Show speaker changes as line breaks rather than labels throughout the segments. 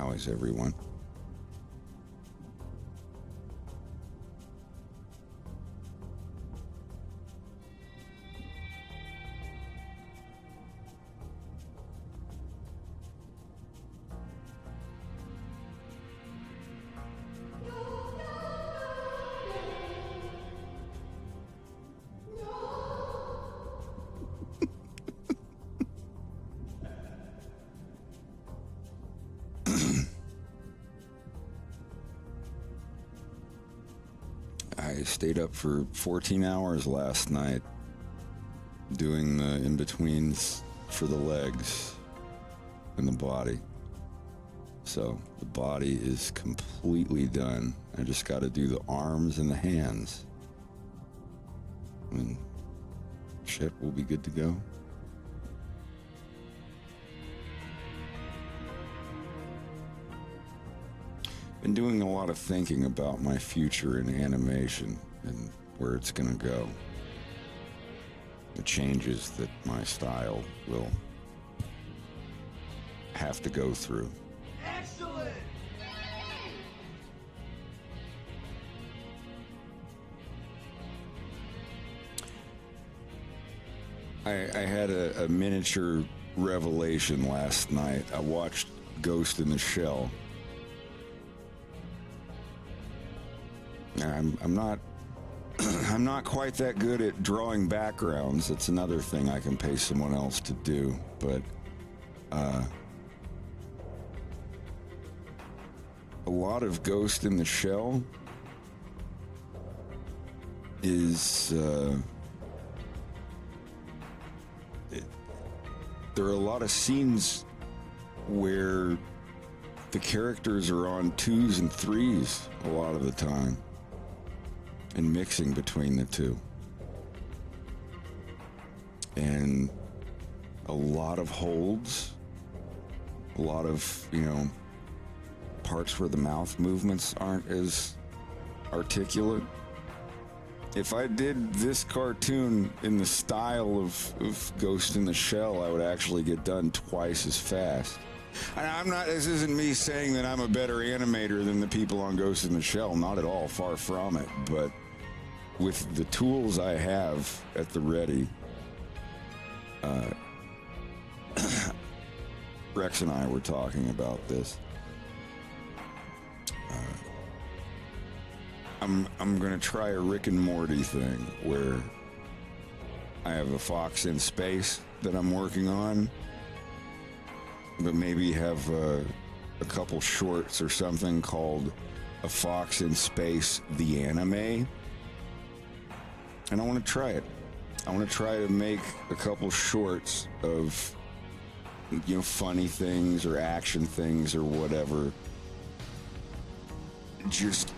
How is everyone? I stayed up for 14 hours last night doing the in-betweens for the legs and the body. So the body is completely done. I just got to do the arms and the hands. And shit, we'll be good to go. Been doing a lot of thinking about my future in animation and where it's gonna go. The changes that my style will have to go through.
Excellent!
I had a miniature revelation last night. I watched Ghost in the Shell. I'm not I'm not quite that good at drawing backgrounds. It's another thing I can pay someone else to do, but a lot of Ghost in the Shell is there are a lot of scenes where the characters are on 2s and 3s a lot of the time and mixing between the two, and a lot of holds, a lot of, you know, parts where the mouth movements aren't as articulate. If I did this cartoon in the style of Ghost in the Shell, I would actually get done twice as fast. And I'm not, this isn't me saying that I'm a better animator than the people on Ghost in the Shell, not at all, far from it, but with the tools I have at the ready, Rex and I were talking about this. I'm gonna try a Rick and Morty thing where I have a Fox in Space that I'm working on, but maybe have a couple shorts or something called A Fox in Space the Anime. And I want to try it. I want to try to make a couple shorts of, you know, funny things or action things or whatever. Just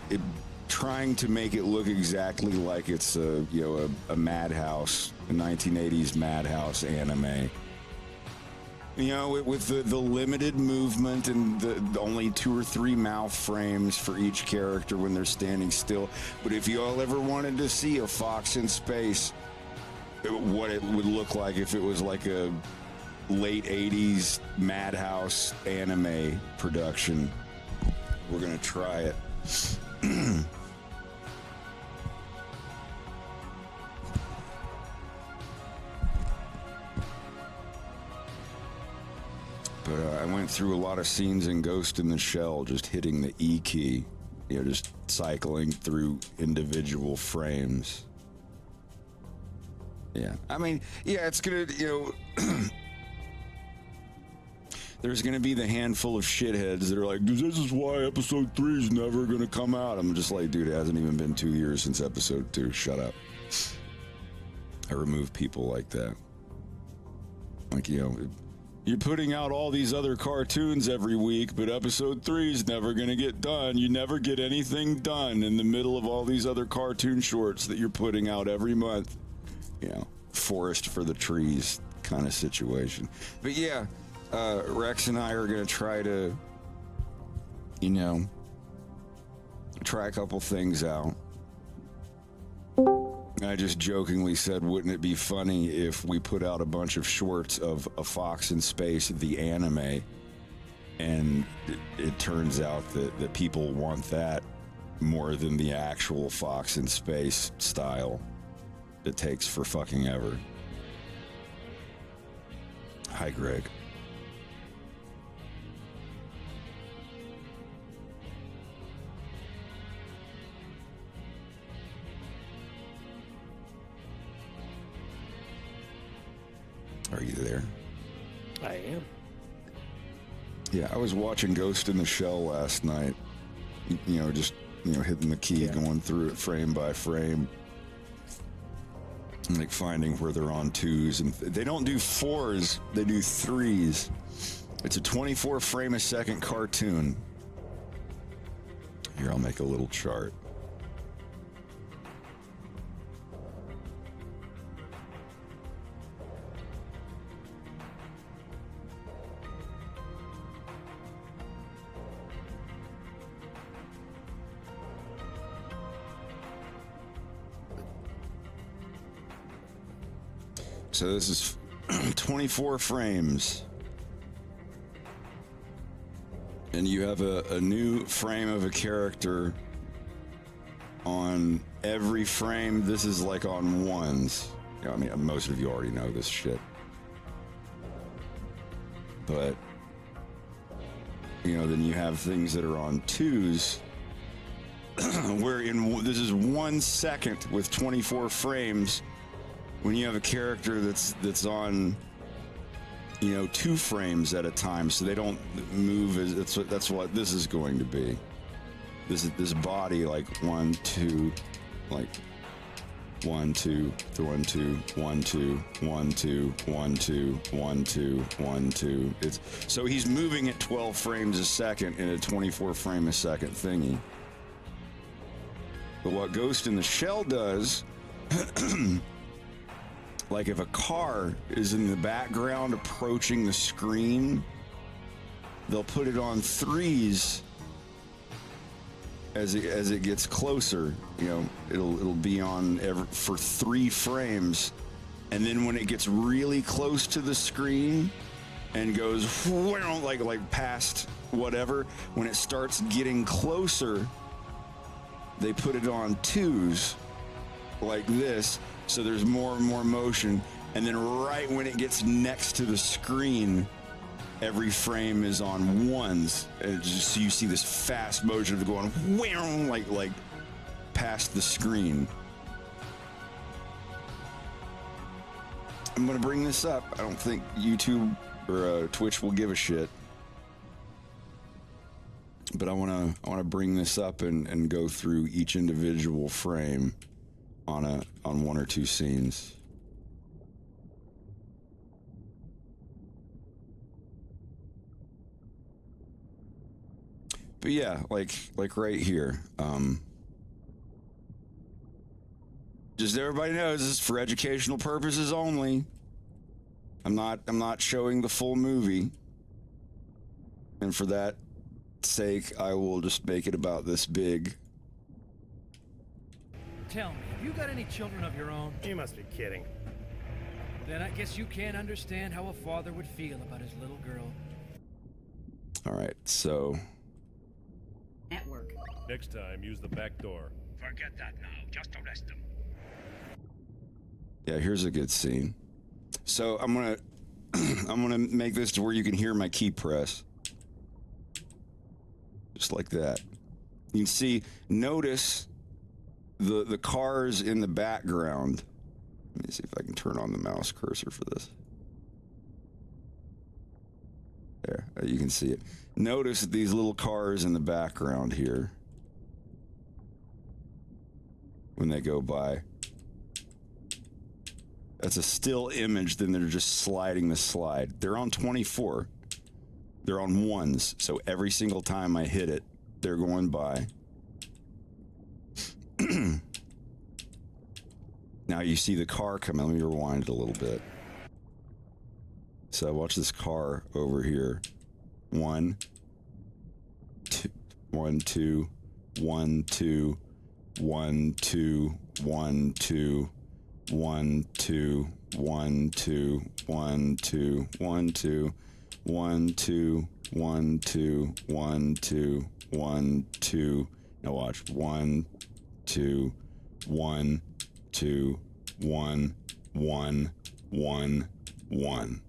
trying to make it look exactly like it's a, you know, a Madhouse, a 1980s Madhouse anime. You know, with the limited movement and the only 2 or 3 mouth frames for each character when they're standing still. But if you all ever wanted to see a Fox in Space, what it would look like if it was like a late 80s Madhouse anime production, we're gonna try it. But I went through a lot of scenes in Ghost in the Shell, just hitting the E key, you know, just cycling through individual frames. Yeah, I mean, yeah, it's gonna, you know, there's gonna be the handful of shitheads that are like, this is why episode 3 is never gonna come out. I'm just like, dude, it hasn't even been 2 years since episode 2. Shut up. I remove people like that. Like, you know, you're putting out all these other cartoons every week, but episode 3 is never going to get done. You never get anything done in the middle of all these other cartoon shorts that you're putting out every month. You know, forest for the trees kind of situation. But yeah, Rex and I are going to try to, you know, try a couple things out. I just jokingly said, wouldn't it be funny if we put out a bunch of shorts of A Fox in Space, the anime, And it turns out that people want that more than the actual Fox in Space style that takes for fucking ever. Hi, Greg. Are you there?
I am.
Yeah, I was watching Ghost in the Shell last night. You know, just, hitting the key, going through it frame by frame. Like finding where they're on twos. And they don't do fours, they do threes. It's a 24 frame a second cartoon. Here, I'll make a little chart. So this is 24 frames. And you have a new frame of a character on every frame. This is like on ones. I mean, most of you already know this shit. But, then you have things that are on twos, where this is 1 second with 24 frames. When you have a character that's on, 2 frames at a time, so they don't move that's what this is going to be. This body, like 1 2, like 1 2 1 2 1 2 1 2 1 2 1 2 1 2. It's so he's moving at 12 frames a second in a 24 frame a second thingy. But what Ghost in the Shell does. Like if a car is in the background approaching the screen, they'll put it on threes as it gets closer. It'll be on for 3 frames, and then when it gets really close to the screen and goes like past whatever, when it starts getting closer, they put it on 2s like this. So there's more and more motion, and then right when it gets next to the screen, every frame is on 1s, and so you see this fast motion of going like past the screen. I'm gonna bring this up. I don't think YouTube or Twitch will give a shit, but I wanna bring this up and go through each individual frame on 1 or 2 scenes. But yeah, like right here. Just everybody knows this is for educational purposes only. I'm not showing the full movie. And for that sake, I will just make it about this big.
Tell me, have you got any children of your own?
You must be kidding.
Then I guess you can't understand how a father would feel about his little girl.
All right, so.
Network.
Next time, use the back door.
Forget that now. Just arrest them.
Yeah, here's a good scene. So I'm gonna make this to where you can hear my key press. Just like that. You can see, notice the cars in the background. Let me see if I can turn on the mouse cursor for this. There, you can see it. Notice these little cars in the background here when they go by. That's a still image, then they're just sliding the slide. They're on 24. They're on 1s, so every single time I hit it, they're going by. Now you see the car coming. Let me rewind it a little bit. So watch this car over here. 1, 2, 1, 2, 1, 2, 1, 2, 1, 2, 1, 2, 1, 2, 1, 2, 1, 2, 1, 2, 1, 2, 1, 2, 1, 2. Now watch. 1, 2, 1, 2, 1, 1, 1, 1.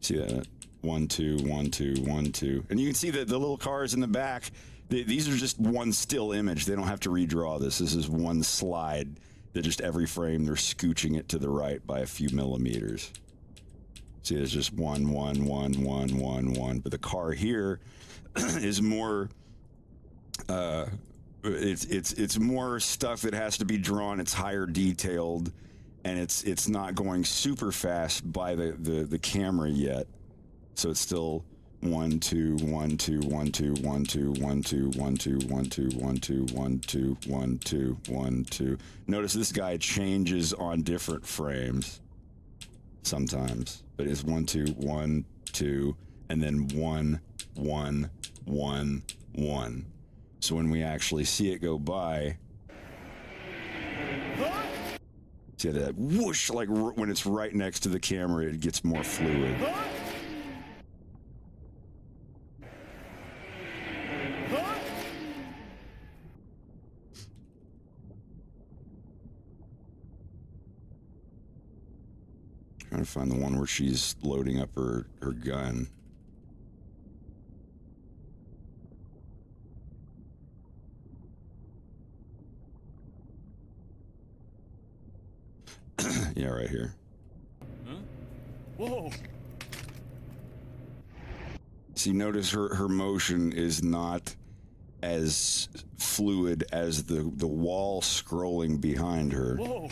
See that? 1, 2, 1, 2, 1, 2. And you can see that the little cars in the back, these are just one still image. They don't have to redraw this. This is one slide that just every frame they're scooching it to the right by a few millimeters. See, there's just 1, 1, 1, 1, 1, 1. But the car here is more, it's more stuff that has to be drawn. It's higher detailed, and it's not going super fast by the camera yet. So it's still 1, 2, 1, 2, 1, 2, 1, 2, 1, 2, 1, 2, 1, 2, 1, 2, 1, 2, 1, 2, 1, 2. Notice this guy changes on different frames sometimes, but it's 1, 2, 1, 2, and then 1, 1, 1, 1. So when we actually see it go by, see that whoosh, like when it's right next to the camera, it gets more fluid. Trying to find the one where she's loading up her gun. Yeah, right here.
Huh? Whoa!
See, notice her motion is not as fluid as the wall scrolling behind her.
Whoa!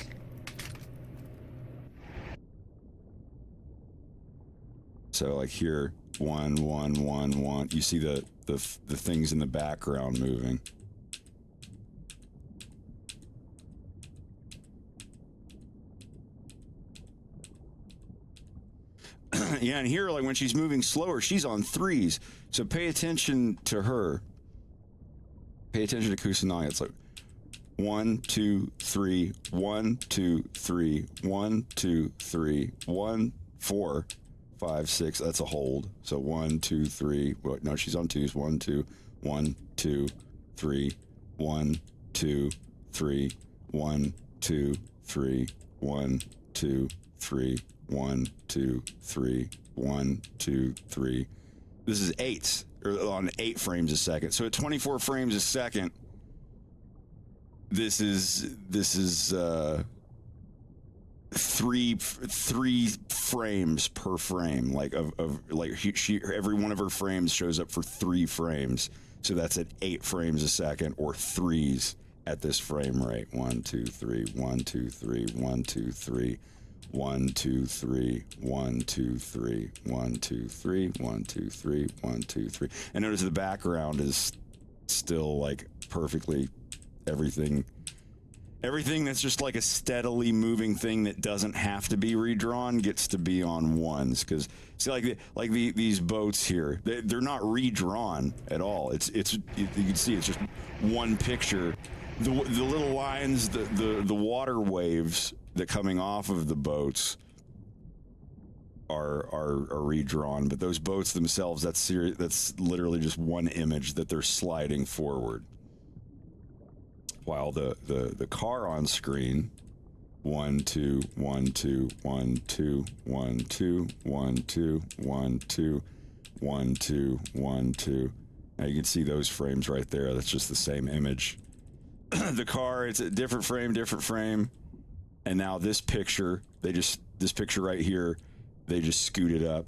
So like here, 1, 1, 1, 1. You see the things in the background moving. Yeah, and here, like when she's moving slower, she's on 3s. So pay attention to her. Pay attention to Kusanagi. It's like 1, 2, 3, 1, 2, 3, 1, 2, 3, 1, 4, 5, 6. That's a hold. So 1, 2, 3. Well, no, she's on 2s. 1, 2, 1, 2, 3, 1, 2, 3, 1, 2, 3, 1, 2, 3, 1, 2, 3, 1, 2, 3. This is 8s, or on 8 frames a second. So at 24 frames a second, this is three frames per frame. Like she every one of her frames shows up for 3 frames. So that's at 8 frames a second, or 3s at this frame rate. 1, 2, 3, 1, 2, 3, 1, 2, 3. 1, 2, 3, 1, 2, 3, 1, 2, 3, 1, 2, 3, 1, 2, 3. And notice the background is still like perfectly everything that's just like a steadily moving thing that doesn't have to be redrawn gets to be on 1s. Because see, these boats here, they're not redrawn at all. It's you can see it's just one picture. The little lines, the water waves that coming off of the boats are redrawn, but those boats themselves, that's literally just one image that they're sliding forward. While the car on screen, 1, 2, 1, 2, 1, 2, 1, 2, 1, 2, 1, 2, 1, 2, 1, 2. Now you can see those frames right there. That's just the same image. The car, it's a different frame. And now this picture, this picture right here, they just scoot it up,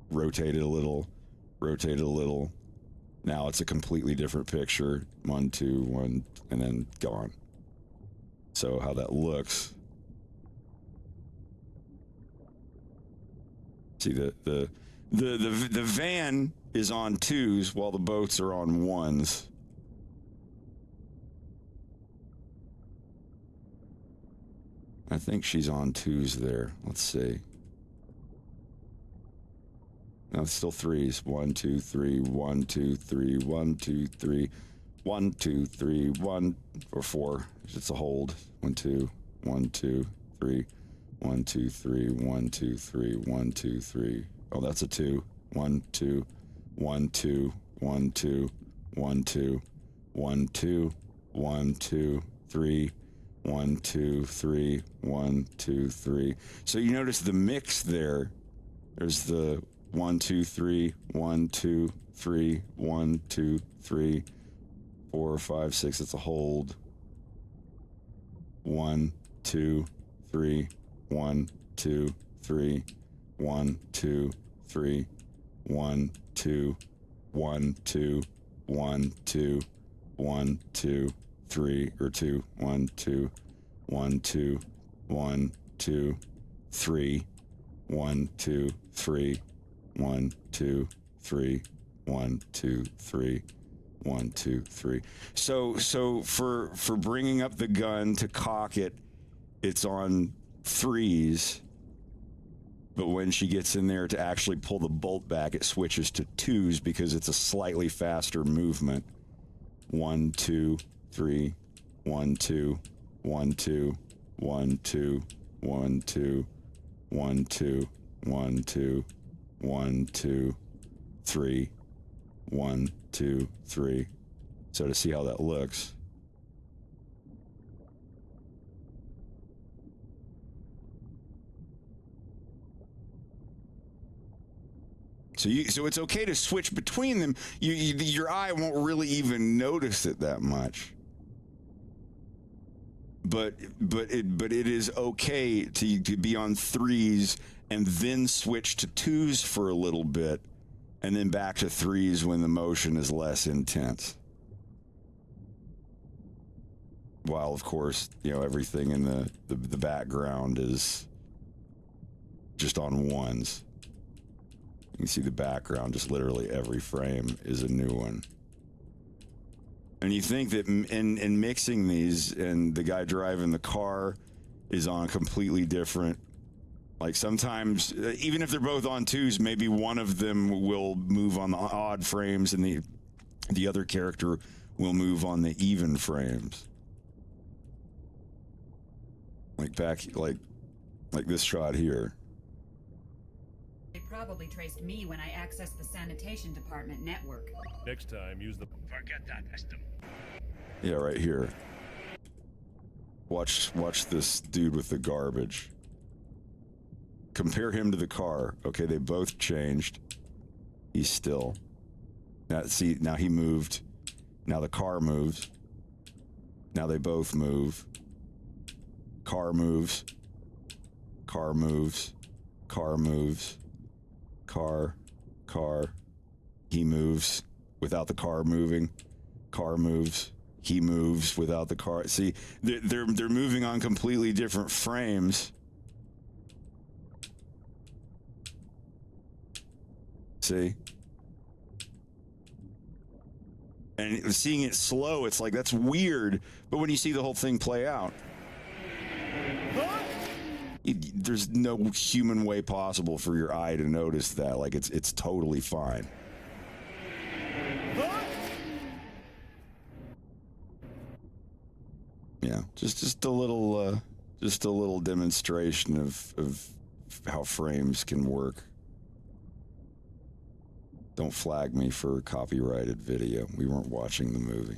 rotate it a little. Now it's a completely different picture. 1, 2, 1, and then gone. So how that looks. See, the van is on 2s while the boats are on 1s. I think she's on 2s there. Let's see. No, it's still 3s. 1, 2, 3, 1, 2, 3, 1, 2, 3, 1, 2, 3, 1, or 4. It's a hold. 1, 2, 1, 2, 3, 1, 2, 3, 1, 2, 3, 1, 2, 3. Oh, that's a 2. 1, 2, 1, 2, 1, 2, 1, 2, 1, 2, 1, 2, 3, 1, 2, 3, 1, 2, 3. So you notice the mix there. There's the 1, 2, 3, 1, 2, 3, 1, 2, 3, 4, 5, 6. It's a hold. 1, 2, 3, 1, 2, 3, 1, 2, 3, 1, 2, 1, 2, 1, 2, 1, 2, 3, or 2, 1, 2, 1, 2, 1, 2, 3, 1, 2, 3, 1, 2, 3, 1, 2, 3, 1, 2, 3. So for bringing up the gun to cock it, it's on 3s. But when she gets in there to actually pull the bolt back, it switches to 2s because it's a slightly faster movement. 1, 2, 3, 1, 2, 1, 2, 1, 2, 1, 2, 1, 2, 1, 2, 1, 2, 3, 1, 2, 3. So to see how that looks. So it's okay to switch between them. Your eye won't really even notice it that much. But it is okay to be on 3s and then switch to 2s for a little bit, and then back to 3s when the motion is less intense. While of course, everything in the background is just on 1s. You can see the background, just literally every frame is a new one. And you think that in mixing these, and the guy driving the car is on completely different, like sometimes, even if they're both on 2s, maybe one of them will move on the odd frames and the other character will move on the even frames. Like this shot here.
They probably traced me when I accessed the sanitation department network.
Next time, use the...
Forget that, Estem.
Yeah, right here. Watch this dude with the garbage. Compare him to the car. Okay, they both changed. He's still. Now he moved. Now the car moves. Now they both move. Car moves. Car moves. Car moves. Car. He moves without the car moving. Car moves. He moves without the car. See, they're moving on completely different frames. See? And seeing it slow, it's like, that's weird. But when you see the whole thing play out, there's no human way possible for your eye to notice that. Like, it's totally fine. Yeah, just a little demonstration of how frames can work. Don't flag me for a copyrighted video. We weren't watching the movie.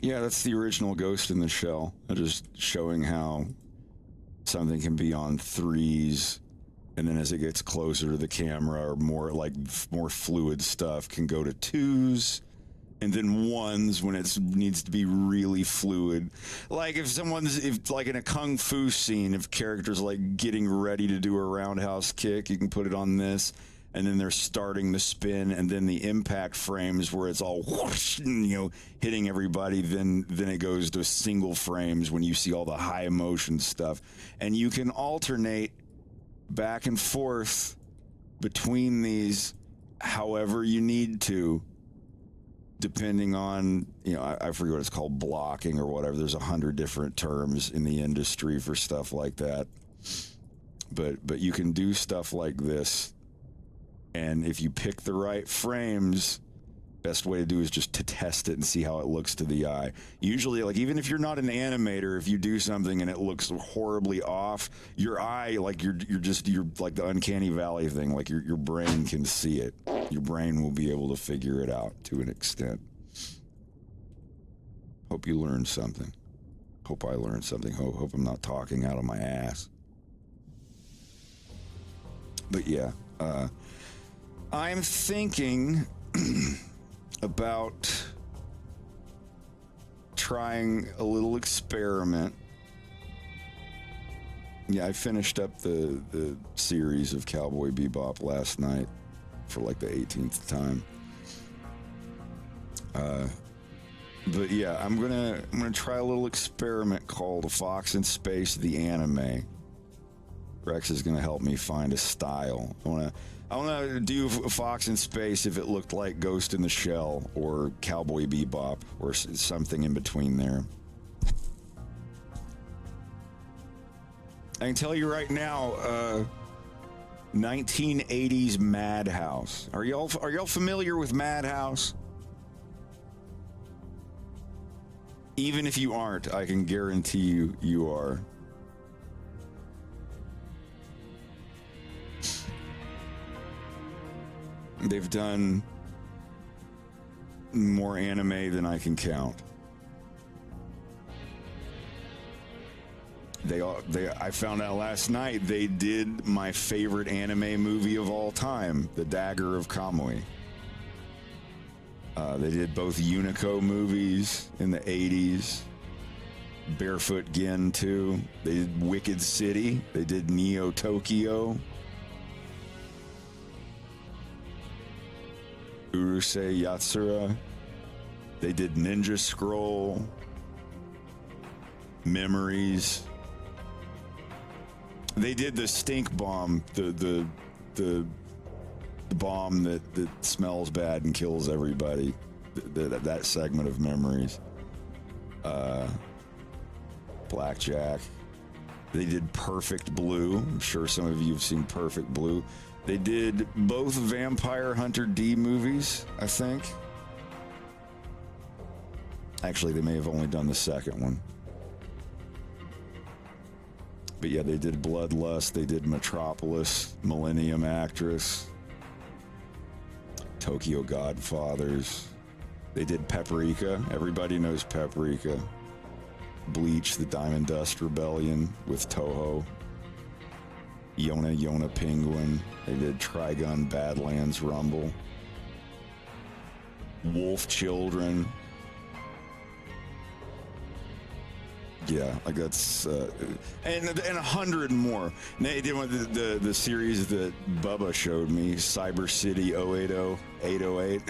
Yeah, that's the original Ghost in the Shell. Just showing how something can be on 3s, and then as it gets closer to the camera, or more fluid stuff can go to 2s, and then 1s when it needs to be really fluid. Like if like in a kung fu scene, if characters like getting ready to do a roundhouse kick, you can put it on this, and then they're starting the spin, and then the impact frames where it's all whoosh, hitting everybody, then it goes to single frames when you see all the high motion stuff. And you can alternate back and forth between these however you need to. depending on, I forget what it's called, blocking or whatever. There's 100 different terms in the industry for stuff like that. But you can do stuff like this, and if you pick the right frames, best way to do is just to test it and see how it looks to the eye. Usually, like, even if you're not an animator, if you do something and it looks horribly off, your eye, like, you're like the uncanny valley thing, like your brain can see it. Your brain will be able to figure it out to an extent. Hope you learned something. Hope I learned something. Hope I'm not talking out of my ass. But yeah, I'm thinking about trying a little experiment. Yeah, I finished up the series of Cowboy Bebop last night for like the 18th time. But yeah, I'm gonna try a little experiment called Fox in Space, the anime. Rex is gonna help me find a style. I wanna do Fox in Space if it looked like Ghost in the Shell or Cowboy Bebop or something in between there. I can tell you right now, 1980s Madhouse. Are y'all familiar with Madhouse? Even if you aren't, I can guarantee you are. They've done more anime than I can count. I found out last night they did my favorite anime movie of all time, The Dagger of Kamui. They did both Unico movies in the 80s. Barefoot Gin too. They did Wicked City. They did Neo Tokyo. Urusei Yatsura. They did Ninja Scroll. Memories. They did the stink bomb, the bomb that smells bad and kills everybody. That segment of Memories. Blackjack. They did Perfect Blue. I'm sure some of you have seen Perfect Blue. They did both Vampire Hunter D movies, I think. Actually, they may have only done the second one. But yeah, they did Bloodlust. They did Metropolis, Millennium Actress, Tokyo Godfathers. They did Paprika. Everybody knows Paprika. Bleach, The Diamond Dust Rebellion with Toho. Yona Penguin. They did Trigun Badlands Rumble. Wolf Children. Yeah, like that's and 100 more. And they did the series that Bubba showed me, Cyber City 080 808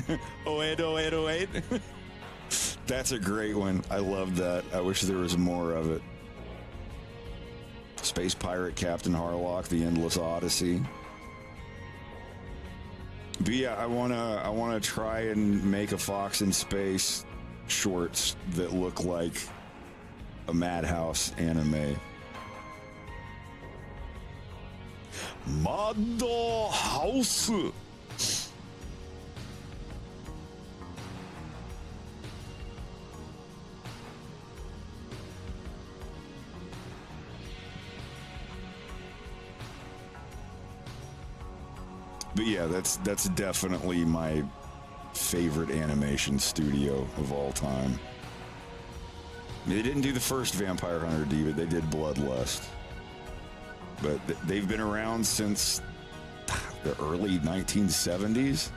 080 808. That's a great one. I love that. I wish there was more of it. Space Pirate Captain Harlock, The Endless Odyssey. But yeah, I wanna try and make a Fox in Space shorts that look like a Madhouse anime. Madhouse. But yeah, that's definitely my favorite animation studio of all time. They didn't do the first Vampire Hunter D, but they did Bloodlust. But they've been around since the early 1970s.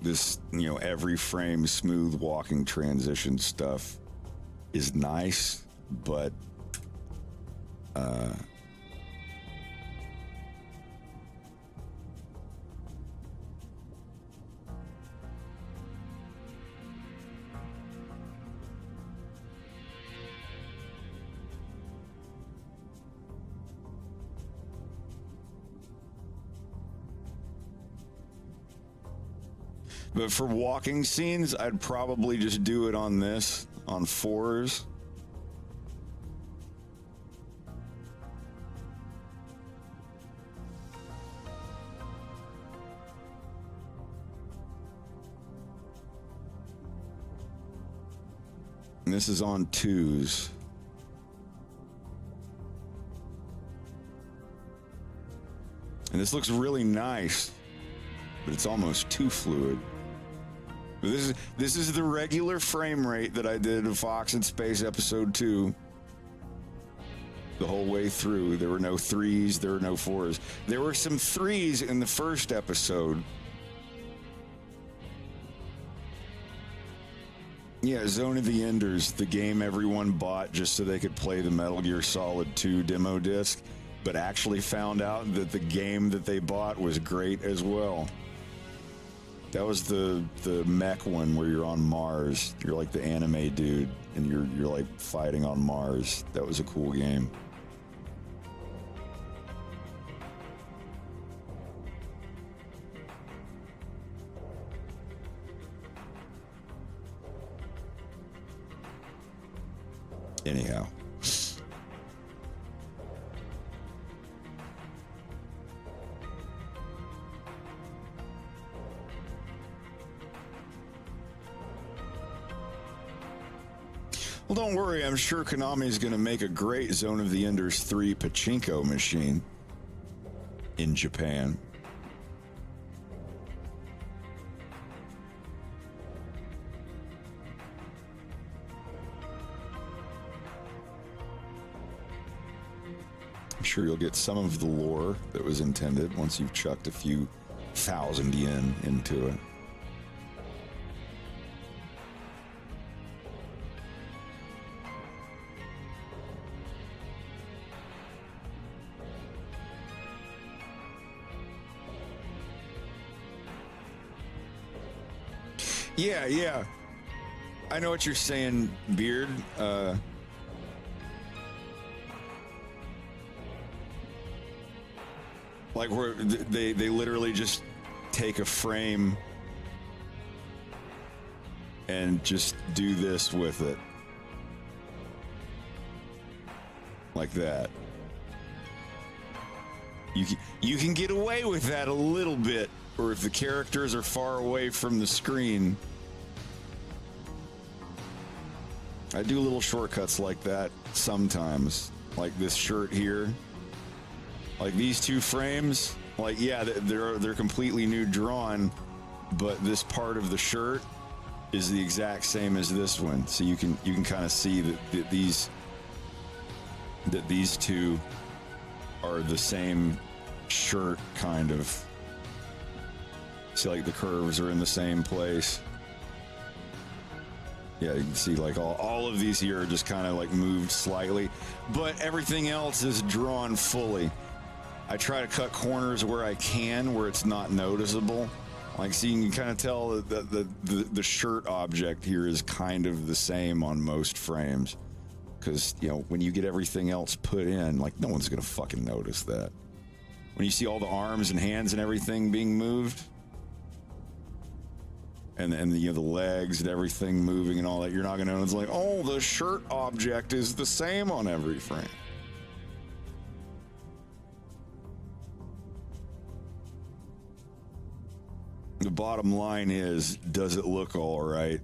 This every frame smooth walking transition stuff is nice, but But for walking scenes, I'd probably just do it on this, on 4s. And this is on 2s. And this looks really nice, but it's almost too fluid. But this is the regular frame rate that I did of Fox in Space episode 2. The whole way through. There were no 3s, there were no 4s. There were some 3s in the first episode. Yeah, Zone of the Enders, the game everyone bought just so they could play the Metal Gear Solid 2 demo disc, but actually found out that the game that they bought was great as well. That was the mech one where you're on Mars. You're like the anime dude, and you're like fighting on Mars. That was a cool game. Anyhow. Well, don't worry. I'm sure Konami's going to make a great Zone of the Enders 3 pachinko machine in Japan. I'm sure you'll get some of the lore that was intended once you've chucked a few thousand yen into it. Yeah. I know what you're saying, Beard. Like where they literally just take a frame and just do this with it. Like that. You can get away with that a little bit, or if the characters are far away from the screen. I do little shortcuts like that sometimes. Like this shirt here. Like these two frames, like yeah, they're completely new drawn, but this part of the shirt is the exact same as this one. So you can kind of see that these two are the same shirt, kind of. See, like the curves are in the same place. Yeah, you can see like all of these here are just kind of like moved slightly, but everything else is drawn fully. I try to cut corners where I can, where it's not noticeable. Like, so you can kind of tell that the shirt object here is kind of the same on most frames. Because, you know, when you get everything else put in, like, no one's going to fucking notice that. When you see all the arms and hands and everything being moved, and you know, the legs and everything moving and all that, you're not going to know. It's like, oh, the shirt object is the same on every frame. The bottom line is, does it look all right?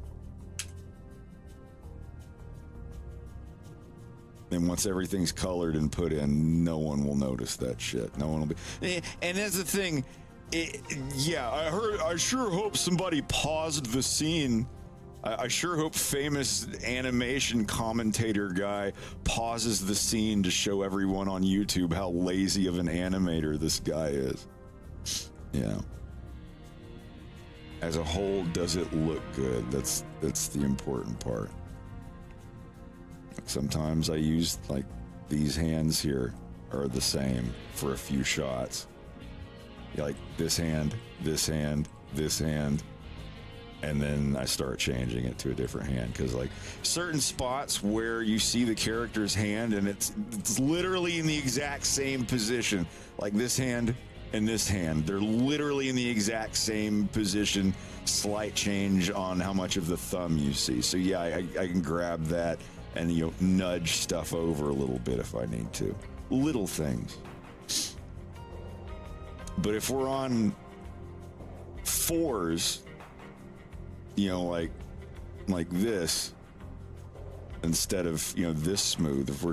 And once everything's colored and put in, no one will notice that shit. No one will be. And that's the thing. I sure hope somebody paused the scene. I sure hope famous animation commentator guy pauses the scene to show everyone on YouTube how lazy of an animator this guy is. Yeah. As a whole, does it look good? That's the important part. Sometimes I use, like, these hands here are the same for a few shots. Like this hand, this hand, this hand, and then I start changing it to a different hand, because like certain spots where you see the character's hand and it's literally in the exact same position. Like this hand and this hand. They're literally in the exact same position, slight change on how much of the thumb you see. So yeah, I can grab that and, you know, nudge stuff over a little bit if I need to. Little things. But if we're on 4s, you know, like this, instead of, you know, this smooth, if we're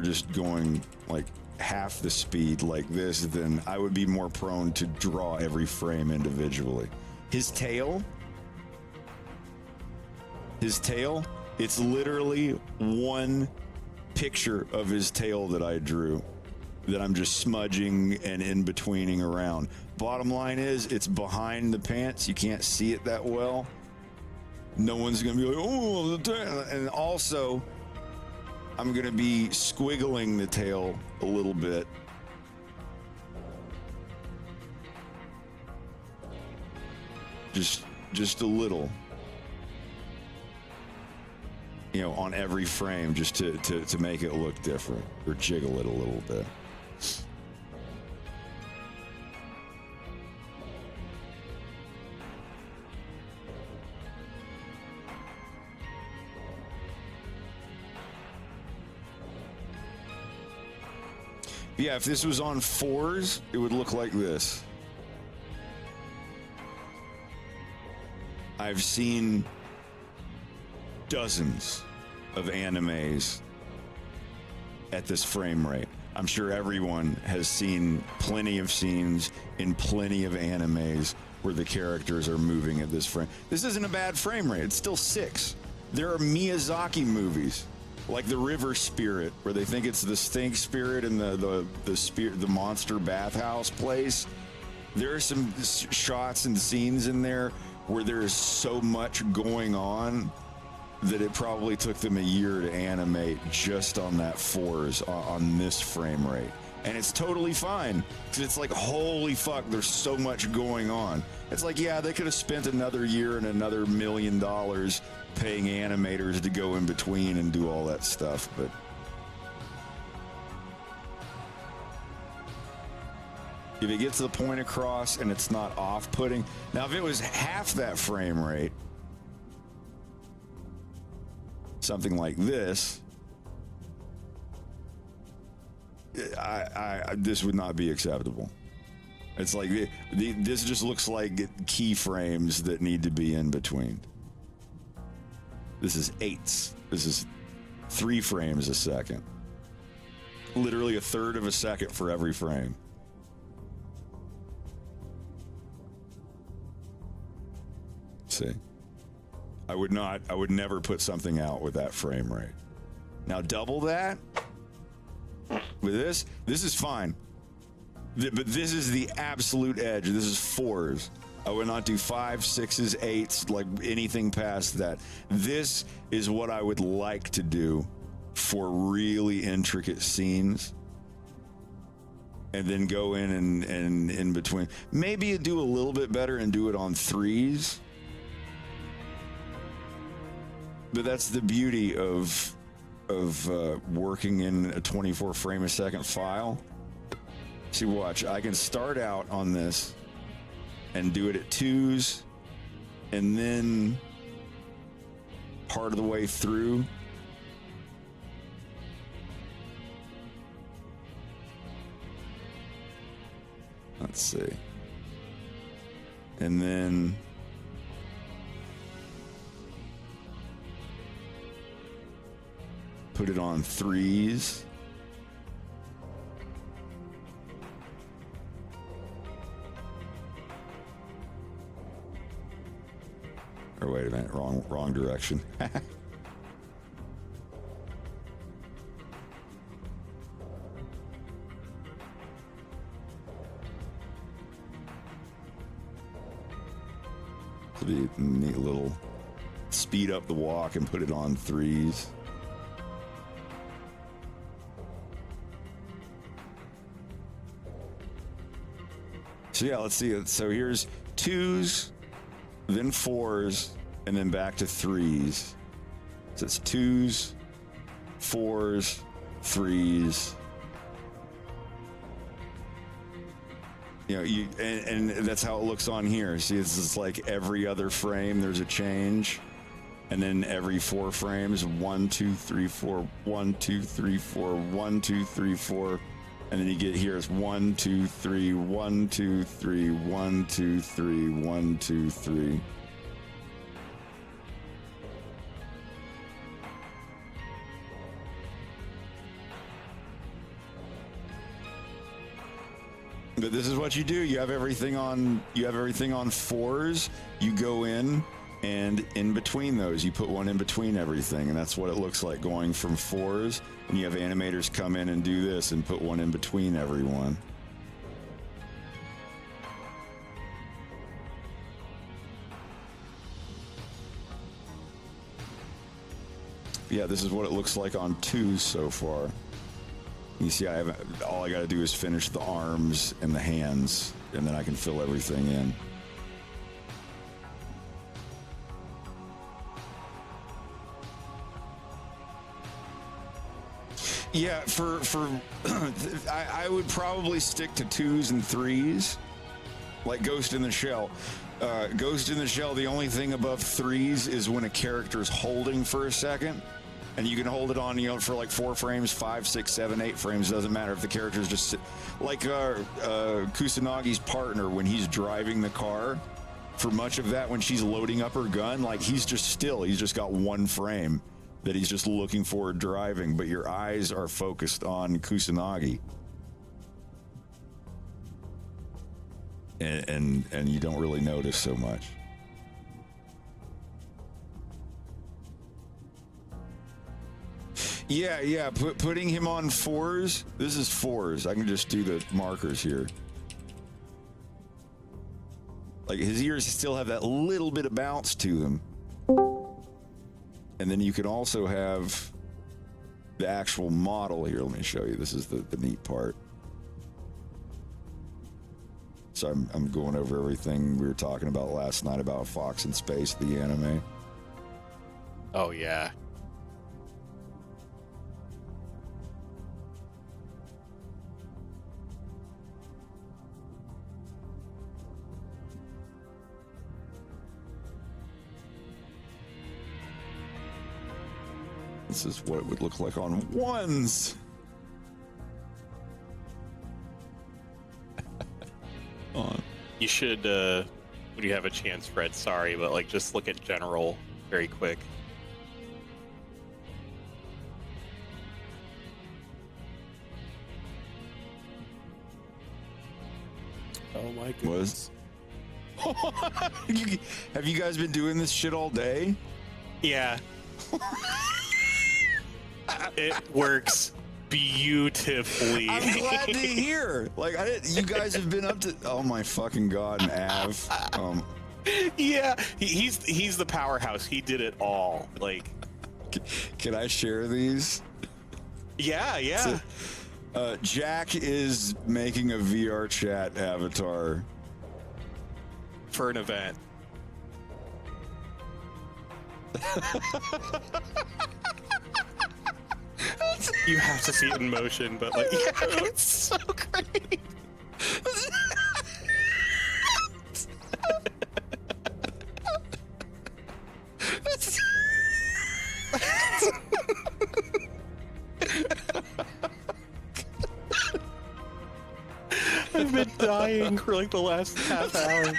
just going like half the speed like this, then I would be more prone to draw every frame individually. His tail, it's literally one picture of his tail that I drew that I'm just smudging and in-betweening around. Bottom line is, it's behind the pants. You can't see it that well. No one's gonna be like, oh, the tail. And also, I'm gonna be squiggling the tail a little bit. Just a little. You know, on every frame, just to make it look different, or jiggle it a little bit. Yeah, if this was on 4s, it would look like this. I've seen dozens of animes at this frame rate. I'm sure everyone has seen plenty of scenes in plenty of animes where the characters are moving at this frame. This isn't a bad frame rate. It's still 6. There are Miyazaki movies like The River Spirit, where they think it's the stink spirit in the monster bathhouse place. There are some shots and scenes in there where there is so much going on that it probably took them a year to animate just on that 4s on this frame rate. And it's totally fine, because it's like, holy fuck, there's so much going on. It's like, yeah, they could have spent another year and another $1 million paying animators to go in between and do all that stuff, but if it gets the point across and it's not off-putting. Now, if it was half that frame rate, something like this, this would not be acceptable. It's like this just looks like keyframes that need to be in between. This is 8s. This is 3 frames a second. Literally a third of a second for every frame. See? I would never put something out with that frame rate. Now double that with this is fine. But this is the absolute edge. This is 4s. I would not do 5s, 6s, 8s, like anything past that. This is what I would like to do for really intricate scenes. And then go in and in between. Maybe you do a little bit better and do it on 3s. But that's the beauty of working in a 24 frame a second file. See, watch, I can start out on this and do it at 2s, and then part of the way through let's see, and then put it on 3s. Or wait a minute, wrong direction. It'd be a neat little speed up the walk and put it on 3s. So yeah, let's see. So here's 2s, then 4s, and then back to 3s. So it's 2s, 4s, 3s. You know, and that's how it looks on here. See, it's just like every other frame, there's a change. And then every 4 frames, 1, 2, 3, 4, 1, 2, 3, 4, 1, 2, 3, 4. And then you get here, it's 1, 2, 3, 1, 2, 3, 1, 2, 3, 1, 2, 3. But this is what you do. You have everything on 4s. You go in, and in between those, you put one in between everything, and that's what it looks like going from 4s. And you have animators come in and do this and put one in between everyone. Yeah, this is what it looks like on 2s so far. You see, all I got to do is finish the arms and the hands, and then I can fill everything in. Yeah, for I would probably stick to 2s and 3s, like Ghost in the Shell. Ghost in the Shell, the only thing above 3s is when a character is holding for a second. And you can hold it on, for like 4 frames, 5, 6, 7, 8 frames. Doesn't matter if the character's just like Kusanagi's partner when he's driving the car. For much of that, when she's loading up her gun, like he's just still. He's just got 1 frame that he's just looking forward driving, but your eyes are focused on Kusanagi, and you don't really notice so much. Yeah. Putting him on 4s. This is 4s. I can just do the markers here. Like his ears still have that little bit of bounce to them. And then you can also have the actual model here. Let me show you. This is the neat part. So I'm going over everything we were talking about last night about Fox in Space, the anime.
Oh, yeah.
This is what it would look like on 1s.
You should, when you have a chance, Fred, sorry, but like just look at general very quick.
Oh my goodness.
Have you guys been doing this shit all day?
Yeah. It works beautifully.
I'm glad to hear. Like, you guys have been up to. Oh my fucking god, and Av.
Yeah, he's the powerhouse. He did it all. Like,
can I share these?
Yeah.
So, Jack is making a VR chat avatar
for an event. You have to see it in motion, but like, yeah, it's so great. I've been dying for like the last half hour.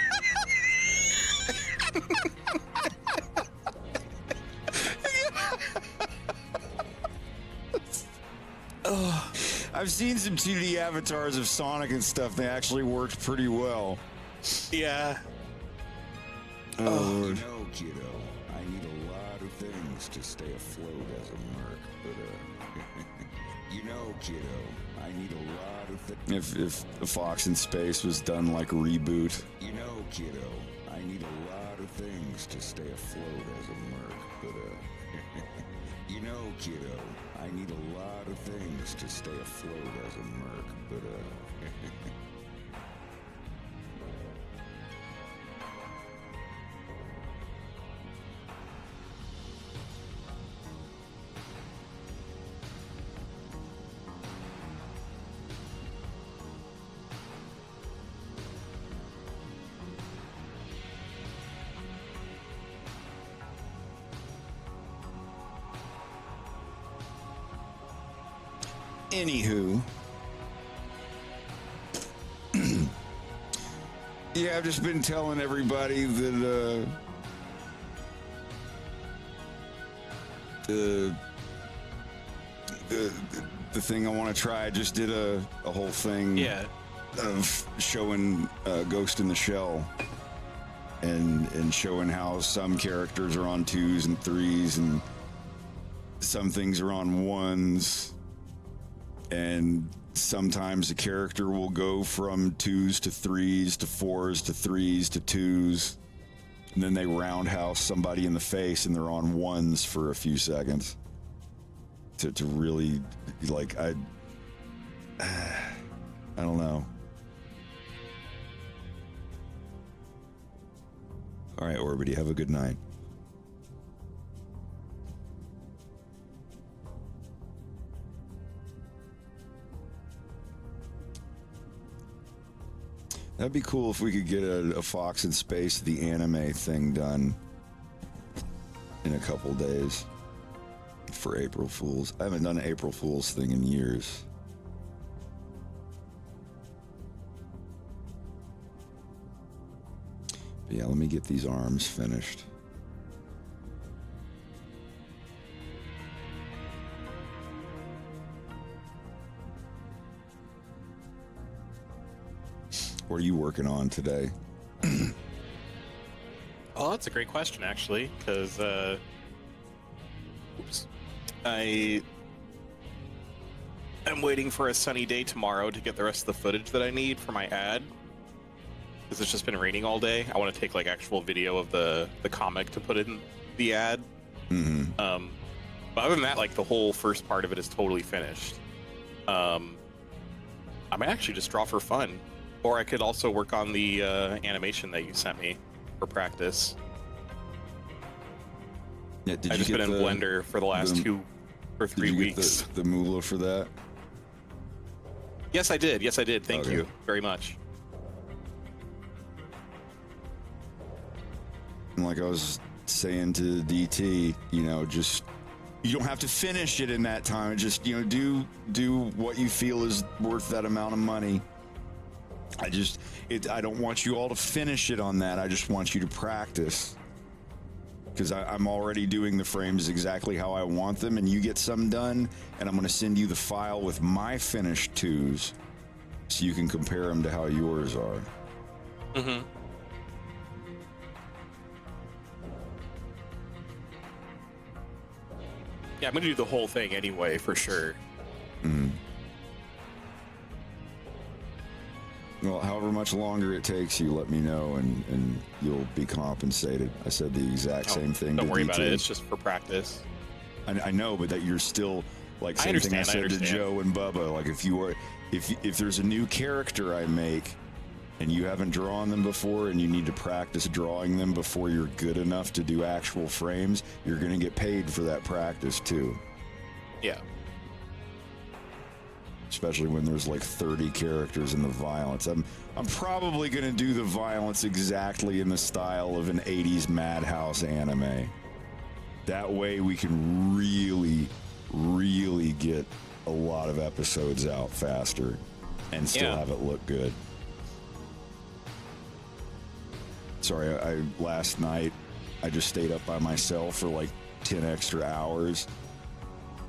I've seen some 2D avatars of Sonic and stuff. They actually worked pretty well.
Yeah.
Oh, Lord. You know, kiddo, I need a lot of things to stay afloat as a merc, but you know, kiddo, I need a lot of things. If the Fox in Space was done like a reboot. You know, kiddo, I need a lot of things to stay afloat as a merc, but you know, kiddo, I need a lot of things to stay afloat as a merc, but Anywho. Yeah, I've just been telling everybody that the thing I want to try. I just did a whole thing of showing Ghost in the Shell and showing how some characters are on 2s and 3s and some things are on 1s, and sometimes a character will go from 2s to 3s to 4s to 3s to 2s, and then they roundhouse somebody in the face and they're on 1s for a few seconds to really, like, I don't know. All right, Orbity, have a good night. That'd be cool if we could get a Fox in Space, the anime thing done in a couple days for April Fools. I haven't done an April Fools thing in years. But yeah, let me get these arms finished. What are you working on today?
Oh, that's a great question, actually, because I am waiting for a sunny day tomorrow to get the rest of the footage that I need for my ad, because it's just been raining all day. I want to take like actual video of the comic to put in the ad.
Mm-hmm.
But other than that, like the whole first part of it is totally finished. I might actually just draw for fun. Or I could also work on the animation that you sent me for practice.
Yeah, did
I've just been in Blender for the last 2 or 3 weeks.
The moolah for that?
Yes, I did. Yes, I did. Thank
Okay.
you very much.
And like I was saying to DT, you know, just you don't have to finish it in that time. Just, you know, do what you feel is worth that amount of money. I don't want you all to finish it on that. I just want you to practice, because I'm already doing the frames exactly how I want them, and you get some done, and I'm going to send you the file with my finished 2s so you can compare them to how yours are.
Mm-hmm. Yeah, I'm going to do the whole thing anyway, for sure.
Mm-hmm. Well, however much longer it takes you, let me know, and you'll be compensated. I said the exact same thing.
Don't worry
DT.
about it. It's just for practice.
I know, but that you're still like same thing I said to Joe and Bubba. Like if there's a new character I make and you haven't drawn them before and you need to practice drawing them before you're good enough to do actual frames, you're going to get paid for that practice too.
Yeah.
Especially when there's like 30 characters in the violence. I'm probably going to do the violence exactly in the style of an 80s Madhouse anime. That way we can really, really get a lot of episodes out faster and still have it look good. Sorry, last night I just stayed up by myself for like 10 extra hours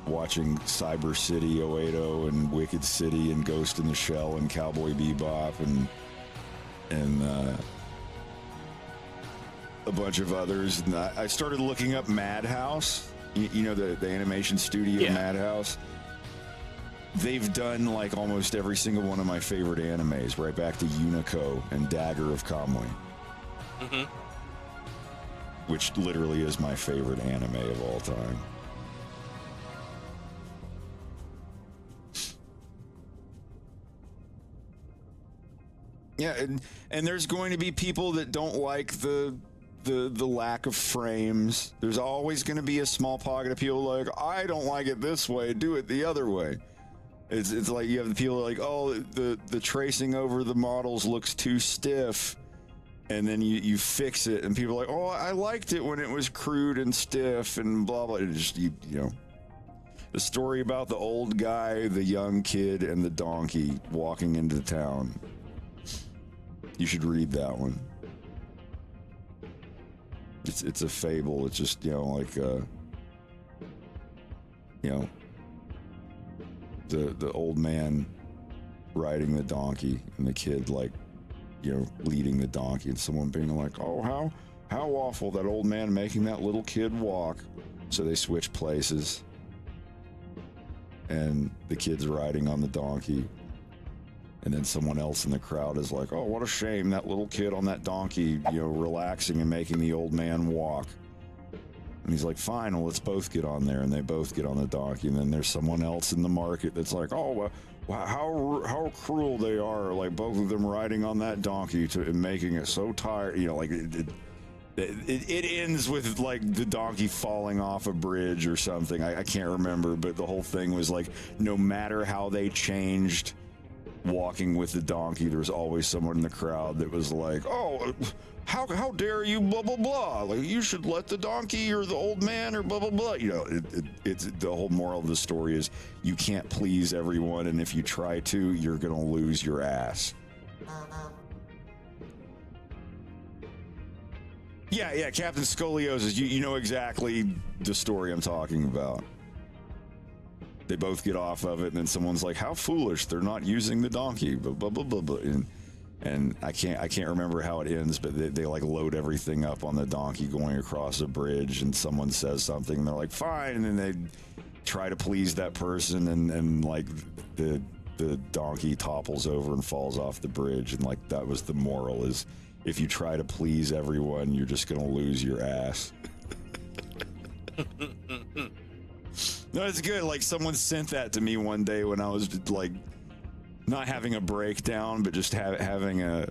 watching Cyber City 080 and Wicked City and Ghost in the Shell and Cowboy Bebop and a bunch of others. And I started looking up Madhouse, you know, the animation studio Madhouse. They've done like almost every single one of my favorite animes, right back to Unico and Dagger of Kamui.
Mm-hmm.
Which literally is my favorite anime of all time. Yeah, and there's going to be people that don't like the lack of frames. There's always going to be a small pocket of people like, I don't like it this way, do it the other way. It's like you have the people like, oh, the tracing over the models looks too stiff, and then you fix it, and people are like, oh, I liked it when it was crude and stiff and blah blah. It just you know, The story about the old guy, the young kid, and the donkey walking into town. You should read that one. It's a fable. It's just, like, the old man riding the donkey and the kid, like, leading the donkey, and someone being like, oh, how awful, that old man making that little kid walk. So they switch places, and the kid's riding on the donkey, and then someone else in the crowd is like, oh, what a shame, that little kid on that donkey, relaxing and making the old man walk. And he's like, fine, well, let's both get on there, and they both get on the donkey. And then there's someone else in the market that's like, oh, wow, how cruel they are, like both of them riding on that donkey and making it so tired. Like it ends with like the donkey falling off a bridge or something. I can't remember, but the whole thing was like, no matter how they changed walking with the donkey, there was always someone in the crowd that was like, oh, how dare you, blah blah blah, like you should let the donkey or the old man or blah blah blah. It's the whole moral of the story is you can't please everyone, and if you try to, you're gonna lose your ass. Yeah, Captain Scoliosis, you know exactly the story I'm talking about. They both get off of it, and then someone's like, how foolish, they're not using the donkey, blah blah blah blah blah. And I can't remember how it ends, but they like load everything up on the donkey going across a bridge, and someone says something, and they're like, fine, and then they try to please that person, and like the donkey topples over and falls off the bridge, and like that was the moral, is if you try to please everyone, you're just gonna lose your ass. No, it's good. Like, someone sent that to me one day when I was like not having a breakdown, but just having a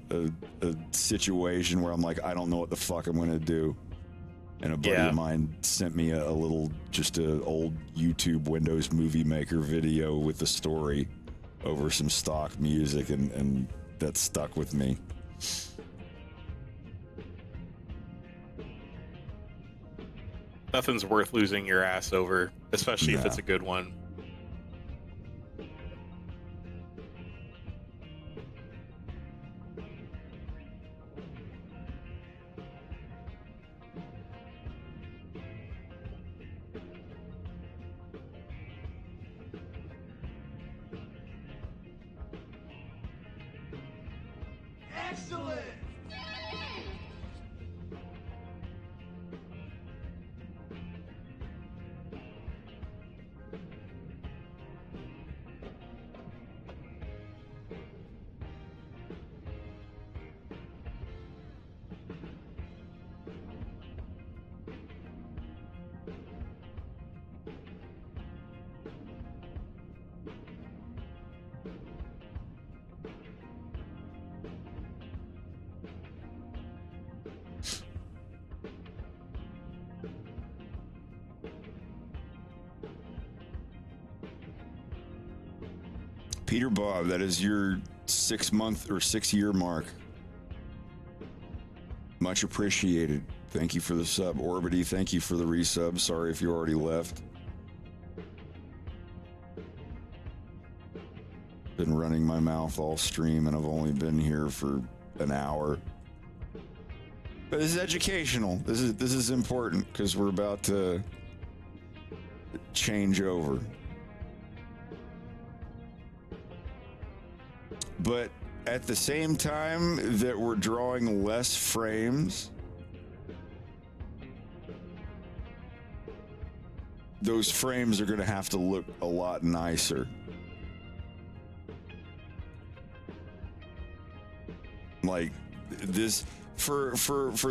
situation where I'm like, I don't know what the fuck I'm gonna do. And a buddy of mine sent me a little, just a old YouTube Windows Movie Maker video with the story over some stock music, and that stuck with me.
Nothing's worth losing your ass over, especially if it's a good one.
Excellent!
Peter Bob, that is your 6 month or 6 year mark. Much appreciated. Thank you for the sub. Orbity, thank you for the resub. Sorry if you already left. Been running my mouth all stream, and I've only been here for an hour. But this is educational. This is important, because we're about to change over. But at the same time that we're drawing less frames, those frames are going to have to look a lot nicer. Like this, for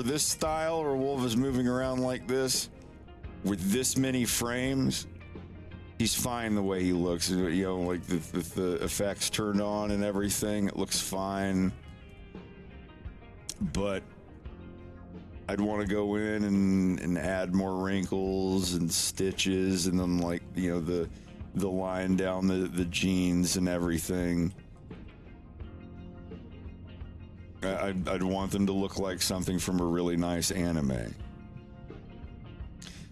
this style, where Wolf is moving around like this with this many frames, he's fine the way he looks. Like the effects turned on and everything, it looks fine. But I'd want to go in and add more wrinkles and stitches, and then like the line down the jeans and everything. I'd want them to look like something from a really nice anime.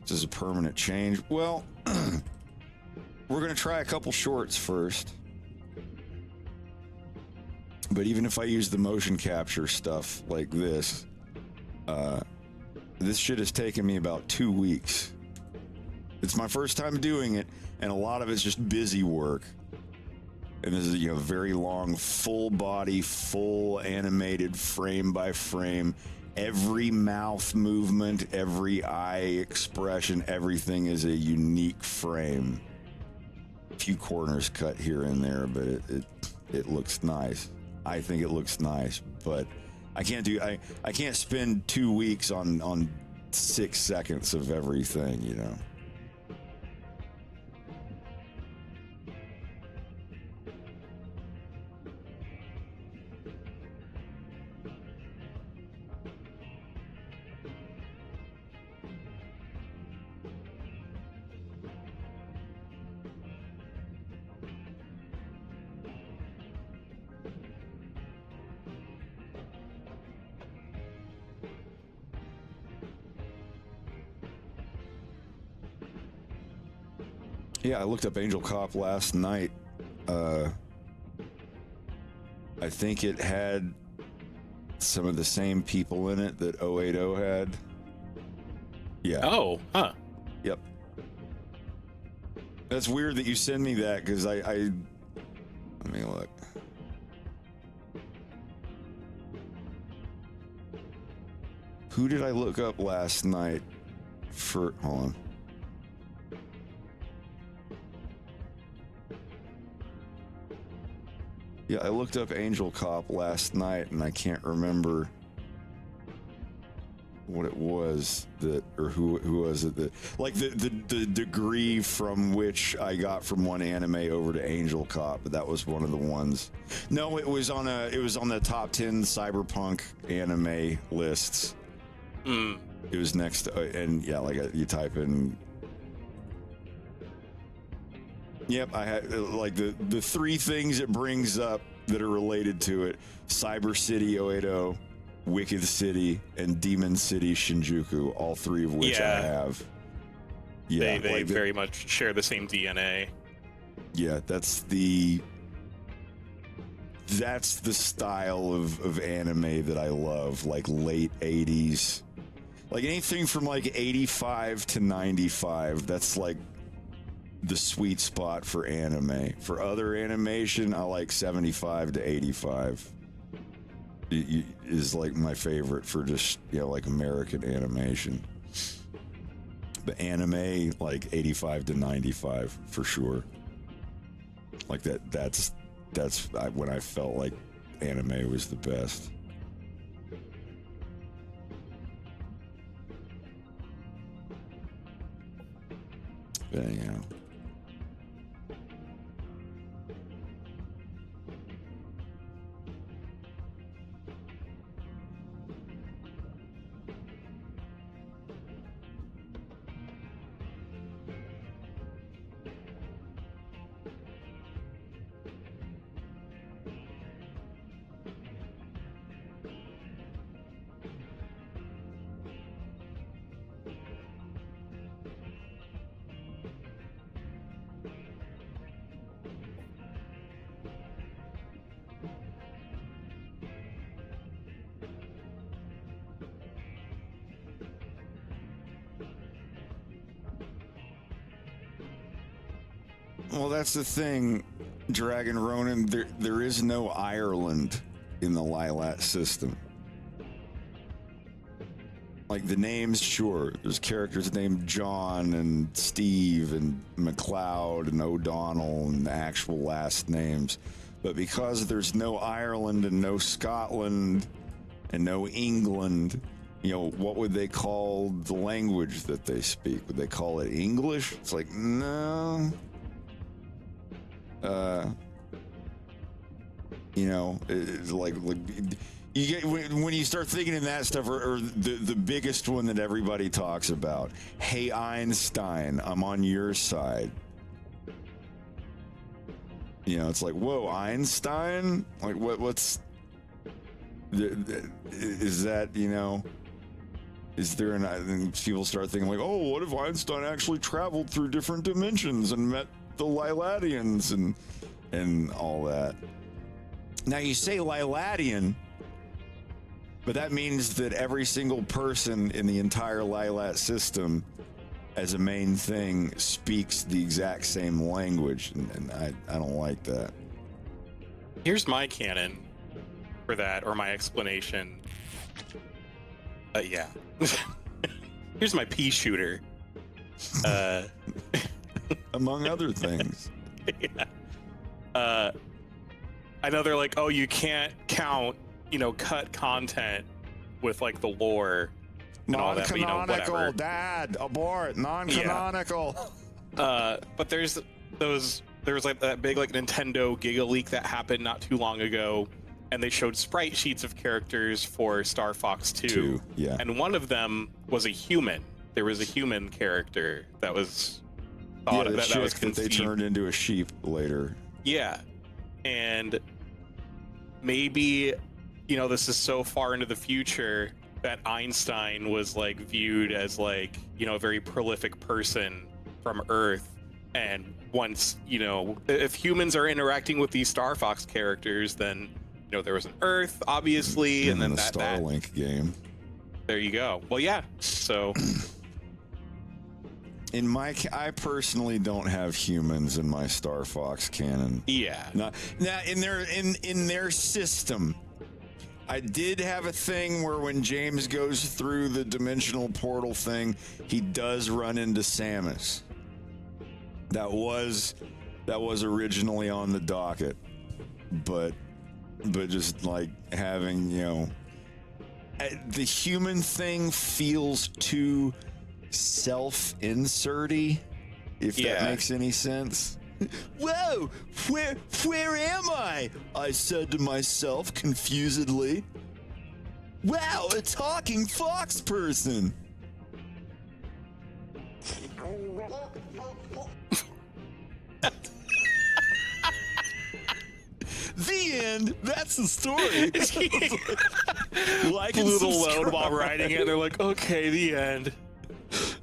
This is a permanent change. Well, we're gonna try a couple shorts first. But even if I use the motion capture stuff like this, this shit has taken me about 2 weeks. It's my first time doing it, and a lot of it's just busy work. And this is, you know, very long, full body, full animated frame by frame. Every mouth movement, every eye expression, everything is a unique frame. A few corners cut here and there, but it looks nice. I think it looks nice, but I can't spend 2 weeks on 6 seconds of everything, you know. Yeah, I looked up Angel Cop last night. I think it had some of the same people in it that 080 had. Yeah.
Oh, huh.
Yep. That's weird that you send me that, because I let me look. Who did I look up last night for? Hold on. Yeah, I looked up Angel Cop last night, and I can't remember what it was that, or who was it that, like the degree from which I got from one anime over to Angel Cop. But that was one of the ones. No, it was on the top 10 cyberpunk anime lists. It was next to, and yeah, like you type in. Yep, I had like the 3 things it brings up that are related to it: Cyber City 080, Wicked City, and Demon City Shinjuku. All 3 of which I have. Yeah,
they
like
very much share the same DNA.
Yeah, that's the style of anime that I love, like late 80s. Like anything from like 85 to 95, that's like the sweet spot for anime. For other animation, I like 75 to 85. Is like my favorite for just, you know, like American animation. But anime, like 85 to 95 for sure. Like that's when I felt like anime was the best. But anyhow. Well, that's the thing, Dragon Ronin. There is no Ireland in the Lilat system. Like the names, sure. There's characters named John and Steve and McLeod and O'Donnell and the actual last names. But because there's no Ireland and no Scotland and no England, you know, what would they call the language that they speak? Would they call it English? It's like, no. You know, it's like you get when you start thinking in that stuff, or the biggest one that everybody talks about. Hey Einstein, I'm on your side. You know, it's like, whoa, Einstein? Like, what's is that? You know, is there and people start thinking like, oh, what if Einstein actually traveled through different dimensions and met the Liladians and all that. Now you say Liladian, but that means that every single person in the entire Lilat system as a main thing speaks the exact same language, and I don't like that.
Here's my canon for that, or my explanation. Yeah. Here's my pea shooter.
Among other things.
Yeah. I know they're like, oh, you can't count, cut content with like the lore and all that, but,
Non-canonical, Dad, abort, non-canonical.
Yeah. But there was like that big like Nintendo Giga leak that happened not too long ago, and they showed sprite sheets of characters for Star Fox 2.
Yeah.
And one of them was a human. There was a human character that was thought that was conceived.
They turned into a sheep later.
Yeah. And maybe, this is so far into the future that Einstein was like viewed as like, a very prolific person from Earth. And once, if humans are interacting with these Star Fox characters, then, there was an Earth, obviously, and then
the Starlink game.
There you go. Well, yeah. So
I personally don't have humans in my Star Fox canon.
Yeah.
Now in their system, I did have a thing where when James goes through the dimensional portal thing, he does run into Samus. That was originally on the docket, but just like having, the human thing feels too self-inserty, if that makes any sense. Whoa, where am I? I said to myself confusedly. Wow, a talking fox person. The end. That's the story. Like
blew the load while writing it. They're like, okay, the end.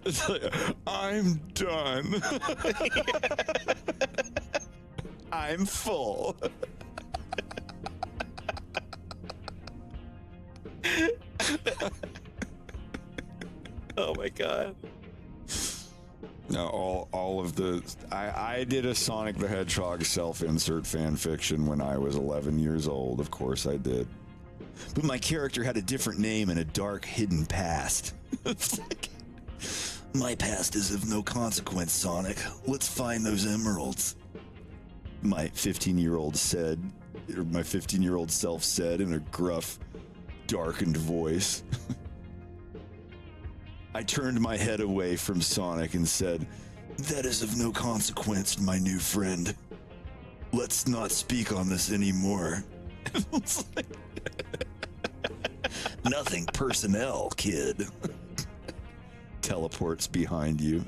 It's like, I'm done. I'm full.
Oh my god.
No, all of the I did a Sonic the Hedgehog self-insert fan fiction when I was 11 years old. Of course I did. But my character had a different name and a dark hidden past. It's like, my past is of no consequence, Sonic. Let's find those emeralds. My 15-year-old self said in a gruff, darkened voice. I turned my head away from Sonic and said, "That is of no consequence, my new friend. Let's not speak on this anymore." It's like, nothing personnel, kid. Teleports behind you.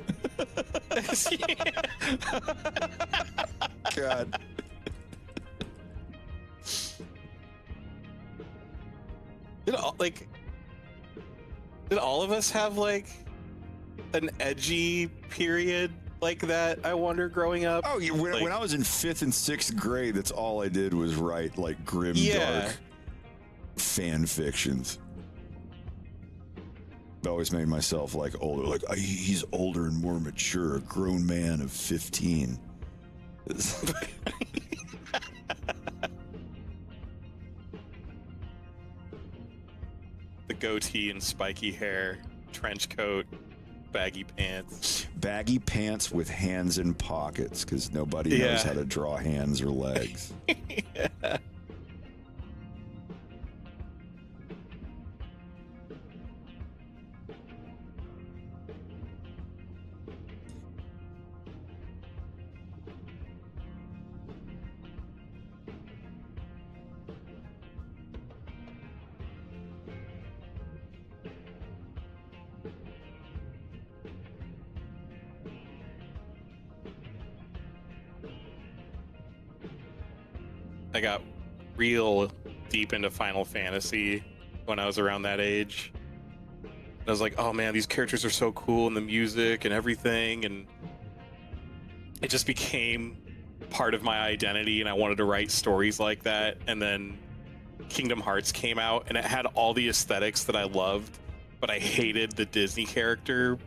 God.
Did all of us have like an edgy period like that? I wonder, growing up.
Oh, when I was in 5th and 6th grade, that's all I did was write like grim, dark fan fictions. I always made myself like older, like he's older and more mature, a grown man of 15.
The goatee and spiky hair, trench coat, baggy pants.
Baggy pants with hands in pockets, because nobody knows how to draw hands or legs.
Yeah. I got real deep into Final Fantasy when I was around that age. I was like, oh man, these characters are so cool, and the music and everything. And it just became part of my identity, and I wanted to write stories like that. And then Kingdom Hearts came out, and it had all the aesthetics that I loved, but I hated the Disney character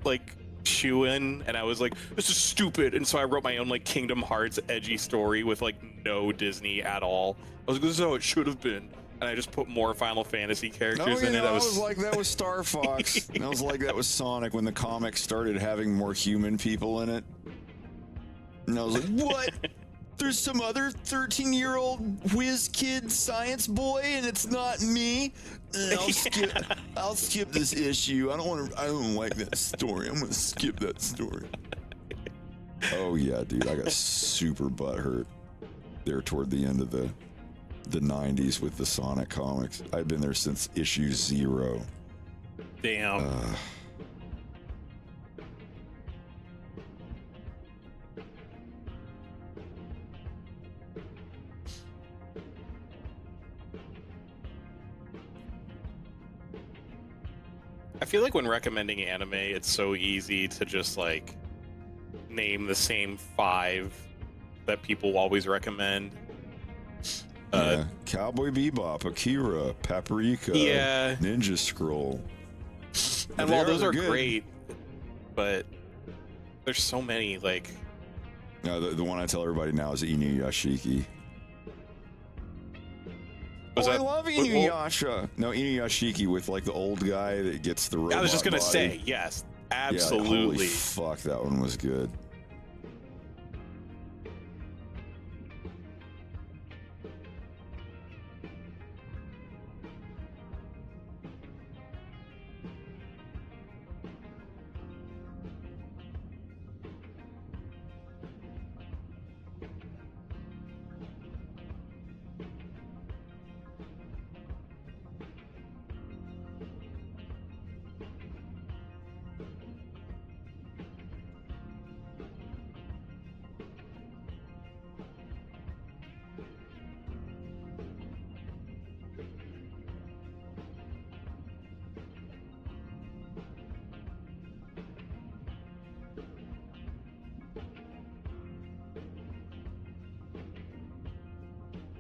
like shoe-in, and I was like, this is stupid. And so I wrote my own like Kingdom Hearts edgy story with like no Disney at all. I was like, this is how it should have been. And I just put more Final Fantasy characters in it.
I was like that with Star Fox. I was like that with Sonic when the comics started having more human people in it. And I was like, what? There's some other 13-year-old whiz kid science boy, and it's not me. I'll skip this issue. I don't like that story. I'm gonna skip that story. Oh yeah, dude, I got super butthurt there toward the end of the 90s with the Sonic comics. I've been there since issue 0.
Damn. I feel like when recommending anime, it's so easy to just like name the same 5 that people always recommend.
Yeah. Cowboy Bebop, Akira, Paprika,
yeah,
Ninja Scroll.
And while those are great, but there's so many like.
No, the one I tell everybody now is Inuyashiki. I love Inuyasha. No, Inuyashiki with like the old guy that gets the robot
I was just gonna
body.
say yes, absolutely.
Yeah, holy fuck, that one was good.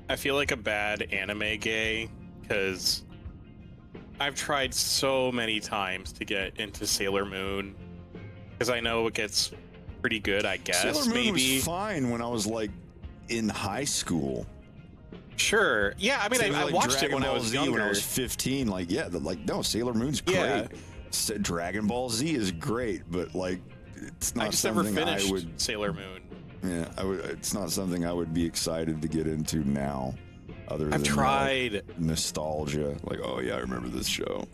I feel like a bad anime gay because I've tried so many times to get into Sailor Moon because I know it gets pretty good, I guess.
Sailor Moon
maybe
was fine when I was like in high school.
Sure. Yeah, I mean, I watched
Dragon
it when
Ball
I was
Z,
younger.
when I was 15. Like, yeah, no, Sailor Moon's great.
Yeah.
Dragon Ball Z is great, but like, it's not
I just never
something
finished
I would.
Sailor Moon.
Yeah, it's not something I would be excited to get into now. Other than
I've tried
nostalgia, like, oh yeah, I remember this show.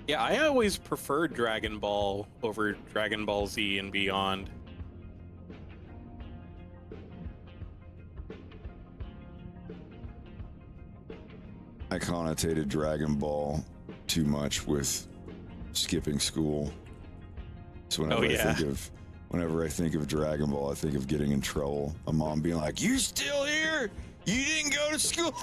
Yeah, I always preferred Dragon Ball over Dragon Ball Z and beyond.
I connotated Dragon Ball too much with skipping school. So whenever I think of Dragon Ball, I think of getting in trouble. A mom being like, "You still here? You didn't go to school?"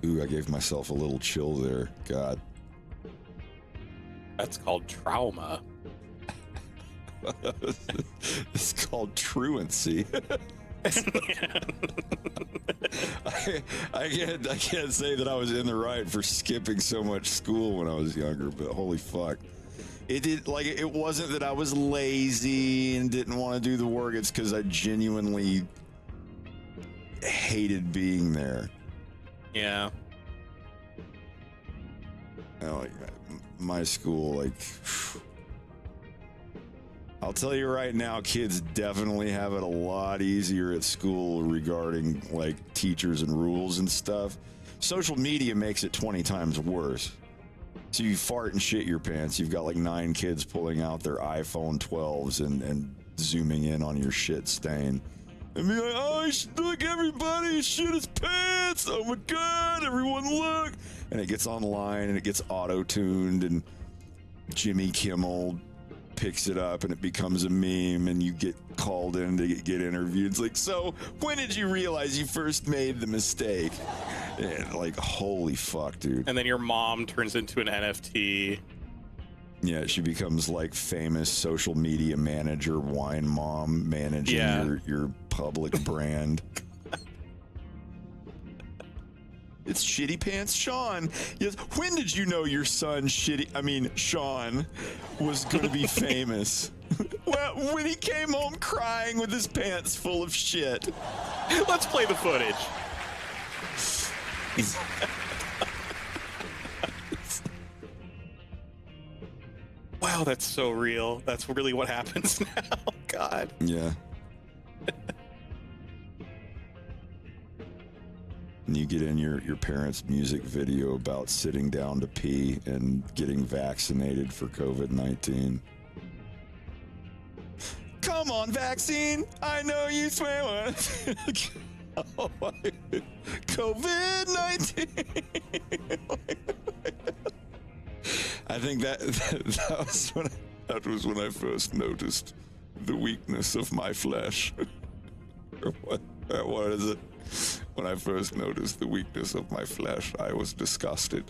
Ooh, I gave myself a little chill there. God.
That's called trauma.
It's called truancy. I can't say that I was in the right for skipping so much school when I was younger, but holy fuck. It wasn't that I was lazy and didn't want to do the work. It's because I genuinely hated being there.
Yeah.
Like my school, like, I'll tell you right now, kids definitely have it a lot easier at school regarding like teachers and rules and stuff. Social media makes it 20 times worse. So you fart and shit your pants. You've got like 9 kids pulling out their iPhone 12s and zooming in on your shit stain. And be like, oh, look, everybody shit his pants. Oh my God, everyone look. And it gets online and it gets auto-tuned and Jimmy Kimmel picks it up and it becomes a meme and you get called in to get interviewed. It's like, so when did you realize you first made the mistake? And like, holy fuck, dude.
And then your mom turns into an NFT.
Yeah, she becomes like famous social media manager, wine mom, managing your public brand. It's Shitty Pants Sean. Yes. When did you know your son, Sean, was going to be famous? Well, when he came home crying with his pants full of shit.
Let's play the footage. Wow, that's so real. That's really what happens now. God.
Yeah. And you get in your parents' music video about sitting down to pee and getting vaccinated for COVID-19. Come on, vaccine! I know you swear one. COVID-19. I think that was when I first noticed the weakness of my flesh. Or what is it? When I first noticed the weakness of my flesh, I was disgusted.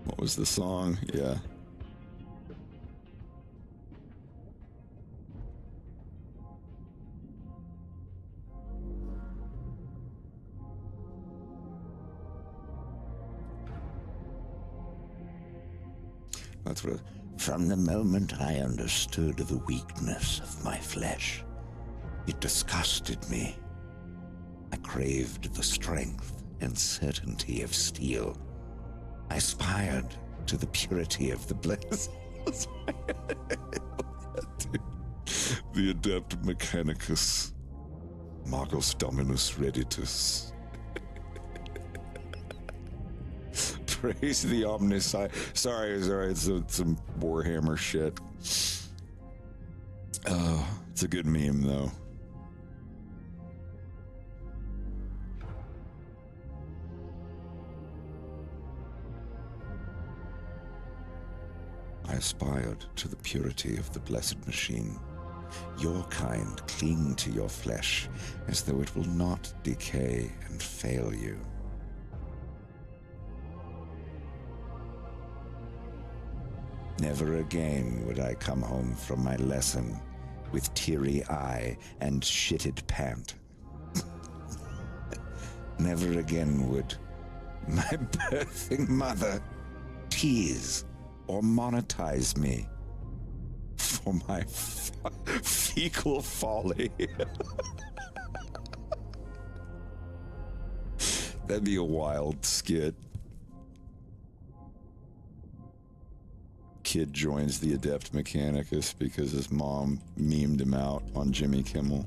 What was the song? Yeah. That's what it, from the moment I understood the weakness of my flesh, it disgusted me. I craved the strength and certainty of steel. I aspired to the purity of the bliss. The adept mechanicus, magos dominus reditus. Praise the omniscient. Sorry, it's some Warhammer shit. Oh, it's a good meme though. I aspired to the purity of the blessed machine. Your kind cling to your flesh as though it will not decay and fail you. Never again would I come home from my lesson with teary eye and shitted pant. Never again would my birthing mother tease or monetize me for my fecal folly. That'd be a wild skit. Kid joins the adept mechanicus because his mom memed him out on Jimmy Kimmel.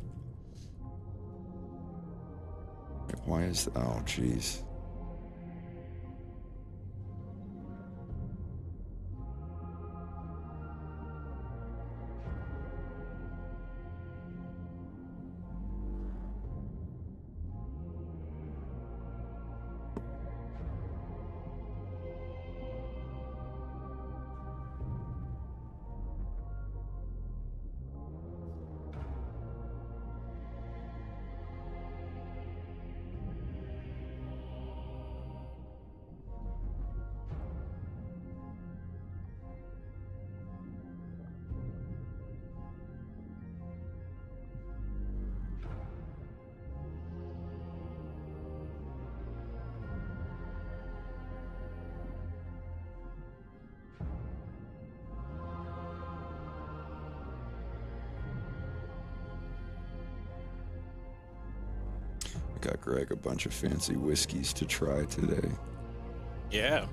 Why is... oh, jeez. Got Greg a bunch of fancy whiskeys to try today.
Yeah.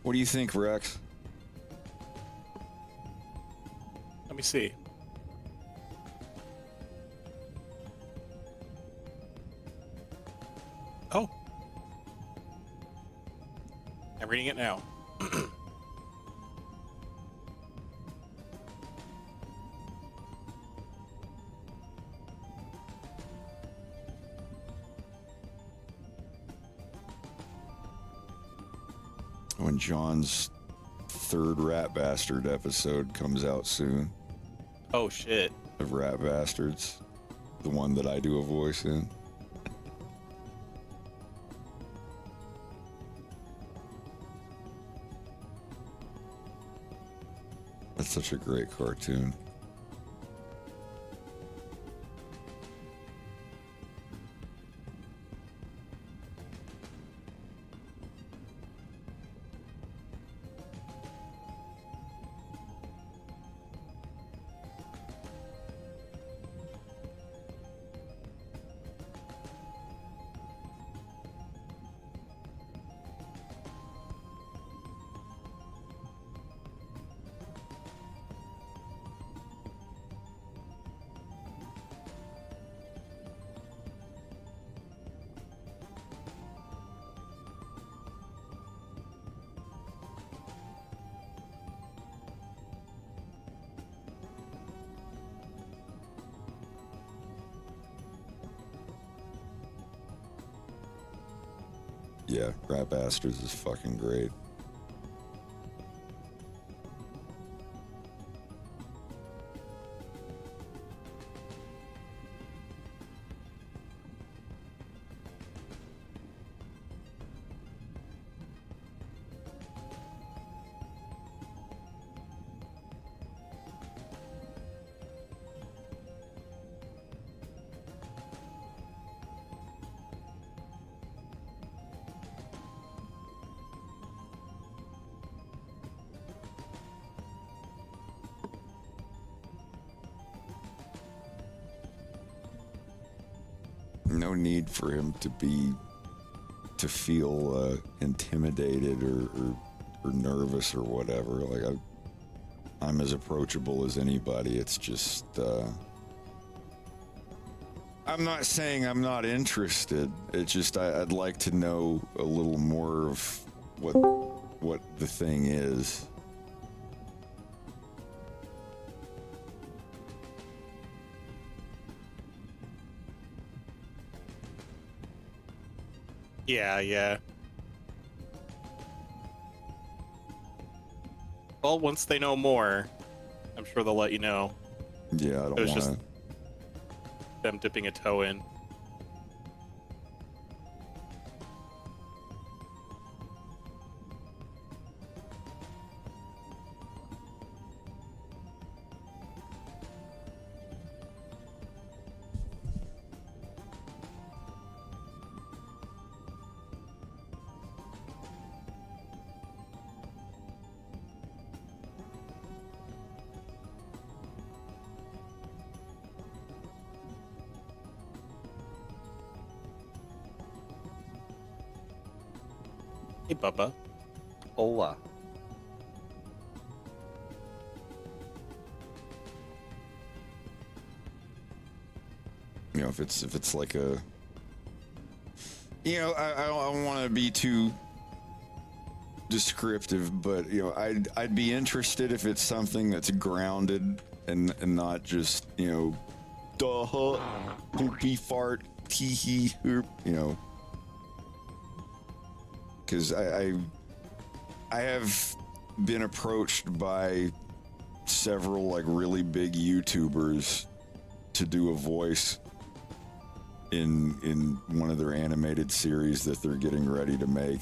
What do you think, Rex?
Let me see. Oh. I'm reading it now.
When John's third Rat Bastard episode comes out soon.
Oh, shit.
Of Rat Bastards. The one that I do a voice in. That's such a great cartoon. Yeah, Rat Bastards is fucking great. No need for him to feel intimidated or nervous or whatever. Like I'm as approachable as anybody. It's just I'm not saying I'm not interested. It's just I'd like to know a little more of what the thing is.
Yeah. Well, once they know more, I'm sure they'll let you know.
Yeah, I don't
It was
want
just
to.
them dipping a toe in. Hey, Bubba.
Hola.
You know, if it's like a, you know, I don't want to be too descriptive, but you know, I'd be interested if it's something that's grounded and not just, you know, duh, poopy fart, tee hee, you know, because I have been approached by several like really big YouTubers to do a voice in one of their animated series that they're getting ready to make,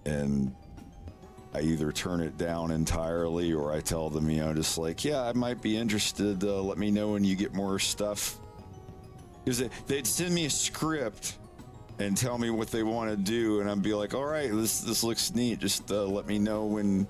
and I either turn it down entirely or I tell them, you know, just like, yeah, I might be interested, let me know when you get more stuff, because they'd send me a script and tell me what they want to do, and I'd be like, all right, this looks neat, just let me know when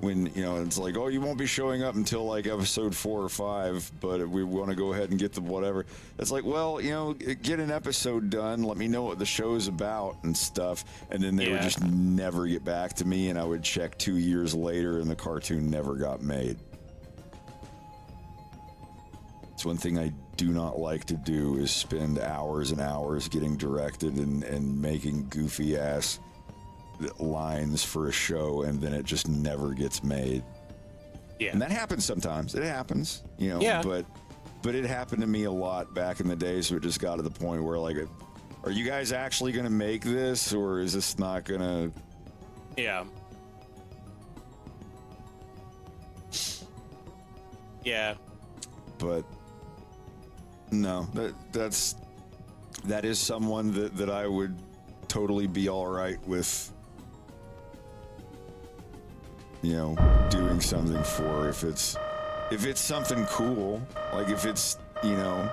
when, you know, it's like, oh, you won't be showing up until like episode 4 or 5, but we want to go ahead and get the whatever. It's like, well, you know, get an episode done, let me know what the show's about and stuff, and then they would just never get back to me, and I would check 2 years later and the cartoon never got made. It's one thing I do not like to do is spend hours and hours getting directed and making goofy ass lines for a show, and then it just never gets made. Yeah, and that happens sometimes. It happens, you know. Yeah. But it happened to me a lot back in the days. So it just got to the point where, like, are you guys actually going to make this, or is this not going to?
Yeah. Yeah.
But no, that is someone that I would totally be all right with, you know, doing something for, if it's something cool, like if it's, you know,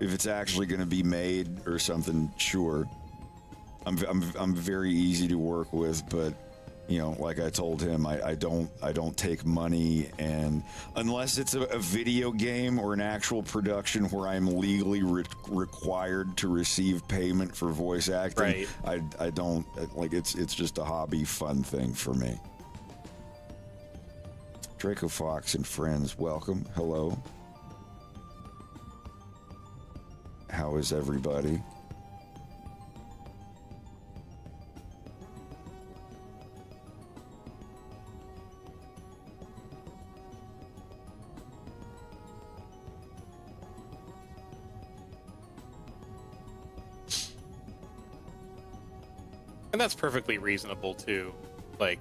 if it's actually going to be made or something. Sure, I'm very easy to work with, but, you know, like I told him, I don't take money, and unless it's a video game or an actual production where I'm legally required to receive payment for voice acting, right. I don't, like, it's just a hobby fun thing for me. Draco Fox and friends, welcome. Hello. How is everybody?
And that's perfectly reasonable too. Like,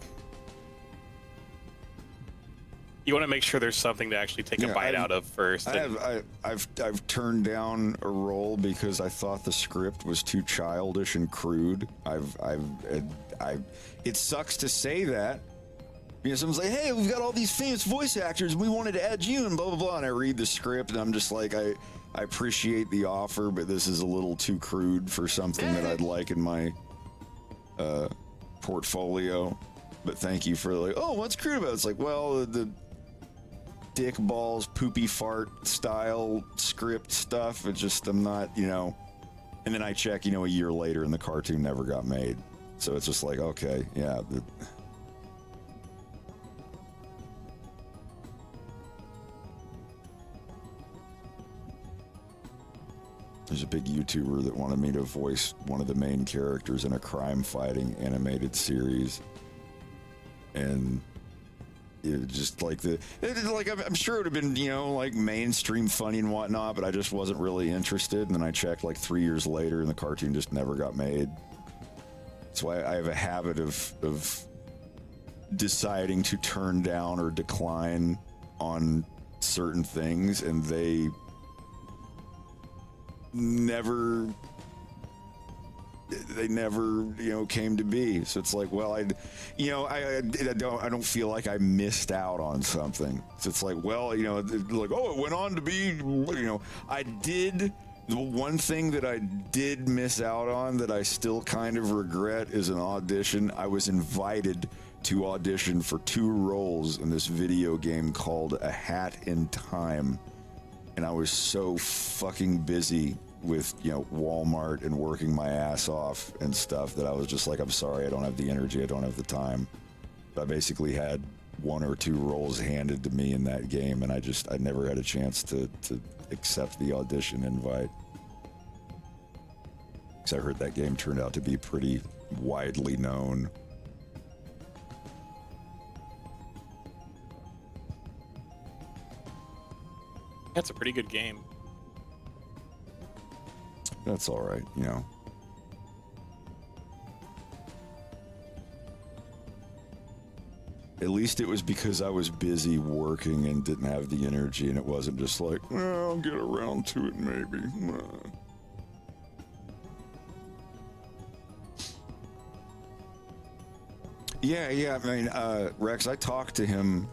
you want to make sure there's something to actually take a bite out of first.
I've turned down a role because I thought the script was too childish and crude. It sucks to say that. You know, someone's like, hey, we've got all these famous voice actors, we wanted to add you, and blah, blah, blah. And I read the script, and I'm just like, I appreciate the offer, but this is a little too crude for something that I'd like in my portfolio. But thank you for, like, oh, what's crude about it? It's like, well, the dick balls, poopy fart style script stuff, it's just, I'm not, you know. And then I check, you know, a year later, and the cartoon never got made. So it's just like, okay, yeah. There's a big YouTuber that wanted me to voice one of the main characters in a crime-fighting animated series, and it just like I'm sure it would have been, you know, like mainstream funny and whatnot, but I just wasn't really interested. And then I checked like 3 years later, and the cartoon just never got made. That's why I have a habit of deciding to turn down or decline on certain things, and they never, you know, came to be. So it's like, well, I don't feel like I missed out on something. So it's like, well, you know, like, oh, it went on to be, you know, I did. The one thing that I did miss out on that I still kind of regret is an audition. I was invited to audition for 2 roles in this video game called A Hat in Time. And I was so fucking busy with, you know, Walmart and working my ass off and stuff that I was just like, I'm sorry, I don't have the energy, I don't have the time. But I basically had 1 or 2 roles handed to me in that game, and I never had a chance to accept the audition invite. Because I heard that game turned out to be pretty widely known.
That's a pretty good game.
That's all right, you know. At least it was because I was busy working and didn't have the energy, and it wasn't just like, well, I'll get around to it maybe. Yeah, I mean, Rex, I talked to him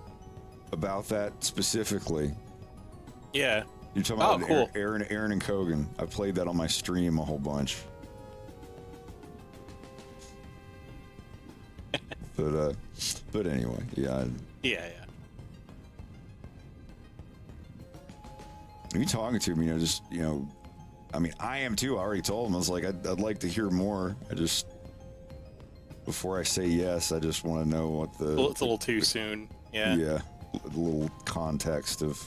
about that specifically.
Yeah.
You're talking about cool. Aaron and Kogan. I played that on my stream a whole bunch. But anyway, yeah.
Yeah, yeah.
If you talking to him, just, I mean, I am too. I already told him. I was like, I'd like to hear more. Before I say yes, I just want to know what the...
Well, it's a little too soon. Yeah.
Yeah. A little context of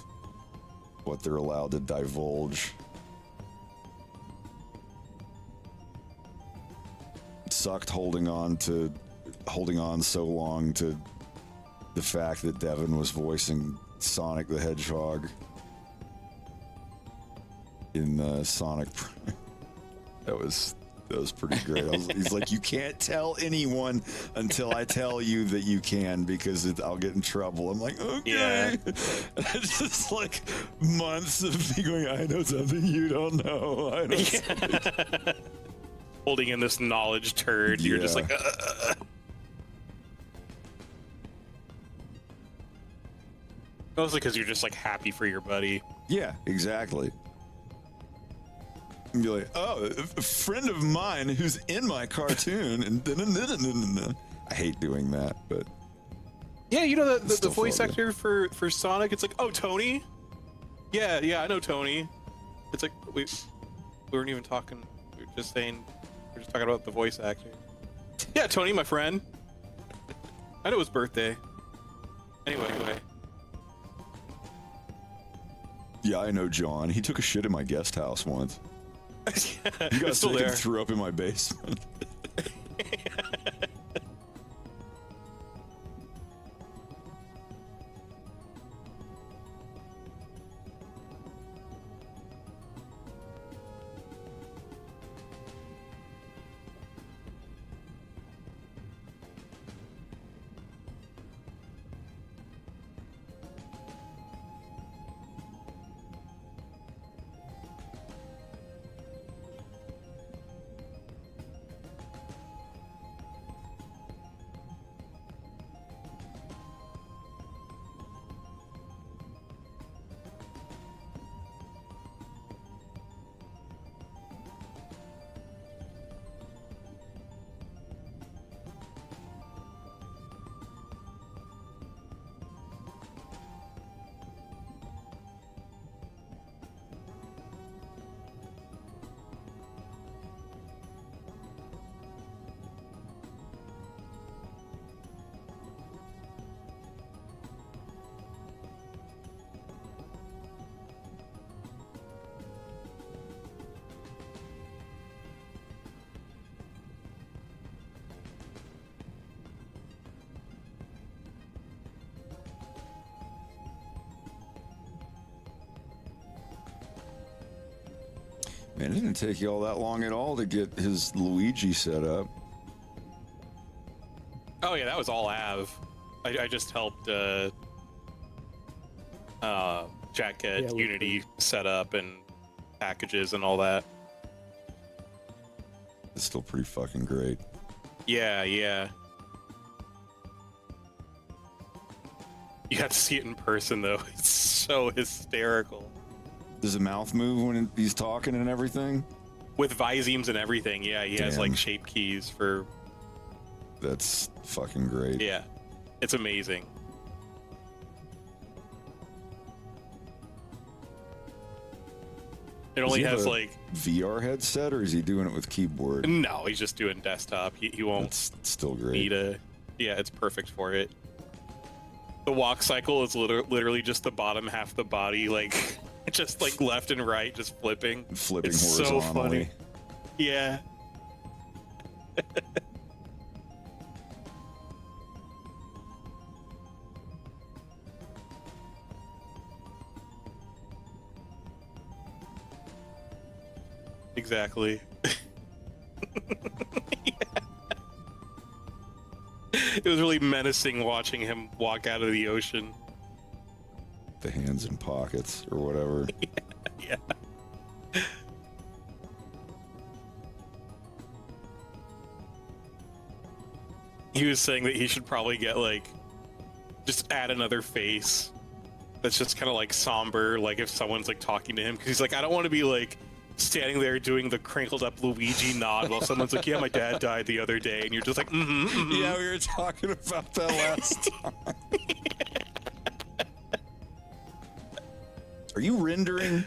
what they're allowed to divulge. It sucked holding on so long to the fact that Devin was voicing Sonic the Hedgehog in Sonic. That was pretty great. He's like, you can't tell anyone until I tell you that you can, because I'll get in trouble. I'm like, okay.
Yeah.
It's just like months of me going, I know something you don't know. I know something.
Holding in this knowledge turd. You're just like, Mostly because you're just like happy for your buddy.
Yeah, exactly. And be like, oh, a friend of mine who's in my cartoon, and I hate doing that, but
yeah, the
still
voice
fun.
actor for Sonic, it's like, oh, Tony. Yeah, I know Tony. It's like we weren't even talking. We were just talking about the voice actor. Yeah, Tony, my friend. I know his birthday. Anyway.
Yeah, I know John. He took a shit in my guest house once. You guys
still there.
threw up in my basement. Man, it didn't take you all that long at all to get his Luigi set up.
Oh yeah, that was all Av. I just helped Jack get Unity set up and packages and all that.
It's still pretty fucking great.
Yeah. You got to see it in person though. It's so hysterical.
Does the mouth move when he's talking and everything?
With Visemes and everything, yeah, he has like shape keys for...
That's fucking great.
Yeah, it's amazing. It only has like...
VR headset, or is he doing it with keyboard?
No, he's just doing desktop. He won't...
That's still great.
Need a... Yeah, it's perfect for it. The walk cycle is literally just the bottom half of the body, like... Just like left and right, just flipping.
It's
horizontally.
So funny.
Yeah. Exactly. Yeah. It was really menacing watching him walk out of the ocean.
The hands in pockets or whatever.
Yeah. He was saying that he should probably get like, just add another face that's just kind of like somber, like if someone's like talking to him, because he's like, I don't want to be like standing there doing the crinkled up Luigi nod while someone's like, yeah, my dad died the other day. And you're just like,
Yeah, we were talking about that last time. Are you rendering?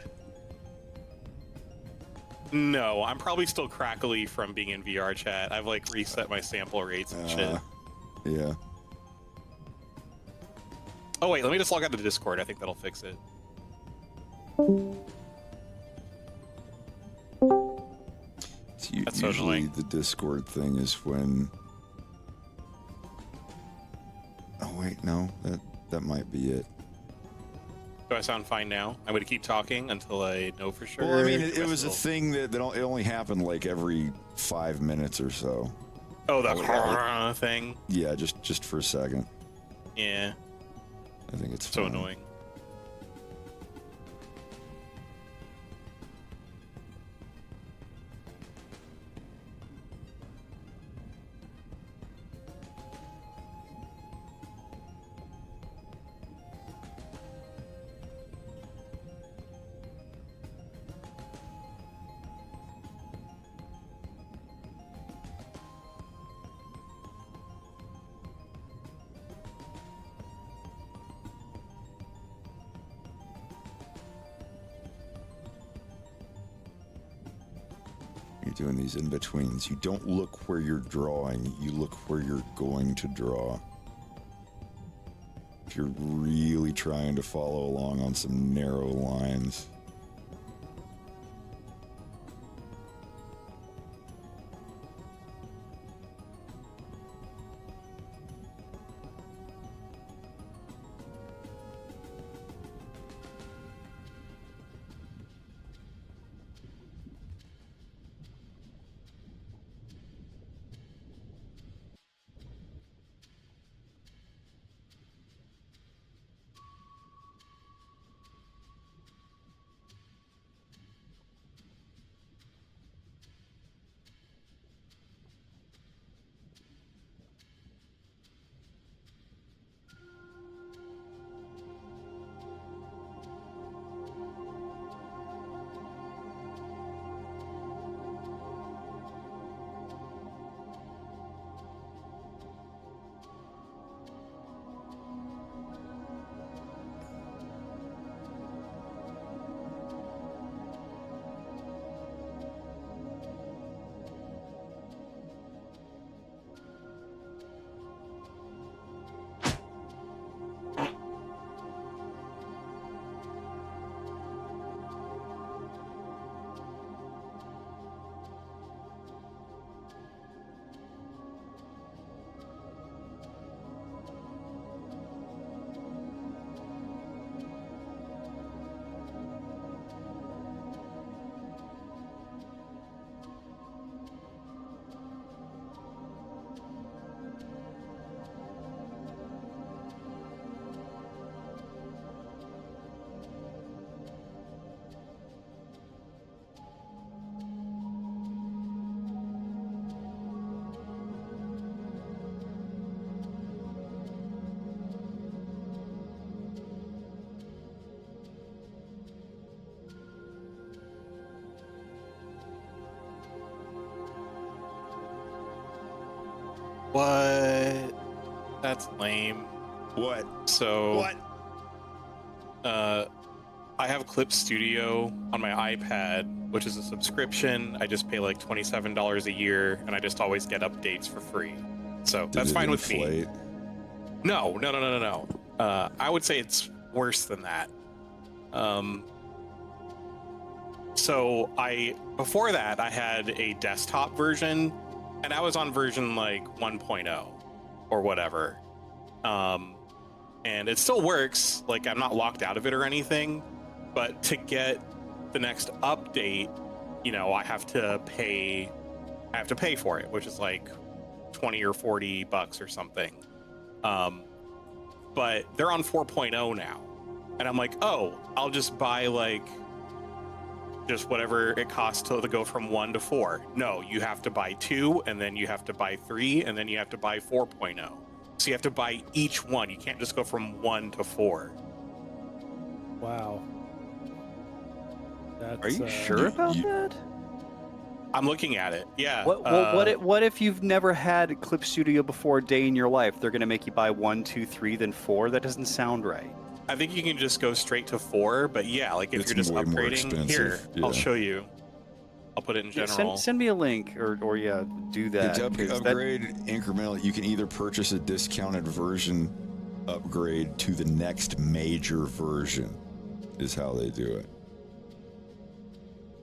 No, I'm probably still crackly from being in VR chat. I've like reset my sample rates and shit.
Yeah.
Oh wait, let me just log out of Discord. I think that'll fix it. That's so
Usually
annoying.
the Discord thing is when... Oh wait, no, that might be it.
Do I sound fine now? I'm going to keep talking until I know for sure.
Well, I mean, it was a thing that it only happened like every 5 minutes or so.
Oh, the thing?
Yeah, just for a second.
Yeah.
I think it's
So
fine.
annoying.
You're doing these in-betweens. You don't look where you're drawing, you look where you're going to draw. If you're really trying to follow along on some narrow lines. What? That's lame. What?
So I have Clip Studio on my iPad, which is a subscription. I just pay like $27 a year, and I just always get updates for free. So that's fine with me. No. I would say it's worse than that. So before that, I had a desktop version, and I was on version like 1.0 or whatever. And it still works. Like, I'm not locked out of it or anything, but to get the next update, you know, I have to pay for it, which is like 20 or 40 bucks or something. But they're on 4.0 now. And I'm like, oh, I'll just buy like just whatever it costs to go from 1 to 4. No, you have to buy 2, and then you have to buy 3, and then you have to buy 4.0. So you have to buy each one. You can't just go from 1 to 4.
Wow. That's,
Are you sure about that?
I'm looking at it. Yeah.
What if you've never had Clip Studio before a day in your life? They're going to make you buy 1, 2, 3, then 4? That doesn't sound right.
I think you can just go straight to 4, but yeah, like if
It's
you're just
way more
upgrading,
expensive,
here,
yeah.
I'll show you. I'll put it in general.
Send me a link or yeah, do that.
To
'cause
upgrade incrementally, you can either purchase a discounted version upgrade to the next major version, is how they do it.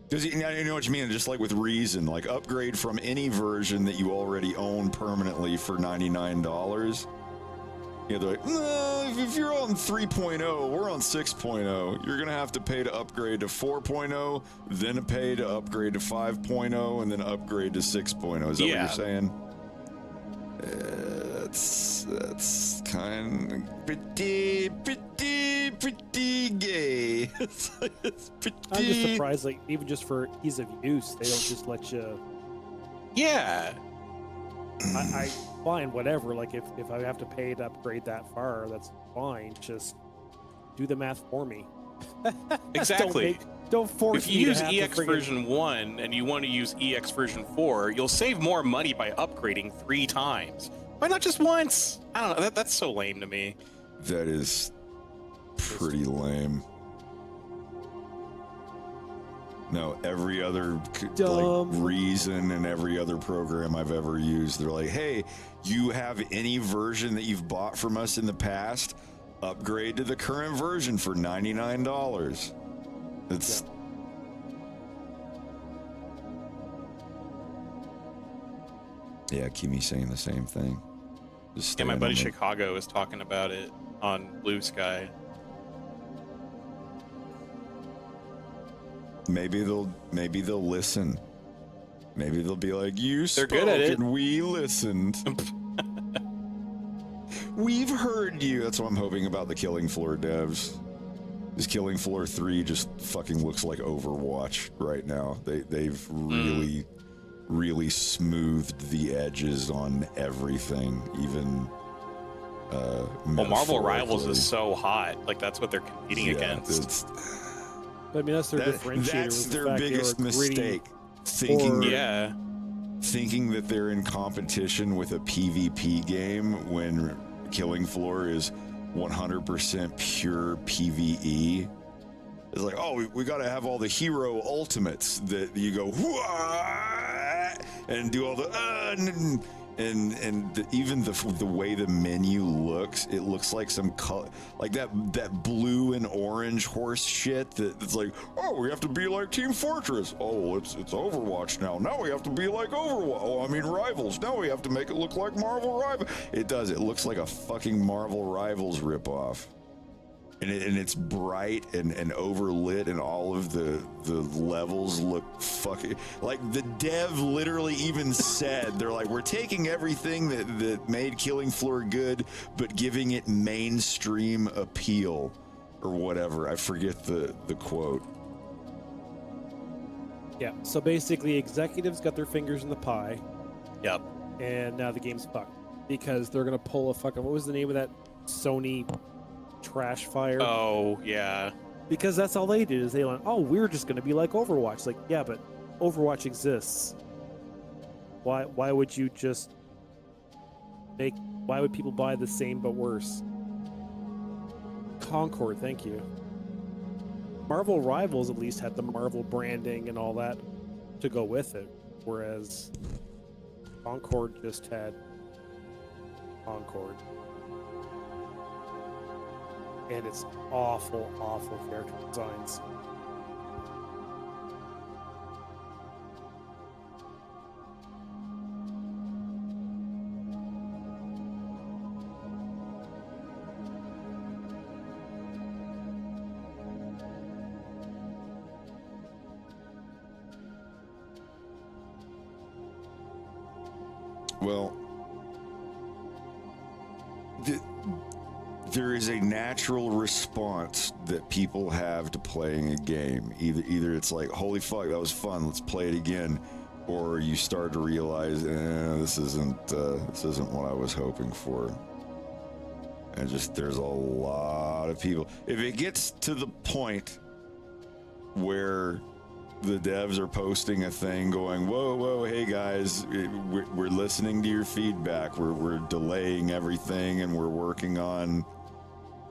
Because you know what you mean, just like with Reason, like upgrade from any version that you already own permanently for $99. Yeah, they're like, no, if you're on 3.0, we're on 6.0. You're going to have to pay to upgrade to 4.0, then pay to upgrade to 5.0, and then upgrade to 6.0. Is that what you're saying? That's kind of pretty gay. It's pretty...
I'm just surprised, like, even just for ease of use, they don't just let you...
Yeah.
I fine, whatever. Like, if I have to pay to upgrade that far, that's fine. Just do the math for me.
Exactly.
Don't force
If you
me
use
to have
EX
to friggin-
version 1 and you want to use EX version 4, you'll save more money by upgrading 3 times. Why not just once? I don't know. That's so lame to me.
That is pretty lame. No, every other like Reason and every other program I've ever used, they're like, hey, you have any version that you've bought from us in the past, upgrade to the current version for $99. It's... Yeah, Kimi saying the same thing. Just
Yeah, my
staying
buddy
on the-
Chicago is talking about it on Blue Sky.
Maybe they'll listen. Maybe they'll be like, you
They're
spoke
good at it.
and we listened. We've heard you. That's what I'm hoping about the Killing Floor devs. This Killing Floor 3 just fucking looks like Overwatch right now. They've really smoothed the edges on everything, even
Well, Marvel Rivals
metaphorically.
is so hot. Like, that's what they're competing against.
I mean, that's their differentiator.
That's
was the
their
fact they
biggest
were gritty
mistake. Thinking
Yeah.
that they're in competition with a PvP game when Killing Floor is 100% pure PvE. It's like, oh, we got to have all the hero ultimates that you go "Whoa," and do all the even the way the menu looks, it looks like some color, like that blue and orange horse shit that's like, oh, we have to be like Team Fortress. Oh, it's Overwatch now. Now we have to be like Overwatch. Oh, I mean Rivals. Now we have to make it look like Marvel Rivals. It does. It looks like a fucking Marvel Rivals ripoff. And it's bright and overlit, and all of the levels look fucking like the dev literally even said, they're like, we're taking everything that made Killing Floor good, but giving it mainstream appeal or whatever. I forget the quote.
Yeah, so basically executives got their fingers in the pie.
Yep.
And now the game's fucked. Because they're going to pull a fucking, what was the name of that Sony trash fire?
Oh, yeah.
Because that's all they did, is they went, oh, we're just going to be like Overwatch. Like, yeah, but Overwatch exists. Why would you just why would people buy the same but worse? Concord, thank you. Marvel Rivals at least had the Marvel branding and all that to go with it, whereas Concord just had Concord. And it's awful, awful character designs.
Well, there is a natural response that people have to playing a game. Either it's like, holy fuck, that was fun, let's play it again, or you start to realize, this isn't what I was hoping for. And just there's a lot of people. If it gets to the point where the devs are posting a thing going, whoa, hey guys, we're listening to your feedback. We're delaying everything and we're working on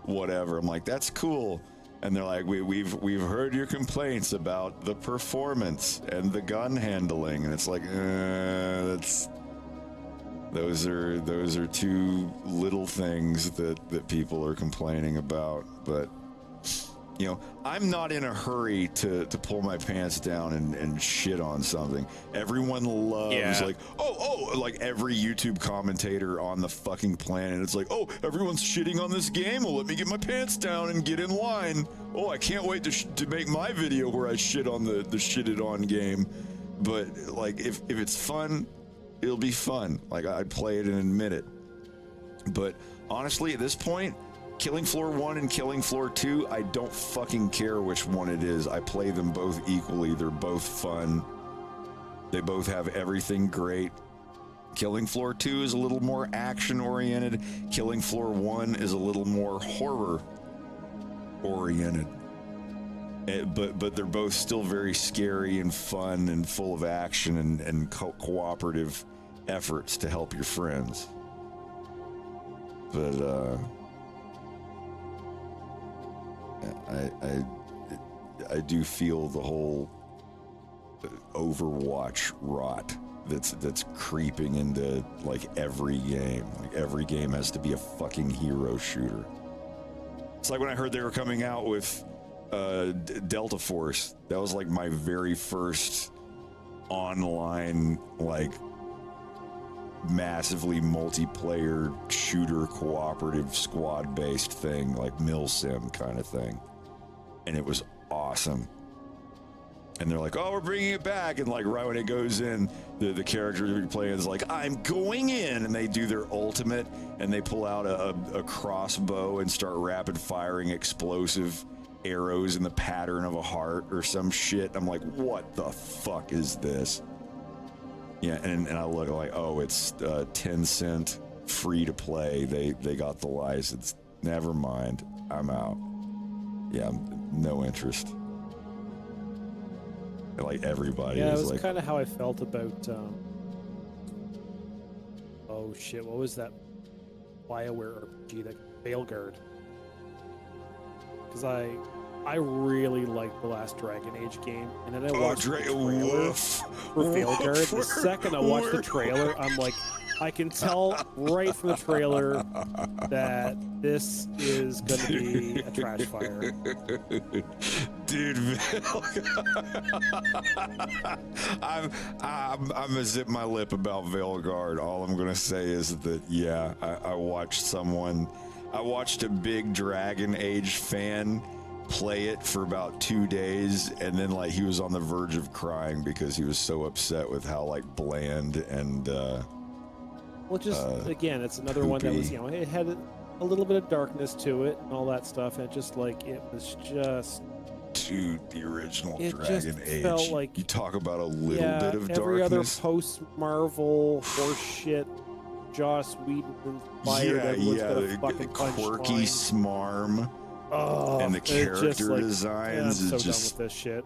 whatever. I'm like, that's cool. And they're like, we've heard your complaints about the performance and the gun handling. And it's like, those are two little things that people are complaining about. But you know, I'm not in a hurry to pull my pants down and shit on something. Everyone loves like like every YouTube commentator on the fucking planet. It's like, oh, everyone's shitting on this game. Well, let me get my pants down and get in line. Oh, I can't wait to make my video where I shit on the shitted on game. But like, if it's fun, it'll be fun. Like, I'd play it and admit it. But honestly, at this point, Killing Floor 1 and Killing Floor 2, I don't fucking care which one it is. I play them both equally. They're both fun. They both have everything great. Killing Floor 2 is a little more action-oriented. Killing Floor 1 is a little more horror-oriented. But they're both still very scary and fun and full of action and cooperative efforts to help your friends. But, I do feel the whole Overwatch rot that's creeping into like every game. Like every game has to be a fucking hero shooter. It's like when I heard they were coming out with Delta Force. That was like my very first online like massively multiplayer shooter cooperative squad based thing, like milsim kind of thing, and it was awesome. And they're like, oh, we're bringing it back, and like right when it goes in, the character you're playing is like, I'm going in, and they do their ultimate and they pull out a crossbow and start rapid firing explosive arrows in the pattern of a heart or some shit. I'm like, what the fuck is this? Yeah, and I look like, oh, it's 10-cent free to play. They got the license. Never mind. I'm out. Yeah, no interest. And like everybody
yeah,
is
it was
like,
kind of how I felt about oh shit, what was that BioWare RPG, that Veilguard? Because I really liked the last Dragon Age game, and then I watched the trailer for Veilguard. The second I watched the trailer, I'm like, I can tell right from the trailer that this is going to be a trash fire.
Dude, I'm gonna zip my lip about Veilguard. All I'm gonna say is that yeah, I watched a big Dragon Age fan play it for about 2 days, and then like he was on the verge of crying because he was so upset with how like bland and
well, just again, it's another one that was, you know, it had a little bit of darkness to it and all that stuff, and just like it was just,
dude, the original
it
Dragon
just
Age.
felt like,
you talk about a little bit of
every
darkness.
other post-Marvel horseshit, Joss Whedon inspired, everyone's got a fucking
quirky
punchline.
smarm.
Oh,
And the character
just like,
designs
I'm so
is just
done with this shit.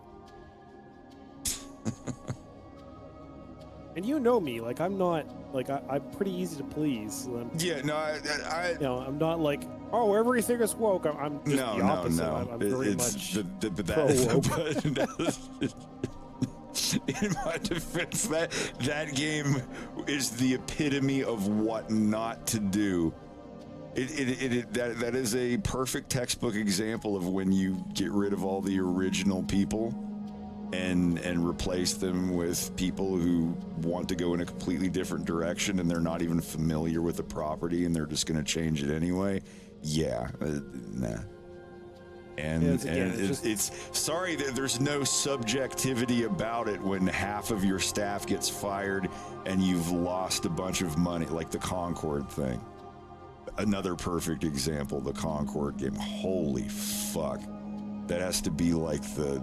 And you know me, like I'm not like I'm pretty easy to please.
yeah, no, I
you know, I'm not like, oh, everything is woke. I'm just the opposite.
No.
I'm very much
in my defense, that game is the epitome of what not to do. That is a perfect textbook example of when you get rid of all the original people and replace them with people who want to go in a completely different direction, and they're not even familiar with the property and they're just going to change it anyway. Yeah, nah. And, it's sorry that there's no subjectivity about it when half of your staff gets fired and you've lost a bunch of money, like the Concord thing. Another perfect example, the Concord game. Holy fuck. That has to be like the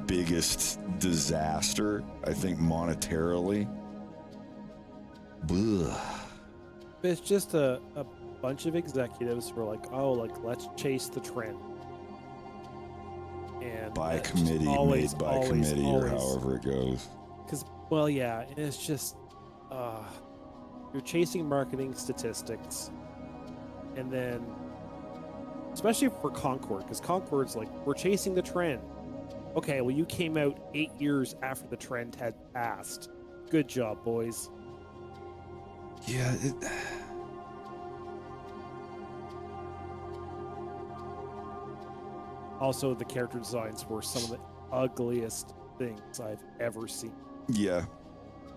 biggest disaster, I think, monetarily. Ugh.
It's just a bunch of executives who are like, oh, like let's chase the trend. and
By
it's just
committee,
always,
made by
always,
committee, or
always.
however it goes.
Because, well, yeah, and it's just, you're chasing marketing statistics, and then, especially for Concord, because Concord's like, we're chasing the trend. Okay, well, you came out 8 years after the trend had passed. Good job, boys.
Yeah.
Also, the character designs were some of the ugliest things I've ever seen.
Yeah.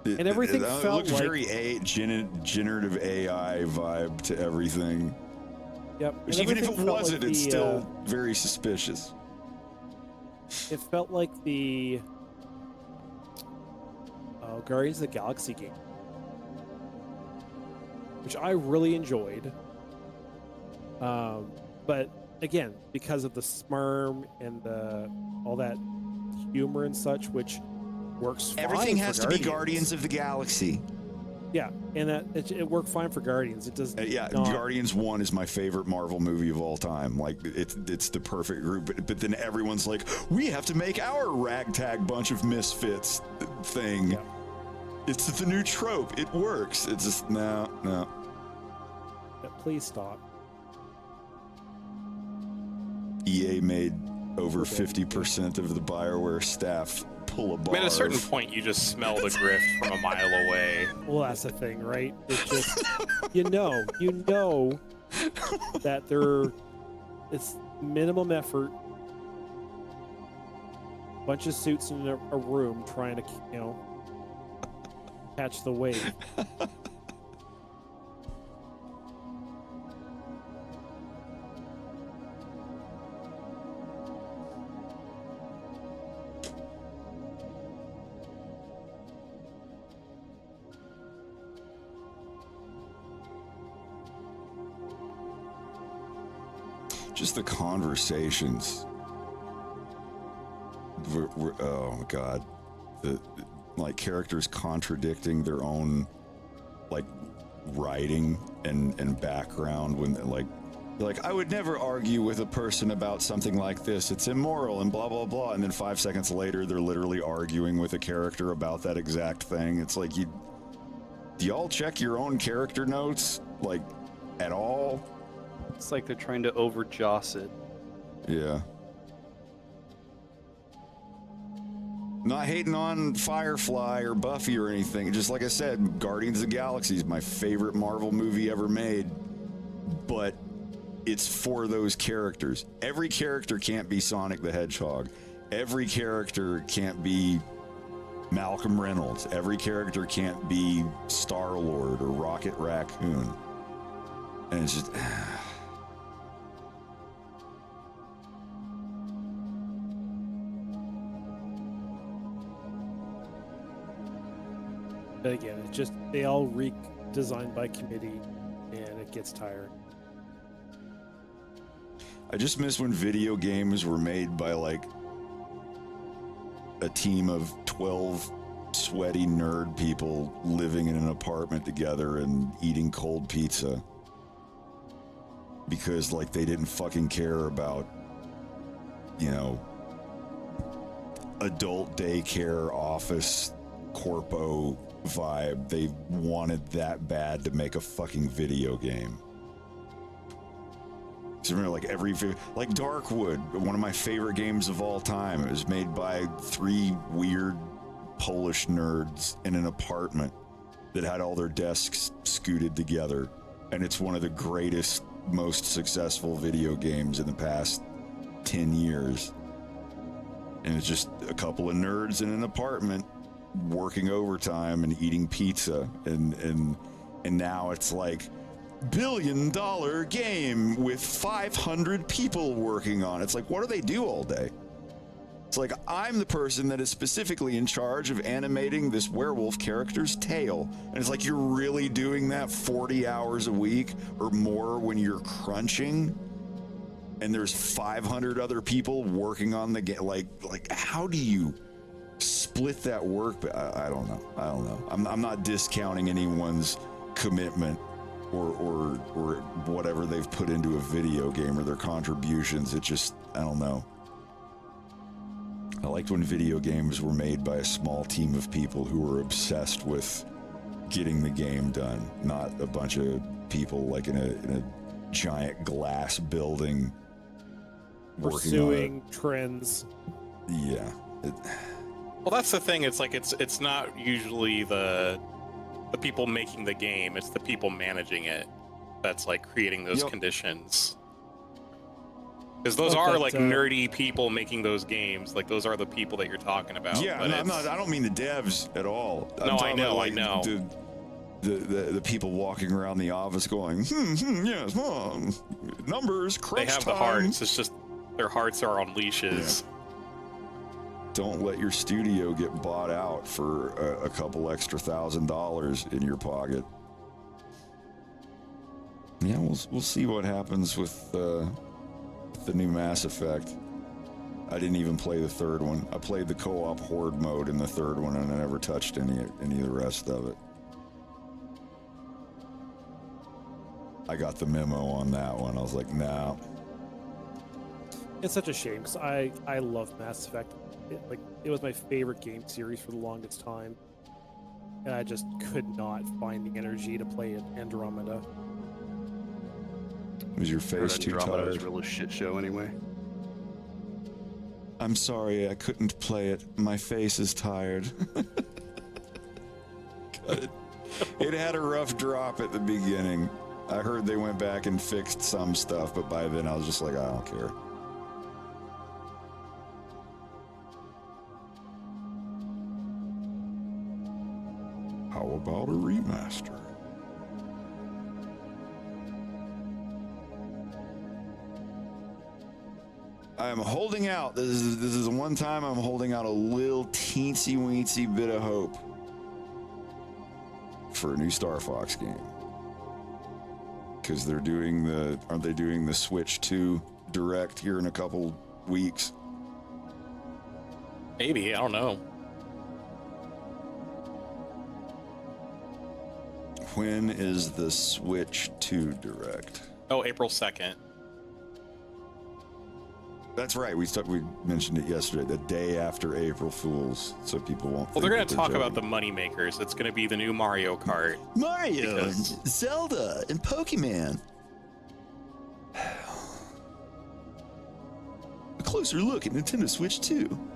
And everything
it
felt
looked
like...
very generative AI vibe to everything.
Yep.
Which
and
even if it
everything felt
wasn't,
like
it's
the,
still very suspicious.
It felt like the Guardians of the Galaxy game, which I really enjoyed. But again, because of the smarm and all that humor and such, which works fine
Everything
for
has to be Guardians of the Galaxy.
Yeah, and that it worked fine for Guardians. It does.
Yeah,
not.
Guardians 1 is my favorite Marvel movie of all time. Like, it's the perfect group. But then everyone's like, we have to make our ragtag bunch of misfits thing.
Yeah.
It's the new trope. It works. It's just, no.
Yeah, please stop.
EA made over 50% of the BioWare staff pull a bar.
I mean, at a certain point, you just smell the grift from a mile away.
Well, that's the thing, right? It's just, you know that it's minimum effort. Bunch of suits in a room trying to, catch the wave.
Just the conversations. Oh my god, the characters contradicting their own writing and background when like I would never argue with a person about something like this. It's immoral and blah blah blah. And then 5 seconds later, they're literally arguing with a character about that exact thing. It's like, do y'all check your own character notes at all?
It's like they're trying to overjoss it.
Yeah. Not hating on Firefly or Buffy or anything. Just like I said, Guardians of the Galaxy is my favorite Marvel movie ever made. But it's for those characters. Every character can't be Sonic the Hedgehog. Every character can't be Malcolm Reynolds. Every character can't be Star-Lord or Rocket Raccoon. And it's just...
But again, it's just, they all reek designed by committee, and it gets tiring.
I just miss when video games were made by a team of 12 sweaty nerd people living in an apartment together and eating cold pizza. Because they didn't fucking care about, adult daycare, office, corpo vibe. They wanted that bad to make a fucking video game. So remember, Darkwood, one of my favorite games of all time. It was made by 3 weird Polish nerds in an apartment that had all their desks scooted together. And it's one of the greatest, most successful video games in the past 10 years. And it's just a couple of nerds in an apartment working overtime and eating pizza. And now it's $1 billion game with 500 people working on it. It's what do they do all day? It's I'm the person that is specifically in charge of animating this werewolf character's tail. And it's you're really doing that 40 hours a week or more when you're crunching? And there's 500 other people working on the game. How do you split that work? But I don't know. I'm not discounting anyone's commitment or whatever they've put into a video game or their contributions. It just, I don't know. I liked when video games were made by a small team of people who were obsessed with getting the game done, not a bunch of people like in a giant glass building
Pursuing trends.
Yeah.
Well, that's the thing. It's like it's not usually the people making the game. It's the people managing it that's like creating those conditions. Because those are like nerdy people making those games. Like those are the people that you're talking about.
Yeah,
but
I don't mean the devs at all.
No, I know, I know.
The people walking around the office going, yes, numbers, crunch
they have
time.
the hearts. It's just their hearts are on leashes.
Yeah. Don't let your studio get bought out for a couple extra $1,000 in your pocket. Yeah, we'll see what happens with the new Mass Effect. I didn't even play the third one. I played the co-op horde mode in the third one, and I never touched any of the rest of it. I got the memo on that one. I was like, nah.
It's such a shame because I love Mass Effect. It was my favorite game series for the longest time, and I just could not find the energy to play it. Andromeda.
Was your face too
Andromeda was
tired?
a real shit show anyway.
I'm sorry, I couldn't play it. My face is tired. It had a rough drop at the beginning. I heard they went back and fixed some stuff, but by then I was just like, I don't care. How about a remaster? I'm holding out. This is the one time I'm holding out a little teensy weensy bit of hope for a new Star Fox game. Because aren't they doing the Switch 2 Direct here in a couple weeks?
Maybe, I don't know.
When is the Switch 2 Direct?
Oh, April 2nd.
That's right. We mentioned it yesterday, the day after April Fools, so people won't.
Well, they're going to talk about the money makers. It's going to be the new Mario Kart.
Mario,
because...
Zelda, and Pokemon. A closer look at Nintendo Switch 2.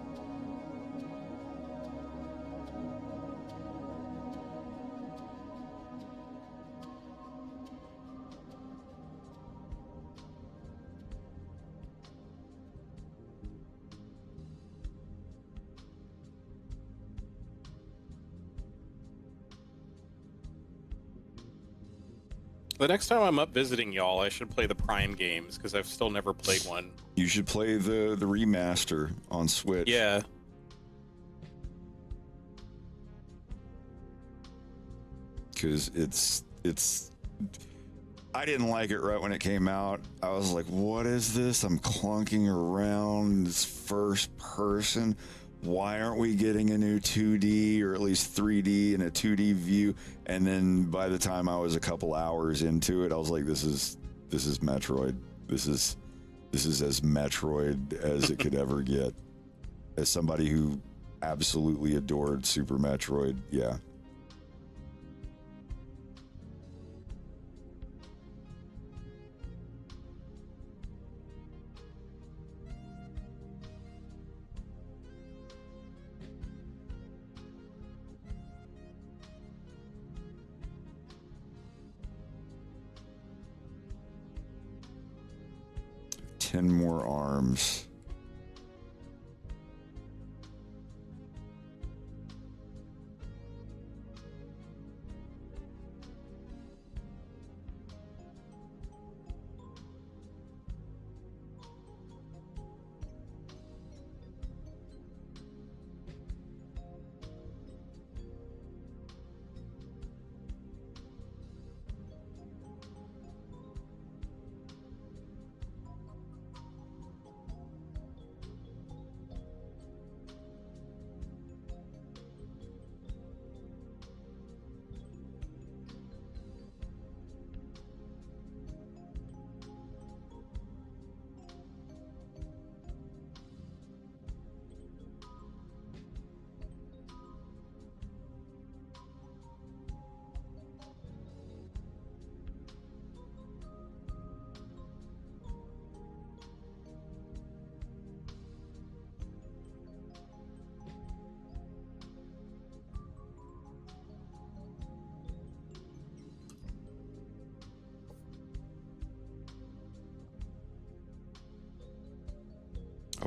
The next time I'm up visiting y'all, I should play the Prime games because I've still never played one.
You should play the remaster on Switch.
Yeah.
Because it's I didn't like it right when it came out. I was like, what is this? I'm clunking around. This first person. Why aren't we getting a new 2D or at least 3D and a 2D view? And then by the time I was a couple hours into it, I was like, this is Metroid. This is as Metroid as it could ever get. As somebody who absolutely adored Super Metroid, yeah. Ten more arms.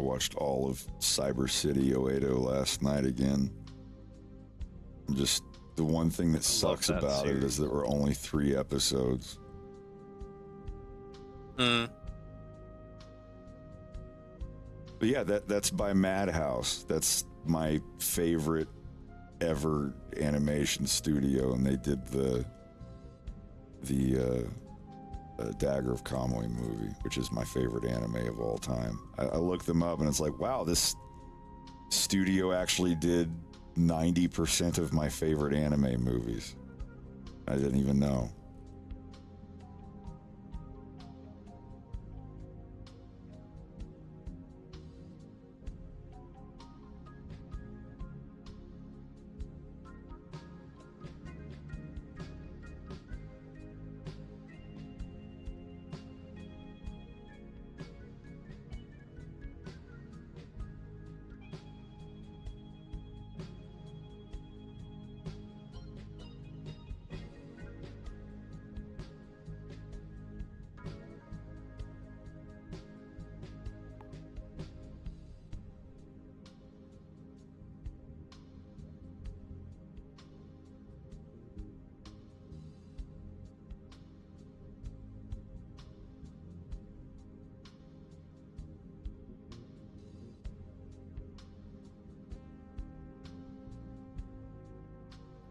I watched all of Cyber City 080 last night again. Just the one thing that sucks
that
about it
series.
is there were only 3 episodes.
Mm.
But yeah, that's by Madhouse. That's my favorite ever animation studio, and they did the Dagger of Kamui movie, which is my favorite anime of all time. I looked them up, and it's like, wow, this studio actually did 90% of my favorite anime movies. I didn't even know.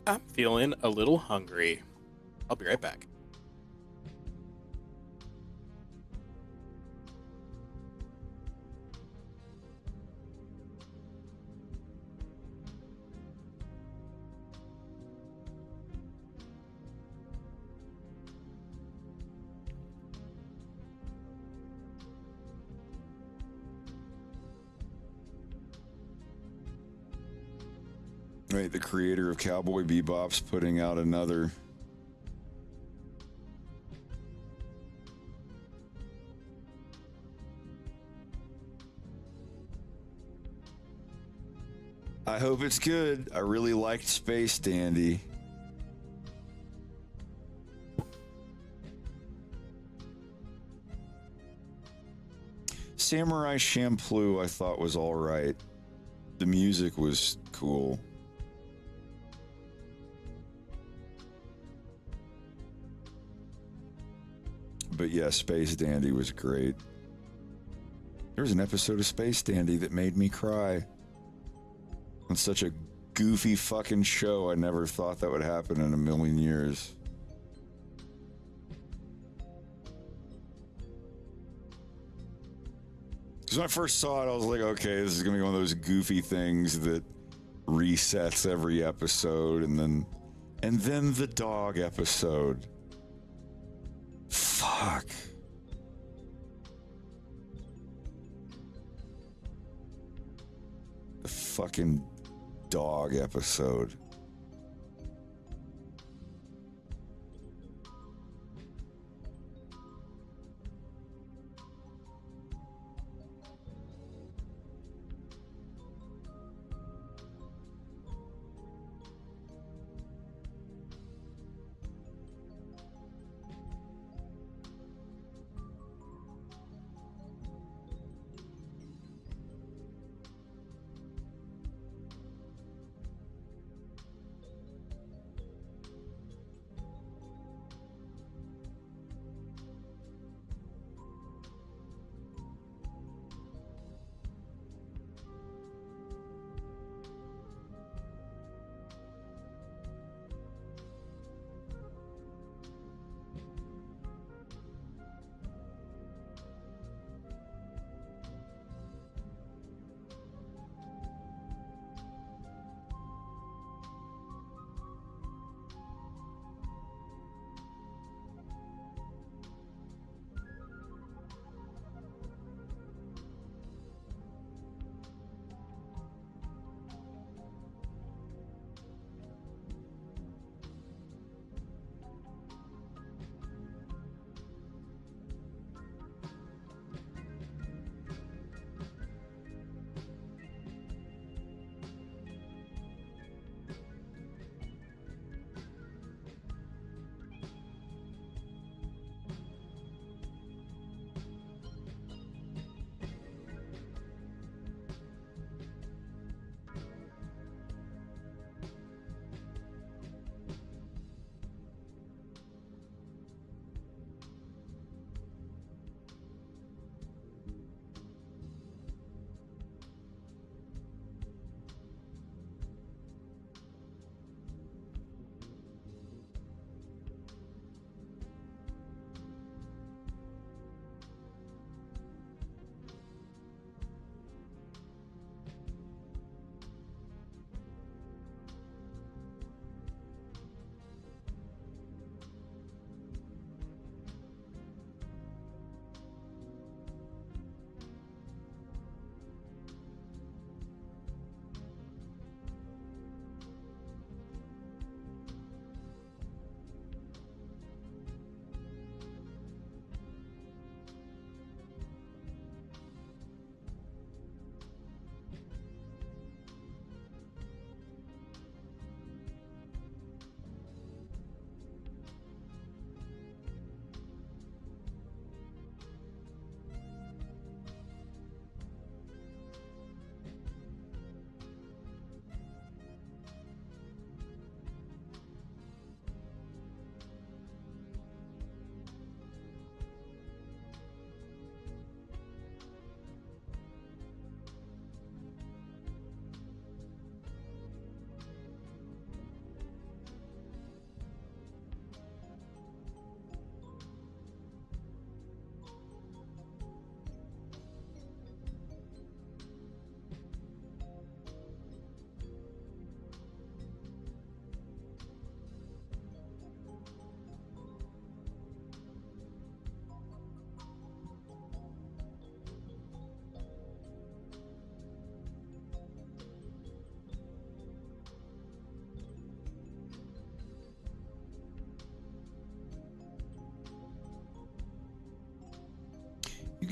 I'm feeling a little hungry. I'll be right back.
Right, the creator of Cowboy Bebop's putting out another. I hope it's good. I really liked Space Dandy. Samurai Champloo I thought was all right. The music was cool. But yeah, Space Dandy was great. There was an episode of Space Dandy that made me cry. On such a goofy fucking show, I never thought that would happen in a million years. Because when I first saw it, I was like, okay, this is going to be one of those goofy things that resets every episode, and then the dog episode. Fuck. The fucking dog episode.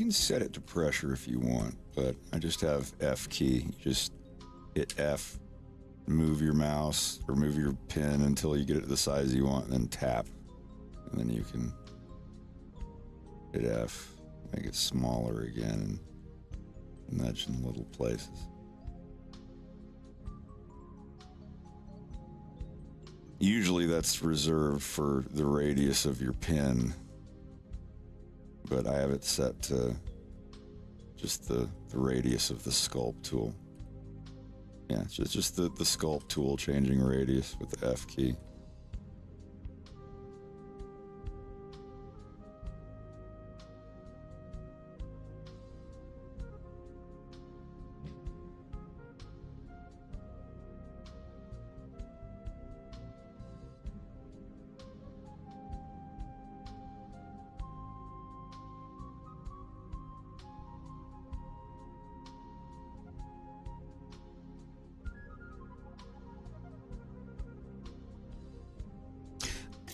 can set it to pressure if you want, but I just have F key. You just hit F, move your mouse or move your pen until you get it to the size you want, and then tap. And then you can hit F, make it smaller again, and nudge in little places. Usually that's reserved for the radius of your pen, but I have it set to just the radius of the sculpt tool. Yeah, it's just the sculpt tool changing radius with the F key.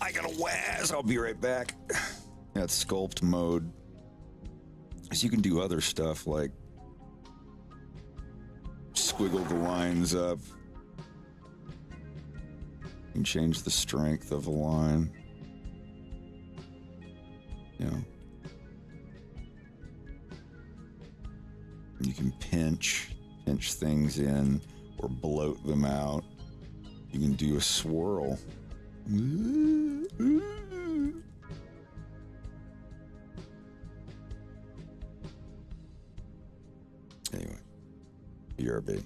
I got a waz. I'll be right back. That's sculpt mode. So you can do other stuff like squiggle the lines up. You can change the strength of a line. You know. You can pinch things in or bloat them out. You can do a swirl. Anyway, BRB.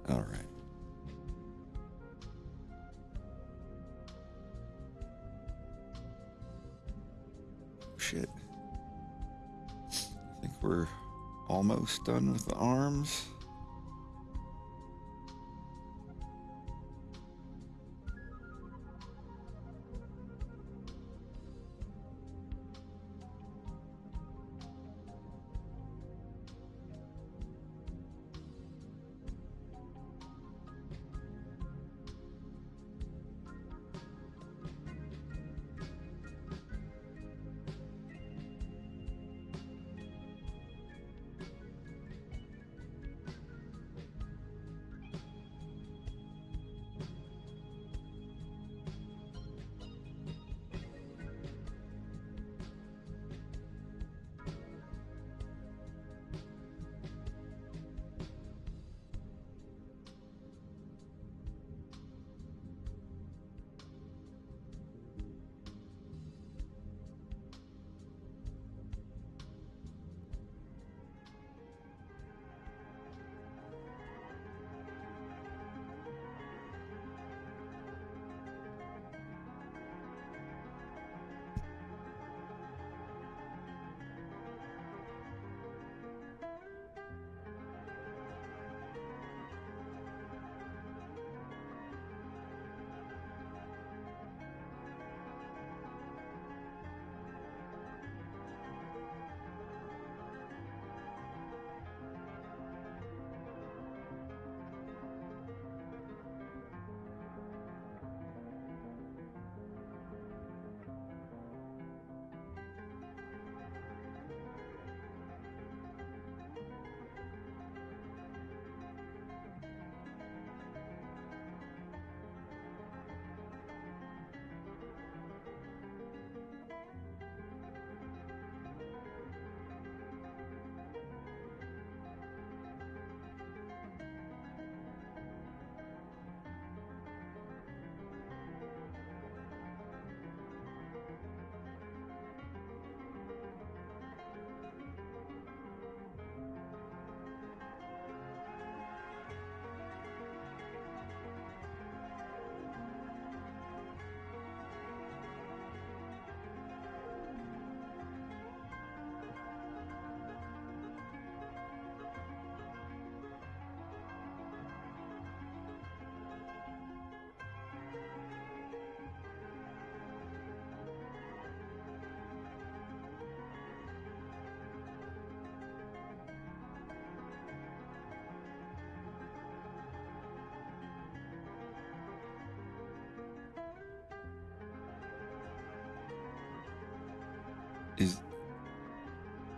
All right. Shit. I think we're almost done with the arms.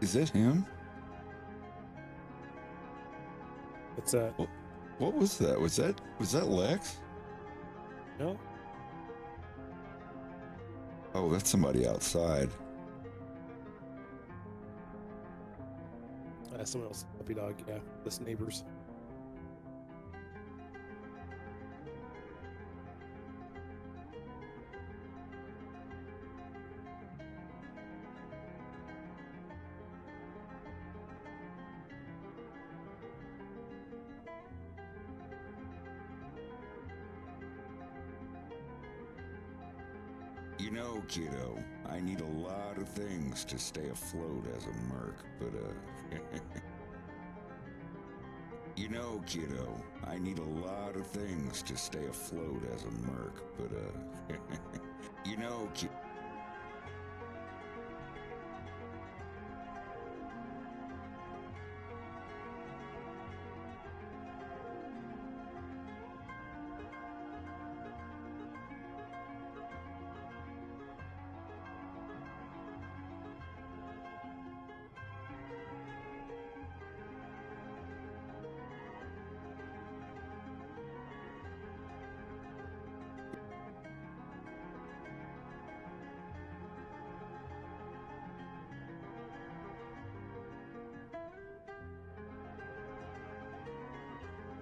Is that him?
What's that?
What was that? Was that Lex?
No.
Oh, that's somebody outside.
Someone else. Puppy dog. Yeah. This neighbors.
You know, kiddo, I need a lot of things to stay afloat as a merc, but you know, kiddo, I need a lot of things to stay afloat as a merc, but you know, kiddo.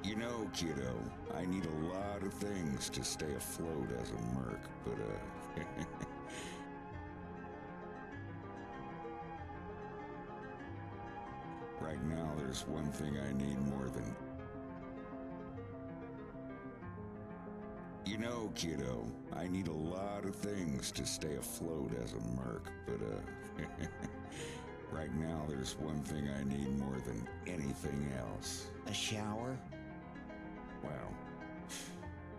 You know, kiddo, I need a lot of things to stay afloat as a merc, but right now there's one thing I need more than You know, kiddo, I need a lot of things to stay afloat as a merc, but right now there's one thing I need more than anything else.
A shower?
Wow.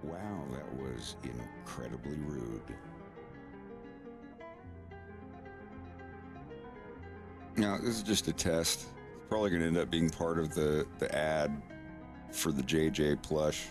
Wow, that was incredibly rude. Now, this is just a test. It's probably going to end up being part of the ad for the JJ plush.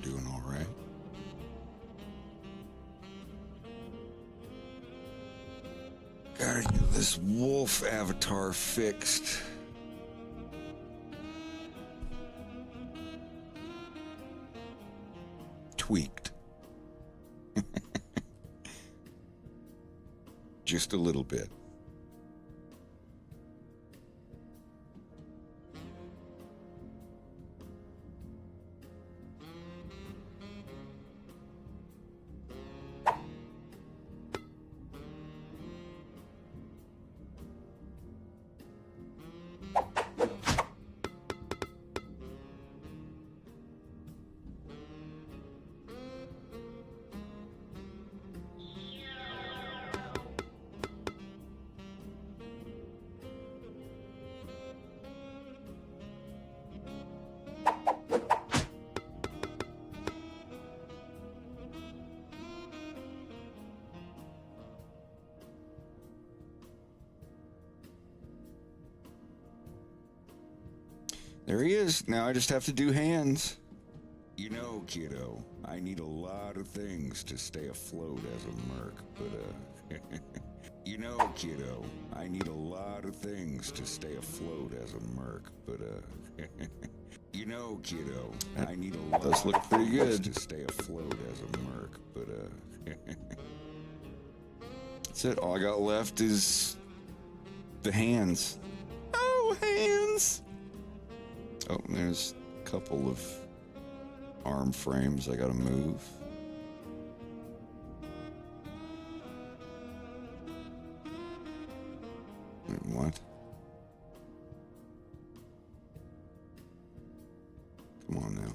doing all right. Gotta get this wolf avatar fixed. Tweaked. Just a little bit. There he is. Now I just have to do hands. You know, kiddo, I need a lot of things to stay afloat as a merc, but, you know, kiddo, I need a lot of things to stay afloat as a merc, but, you know, kiddo, I need a lot Does look of pretty things good. to stay afloat as a merc, but, that's it. All I got left is the hands. Oh, hands! Oh, there's a couple of arm frames I gotta move. Wait, what? Come on now.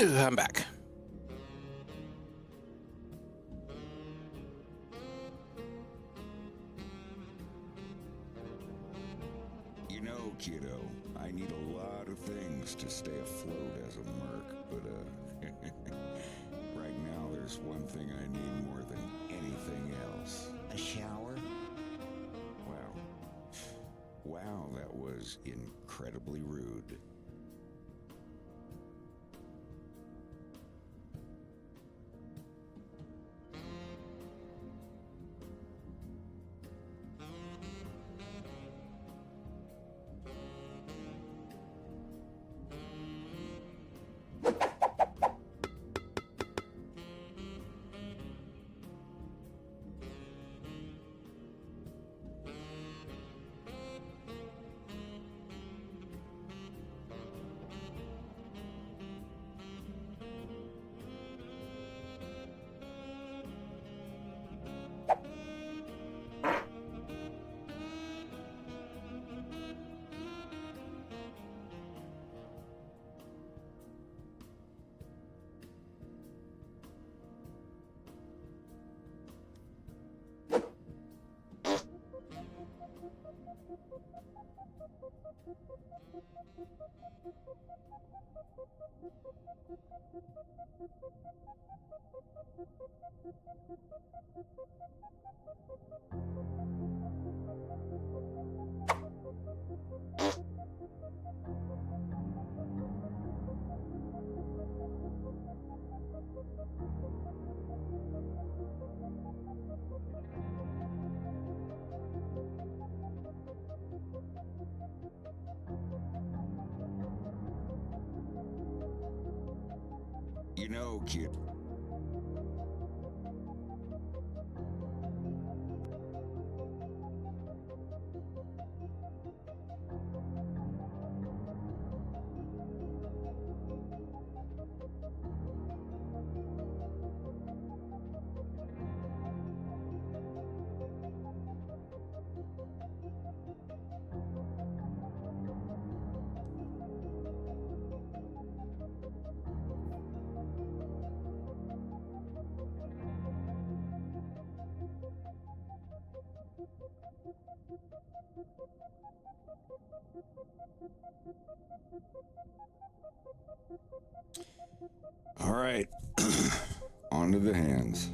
I'm back.
You know, kiddo, I need a lot of things to stay afloat as a merc, but, right now there's one thing I need more than anything else.
A shower?
Wow. Wow, that was incredibly rude. You know, kid. All right. On to the hands.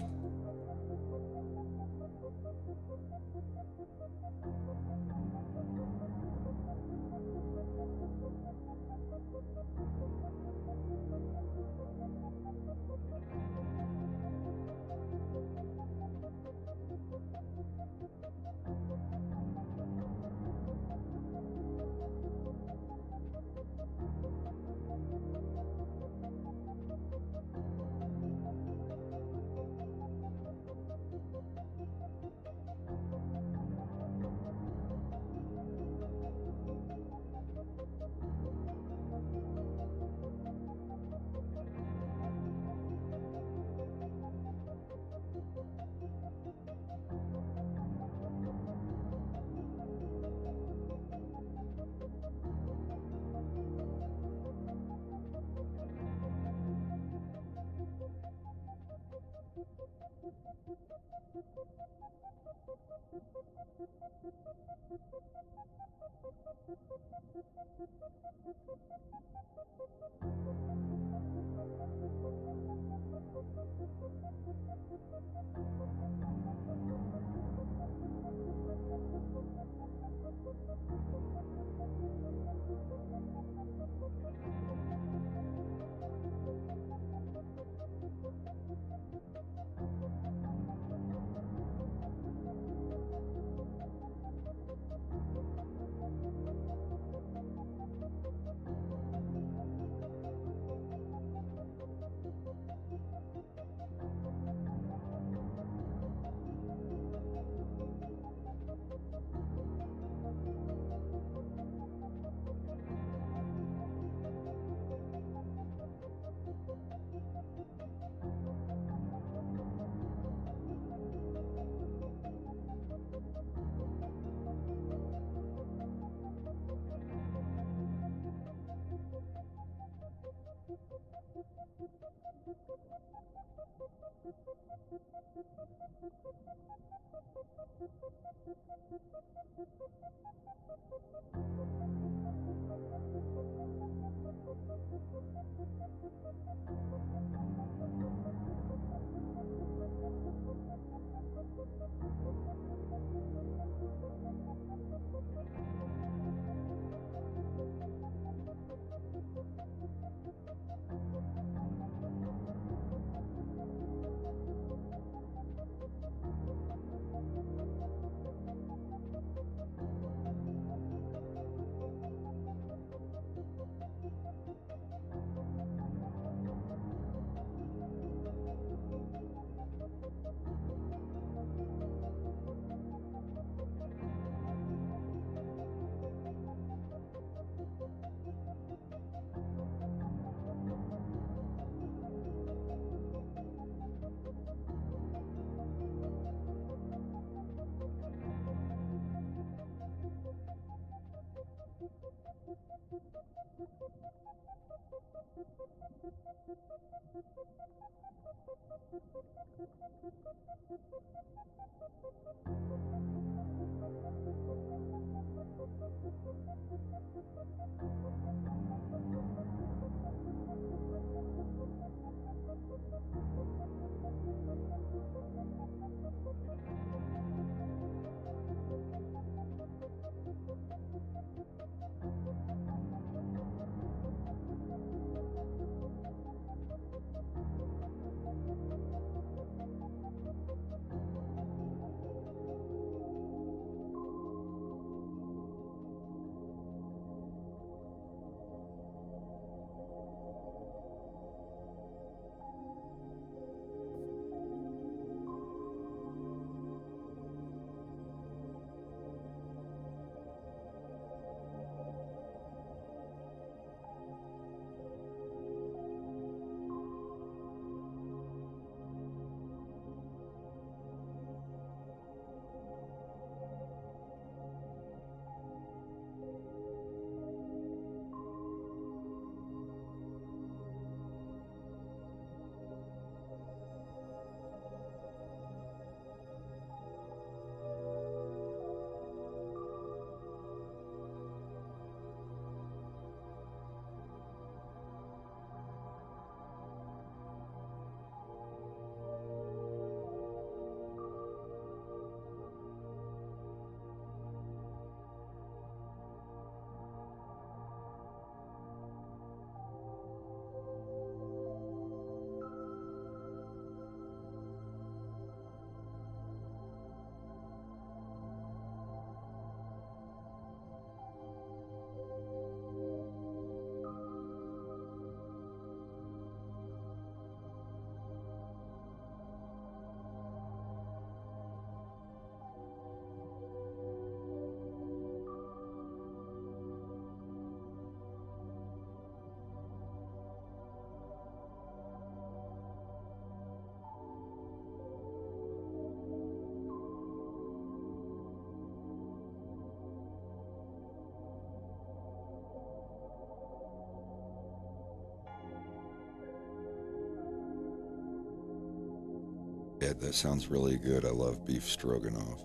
Ed, that sounds really good. I love beef stroganoff.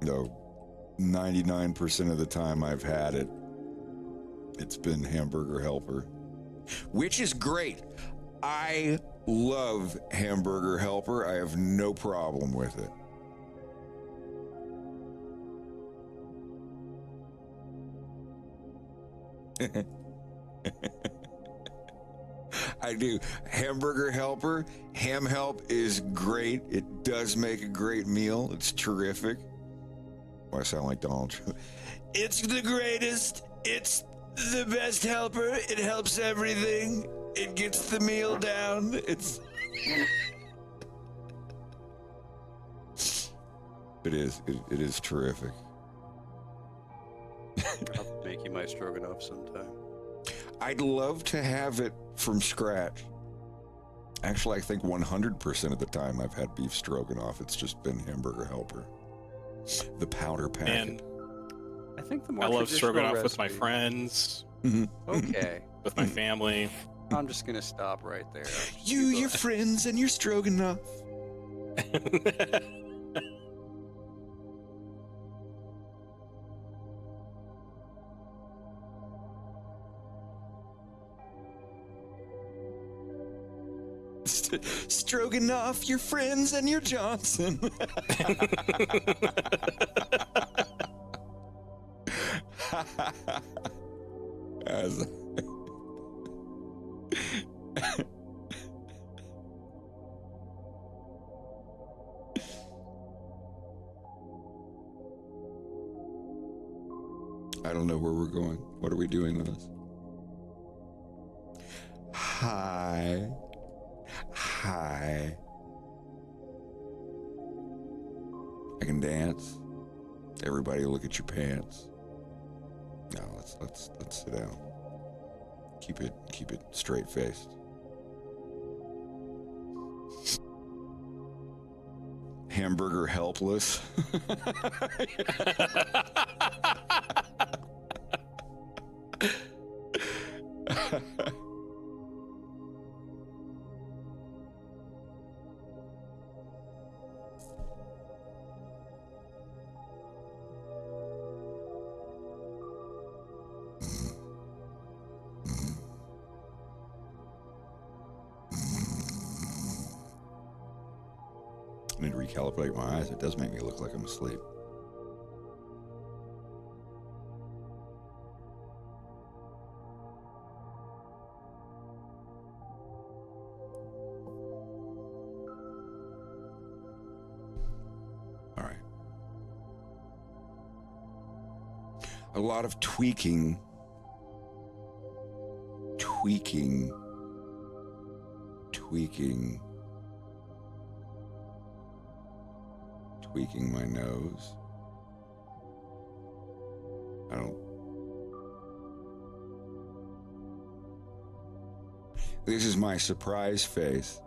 No, 99% of the time I've had it, it's been Hamburger Helper, which is great. I love Hamburger Helper. I have no problem with it. I do. Hamburger Helper, Ham Help is great. It does make a great meal. It's terrific. Why I sound like Donald Trump? It's the greatest. It's the best helper. It helps everything. It gets the meal down. It is. It is terrific.
I'll make you my stroganoff sometime.
I'd love to have it from scratch. Actually, I think 100% of the time I've had beef stroganoff, it's just been Hamburger Helper. The powder packet.
And
I think the more
I love
traditional
stroganoff with my
recipe-
friends,
Okay,
with my family.
I'm just gonna stop right there.
You, your friends, and your stroganoff. Stroganoff, your friends, and your Johnson. As I don't know where we're going. What are we doing with this? Hi. Hi. I can dance. Everybody look at your pants. No, let's sit down. Keep it straight faced. Hamburger helpless. I need to recalibrate my eyes. It does make me look like I'm asleep. All right. A lot of tweaking my nose. This is my surprise face.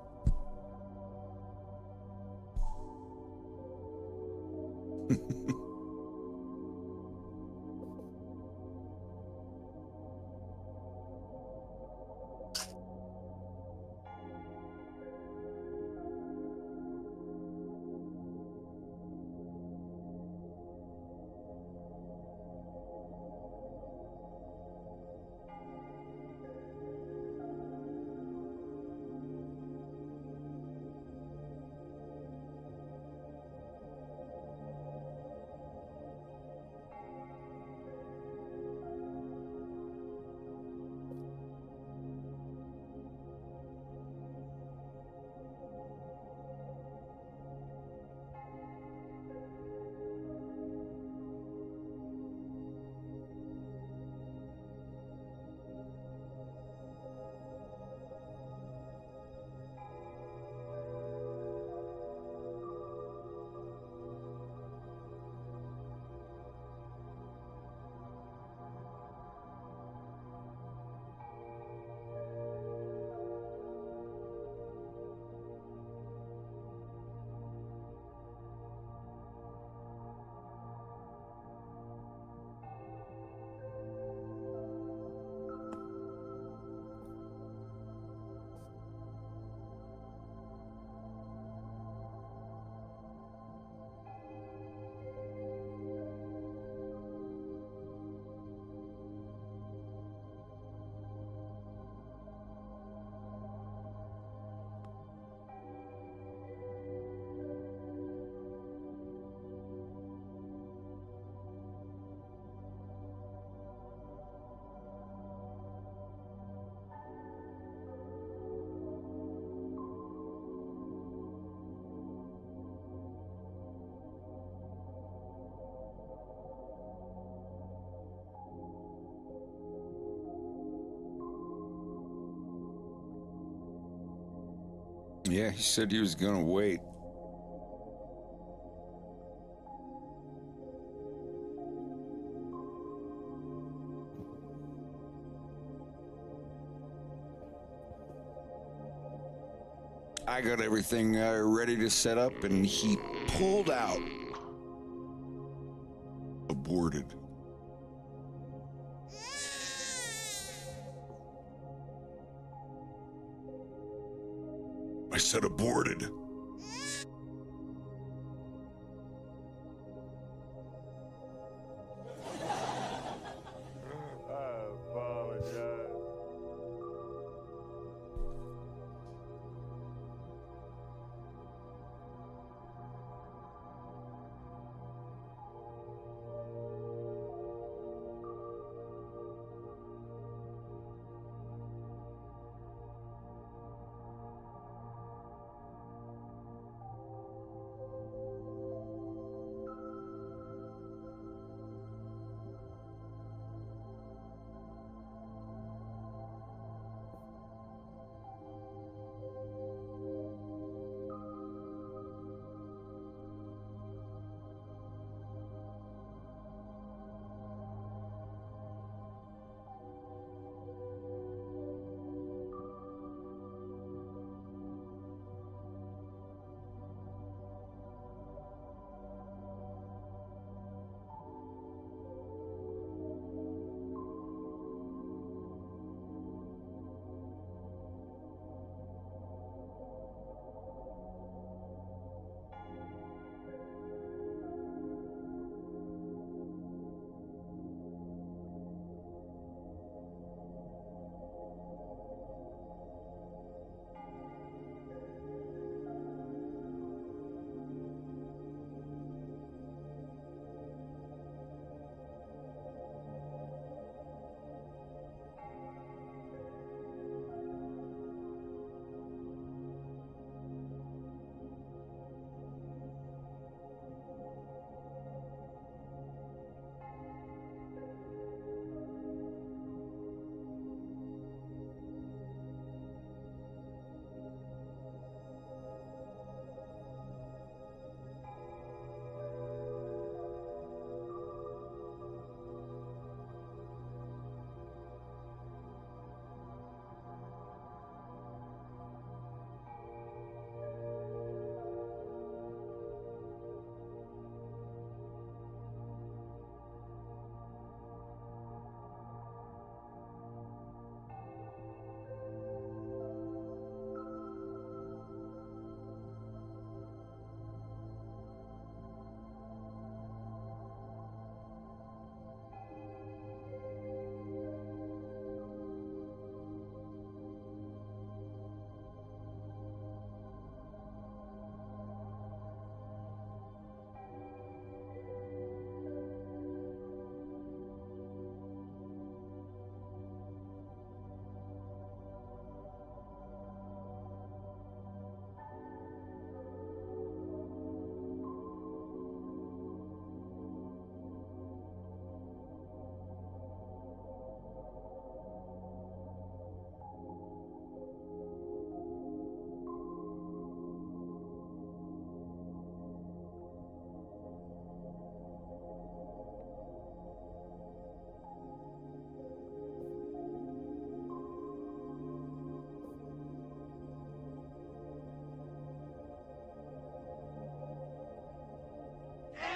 Yeah, he said he was gonna wait. I got everything ready to set up, and he pulled out. Aborted. I said aborted.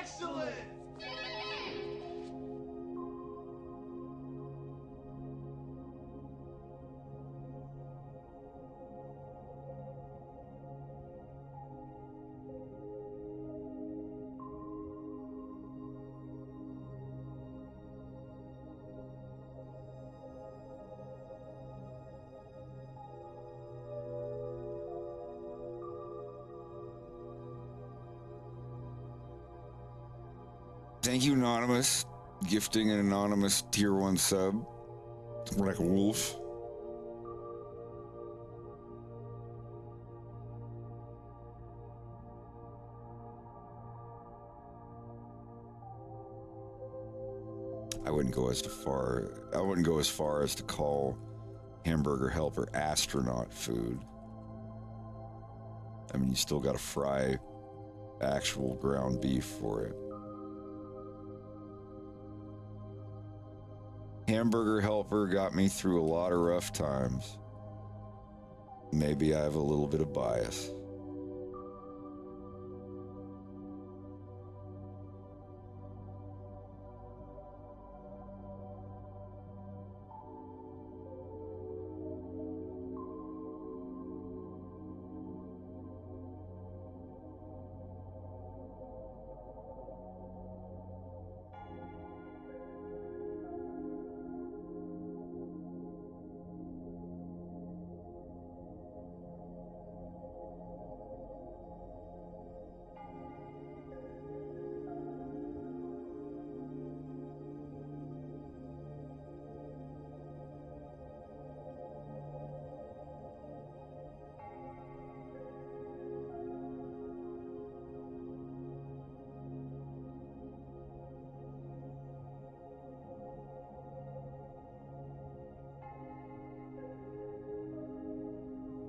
Excellent!
Thank you, Anonymous. Gifting an anonymous tier 1 sub. More like a wolf. I wouldn't go as far as to call hamburger helper astronaut food. I mean, you still got to fry actual ground beef for it. Hamburger helper got me through a lot of rough times. Maybe I have a little bit of bias.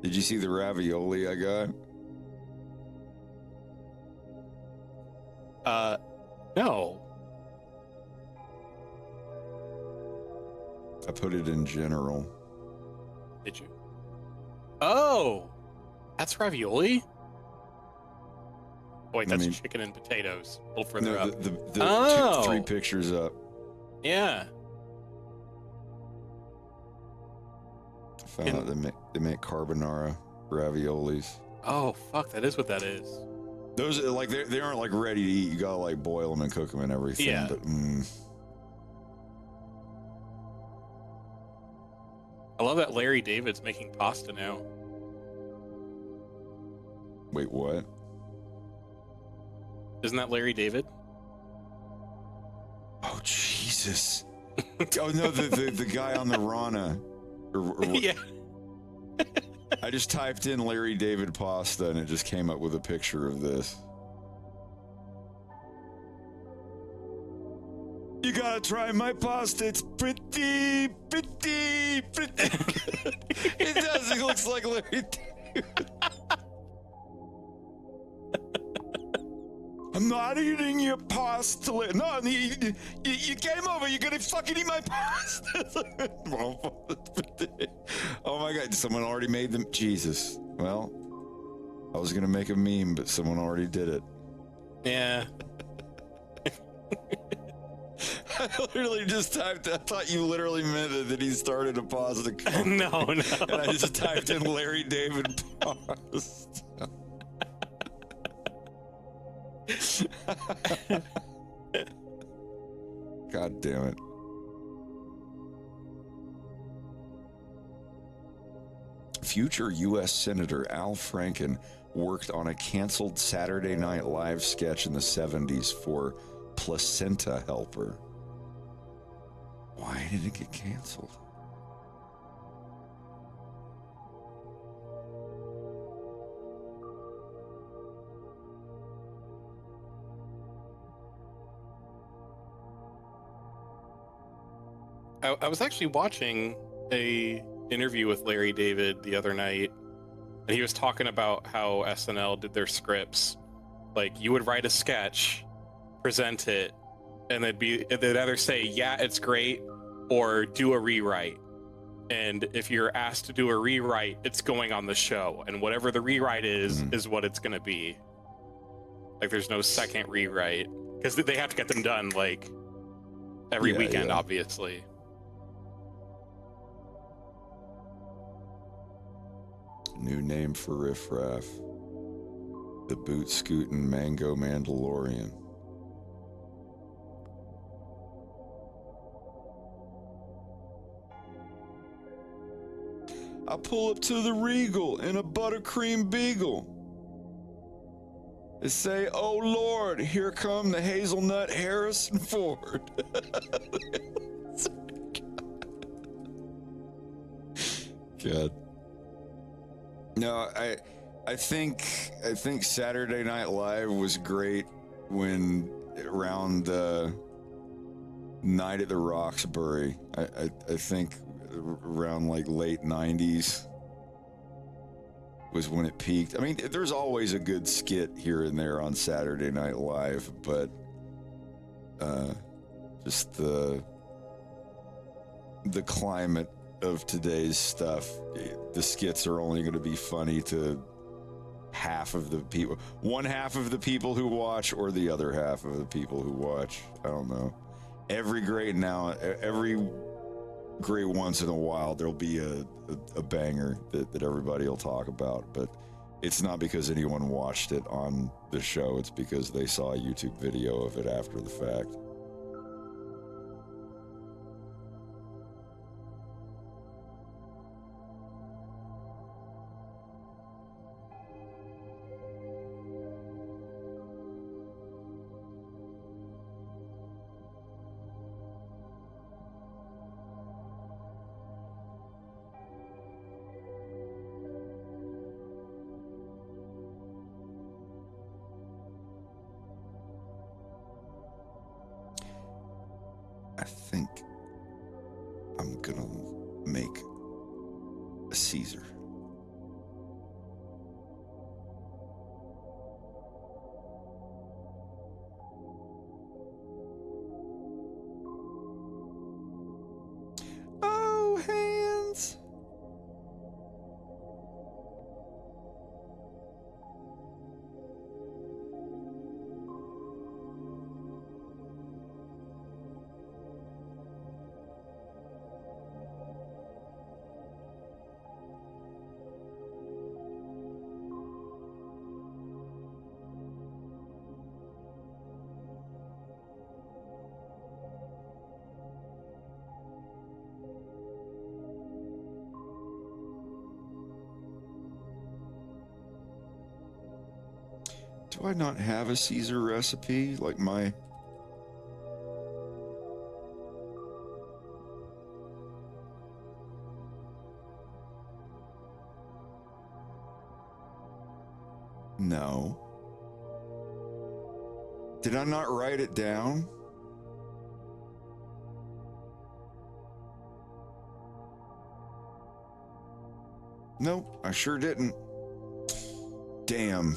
Did you see the ravioli I got?
No.
I put it in general.
Did you? Oh, that's ravioli? Oh, wait, that's chicken and potatoes. A little further
No,
up.
the 3 pictures up.
Yeah.
I found out they make carbonara raviolis.
Oh, fuck, that is what that is.
Those are like they aren't like ready to eat. You gotta like boil them and cook them and everything.
Yeah.
But
I love that Larry David's making pasta now.
wait, what?
Isn't that Larry David?
Oh Jesus! Oh no, the guy on the Rana.
Yeah.
I just typed in Larry David pasta and it just came up with a picture of this. You gotta try my pasta. It's pretty. It does. It looks like Larry David. I'm not eating your pasta. No, you came over. You're gonna fucking eat my pasta. Oh my God! Someone already made them. Jesus. Well, I was gonna make a meme, but someone already did it.
Yeah.
I literally just typed. I thought you literally meant that he started a pasta company.
No.
And I just typed in Larry David pasta. God damn it. Future U.S. Senator Al Franken worked on a canceled Saturday Night Live sketch in the 70s for Placenta Helper. Why did it get canceled?
I was actually watching a interview with Larry David the other night, and he was talking about how SNL did their scripts. Like, you would write a sketch, present it, and they'd either say, yeah, it's great, or do a rewrite. And if you're asked to do a rewrite, it's going on the show, and whatever the rewrite is what it's going to be. Like, there's no second rewrite, because they have to get them done, like, every weekend, obviously.
New name for Riff Raff. The Boot Scootin' Mango Mandalorian. I pull up to the Regal in a buttercream beagle. They say, oh Lord, here come the hazelnut Harrison Ford. God. No, I think Saturday Night Live was great when around Night at the Roxbury. I think around like late 90s was when it peaked. I mean, there's always a good skit here and there on Saturday Night Live, but just the climate of today's stuff, the skits are only going to be funny to half of the people, one half of the people who watch, or the other half of the people who watch. I don't know. Every great once in a while, there'll be a banger that everybody will talk about, but it's not because anyone watched it on the show. It's because they saw a YouTube video of it after the fact. I think I'm gonna make a Caesar. Oh, hands. Do I not have a Caesar recipe? Like my... No. Did I not write it down? Nope, I sure didn't. Damn.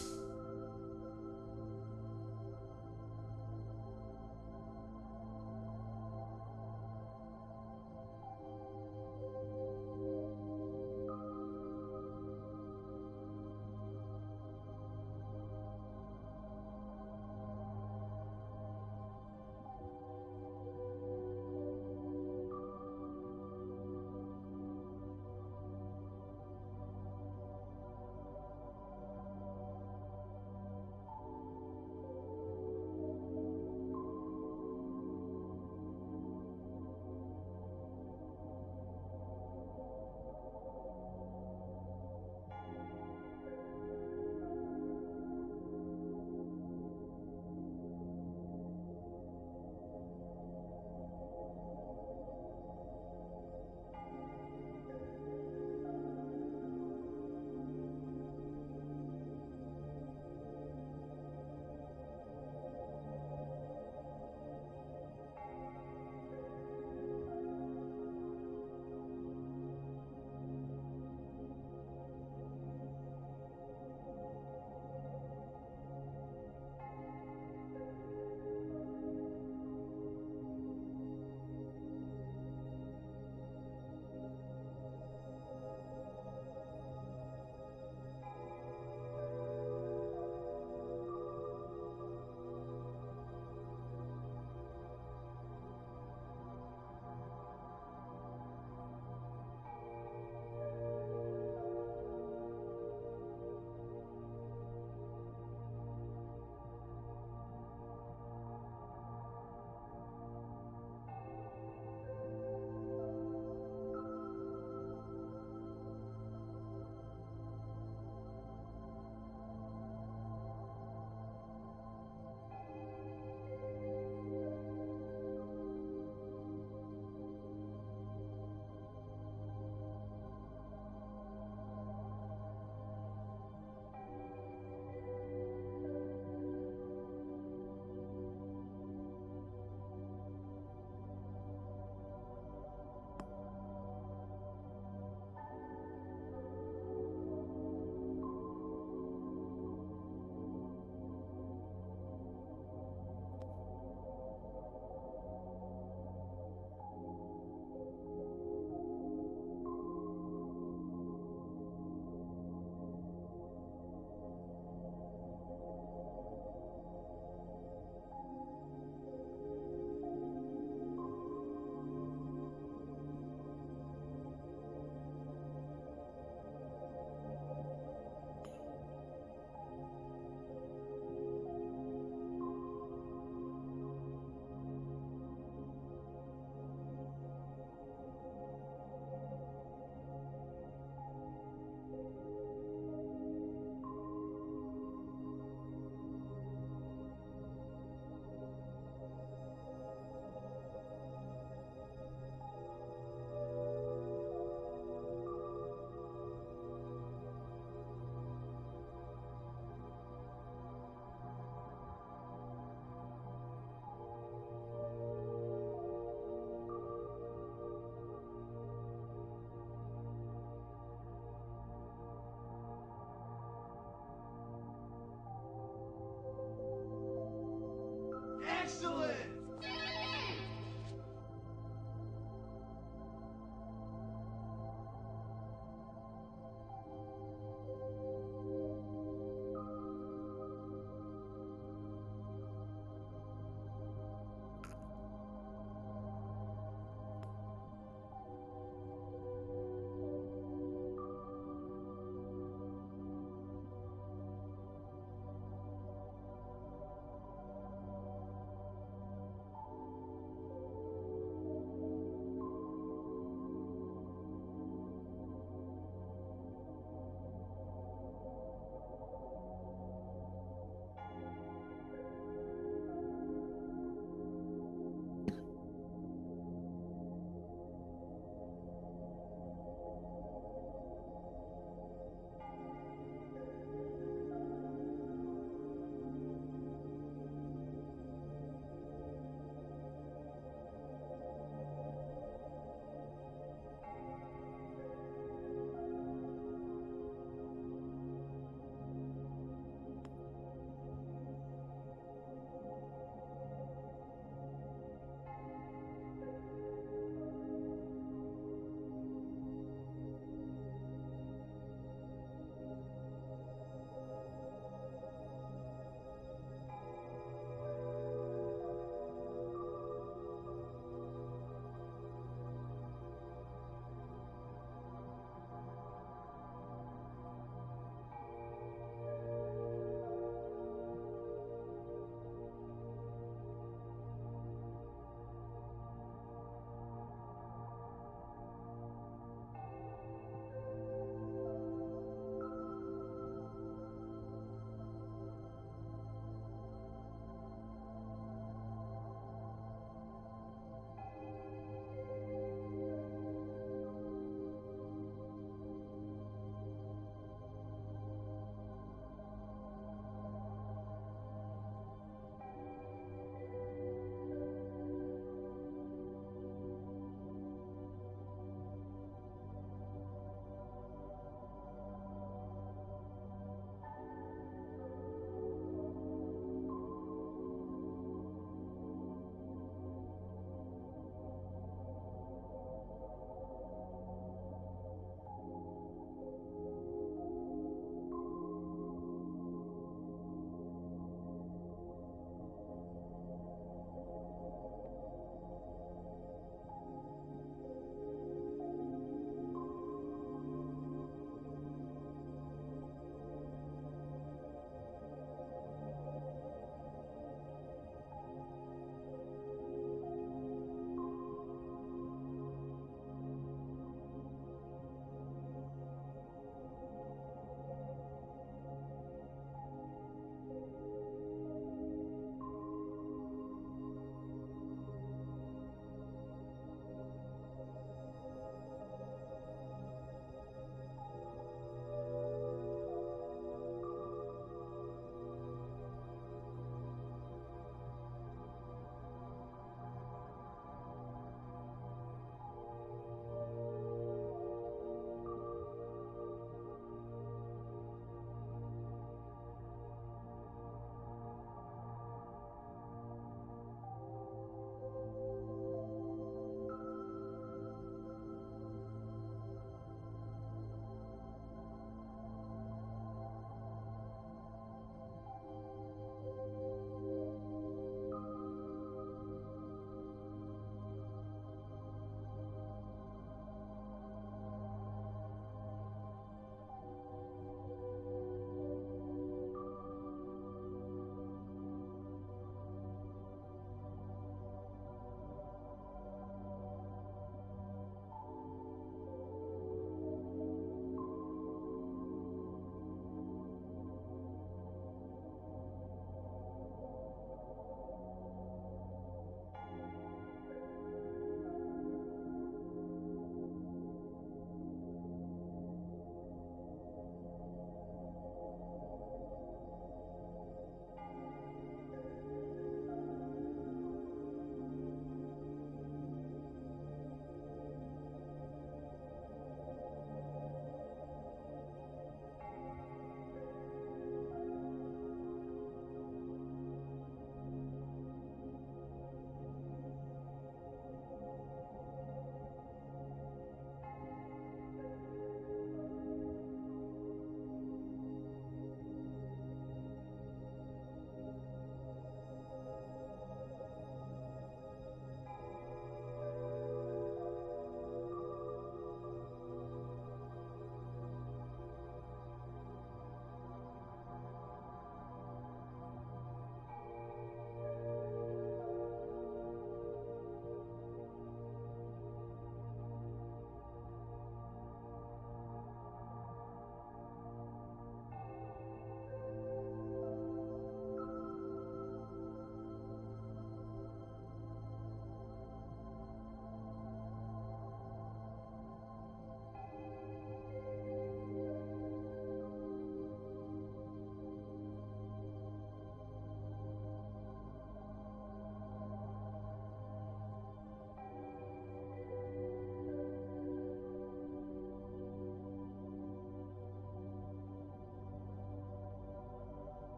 Excellent!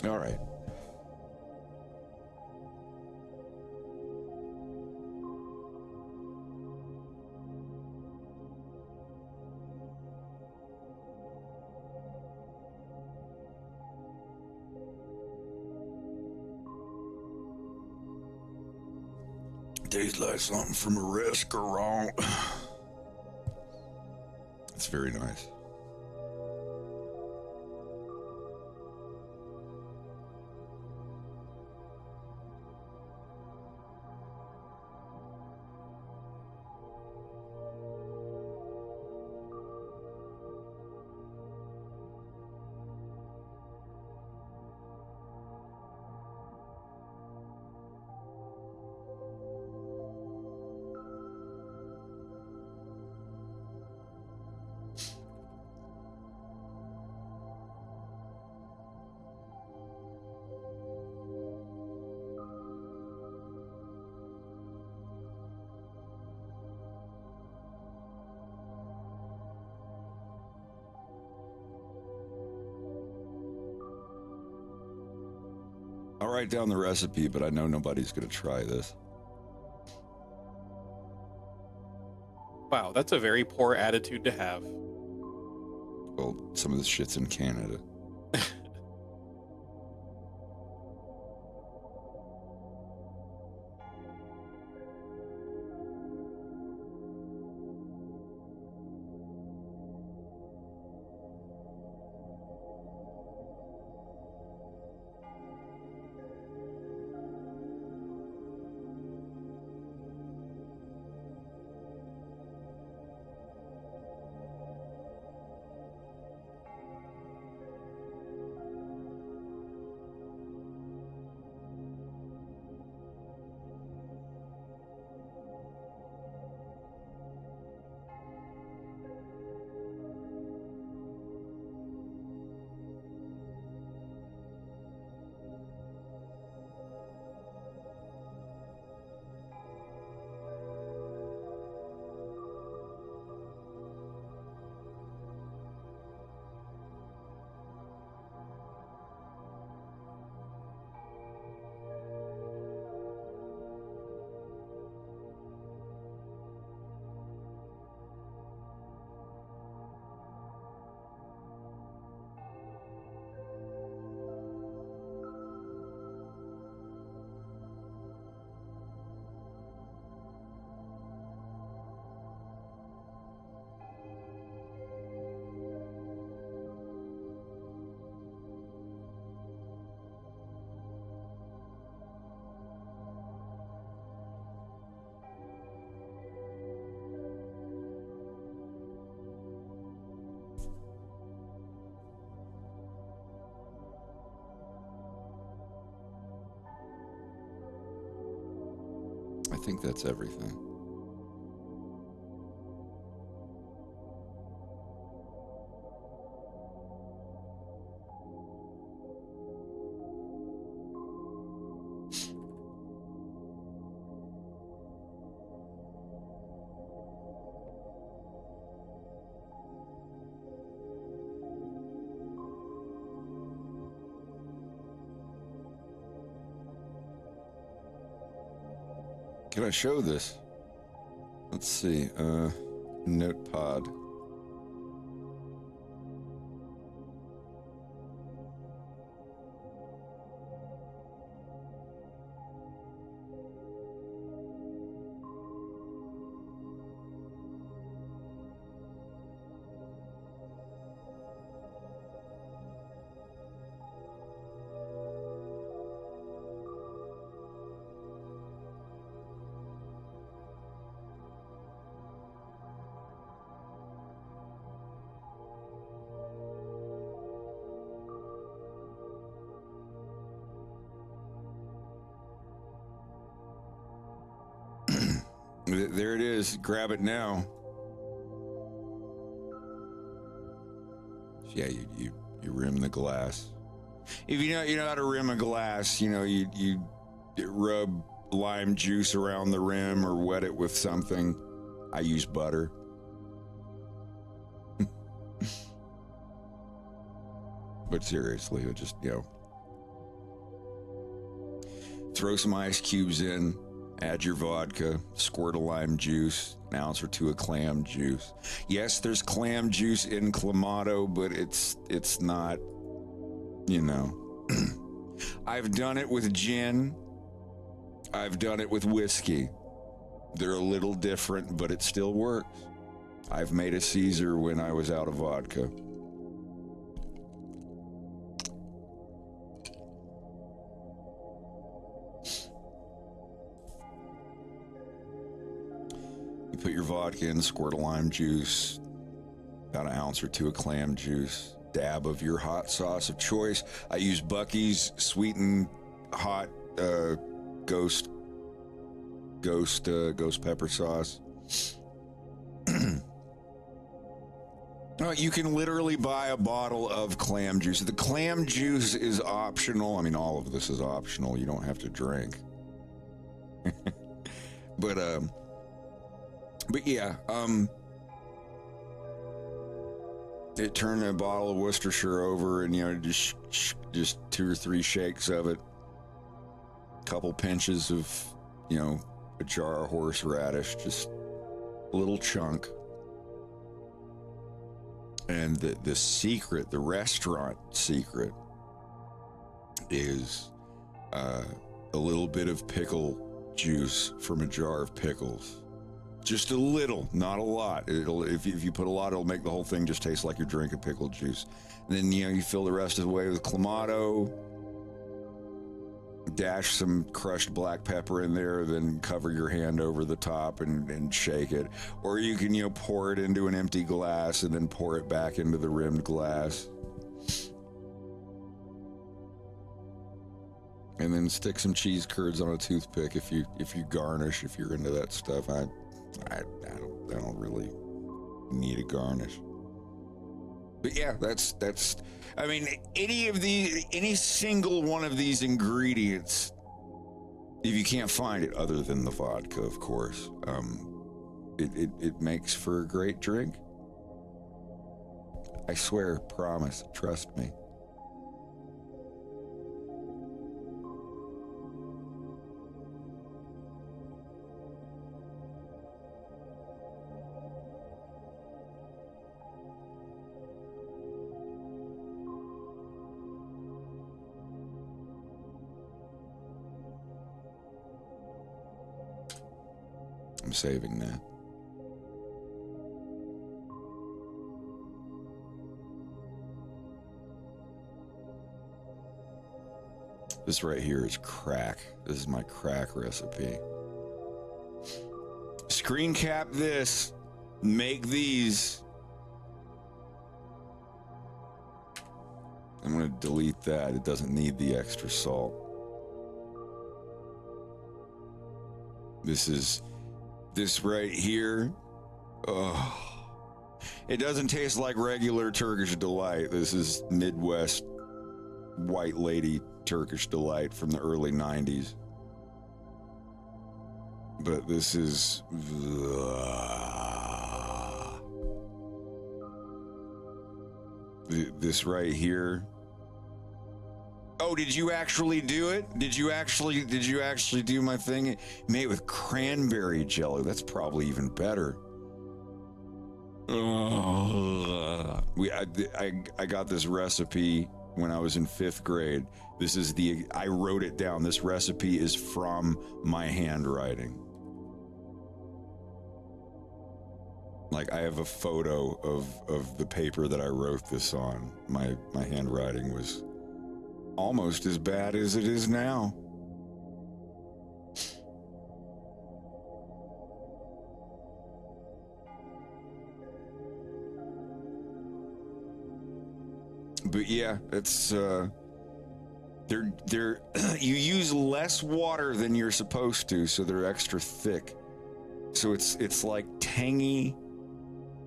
All right. Tastes like something from a restaurant. It's very nice. I'll write down the recipe, but I know nobody's going to try this.
Wow, that's a very poor attitude to have.
Well, some of this shit's in Canada. I think that's everything. Can I show this? Let's see. Notepad. There it is. Grab it now. Yeah, you rim the glass. If you know how to rim a glass, you rub lime juice around the rim or wet it with something. I use butter. But seriously, it just Throw some ice cubes in, add your vodka, squirt of lime juice, an ounce or two of clam juice. Yes, there's clam juice in Clamato, but it's not, you know. I've done it with gin. I've done it with whiskey. They're a little different, but it still works. I've made a Caesar when I was out of vodka. You put your vodka in, squirt of lime juice, about an ounce or two of clam juice, dab of your hot sauce of choice. I use Bucky's sweetened hot ghost pepper sauce. You can literally buy a bottle of clam juice. The clam juice is optional. I mean, all of this is optional. You don't have to drink. But yeah, it turned a bottle of Worcestershire over, and just 2 or 3 shakes of it, couple pinches of a jar of horseradish, just a little chunk. And the secret, the restaurant secret, is a little bit of pickle juice from a jar of pickles. Just a little, not a lot. If you put a lot, it'll make the whole thing just taste like you're drinking pickle juice. And then you fill the rest of the way with Clamato, dash some crushed black pepper in there, then cover your hand over the top and shake it. Or you can pour it into an empty glass and then pour it back into the rimmed glass. And then stick some cheese curds on a toothpick if you garnish, if you're into that stuff. I don't really need a garnish. But yeah, that's I mean, any single one of these ingredients, if you can't find it other than the vodka, of course, it makes for a great drink. I swear, promise, trust me. I'm saving that. This right here is crack. This is my crack recipe. Screen cap this. Make these. I'm going to delete that. It doesn't need the extra salt. This right here, oh, it doesn't taste like regular Turkish Delight. This is Midwest white lady Turkish Delight from the early 90s. But this is... this right here. Oh, did you actually do it? Did you actually do my thing? Made with cranberry jelly. That's probably even better. I got this recipe when I was in 5th grade. I wrote it down. This recipe is from my handwriting. Like, I have a photo of the paper that I wrote this on. My handwriting was almost as bad as it is now. But yeah, it's they're you use less water than you're supposed to, so they're extra thick. So it's like tangy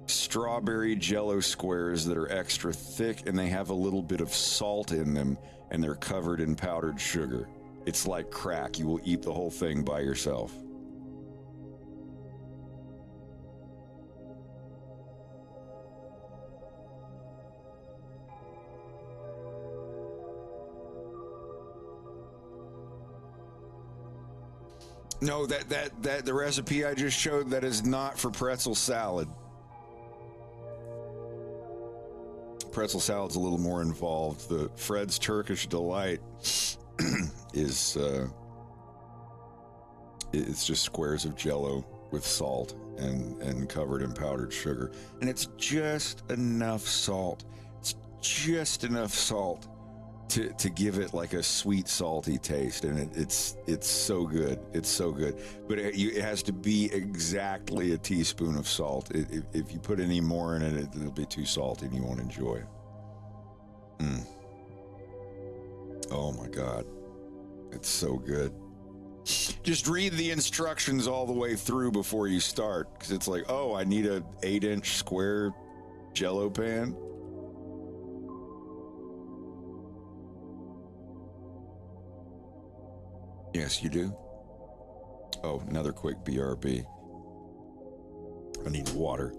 strawberry jello squares that are extra thick, and they have a little bit of salt in them, and they're covered in powdered sugar. It's like crack. You will eat the whole thing by yourself. No, that the recipe I just showed, that is not for pretzel salad. Pretzel salad's a little more involved. The Fred's Turkish Delight is it's just squares of Jell-O with salt and covered in powdered sugar, and it's just enough salt. It's just enough salt to give it like a sweet, salty taste, and it's so good. It's so good, but it has to be exactly a teaspoon of salt. If you put any more in it, it'll be too salty, and you won't enjoy it. Oh my God, it's so good. Just read the instructions all the way through before you start, because it's like, oh, I need a 8-inch square Jell-O pan. Yes, you do. Oh, another quick BRB. I need water.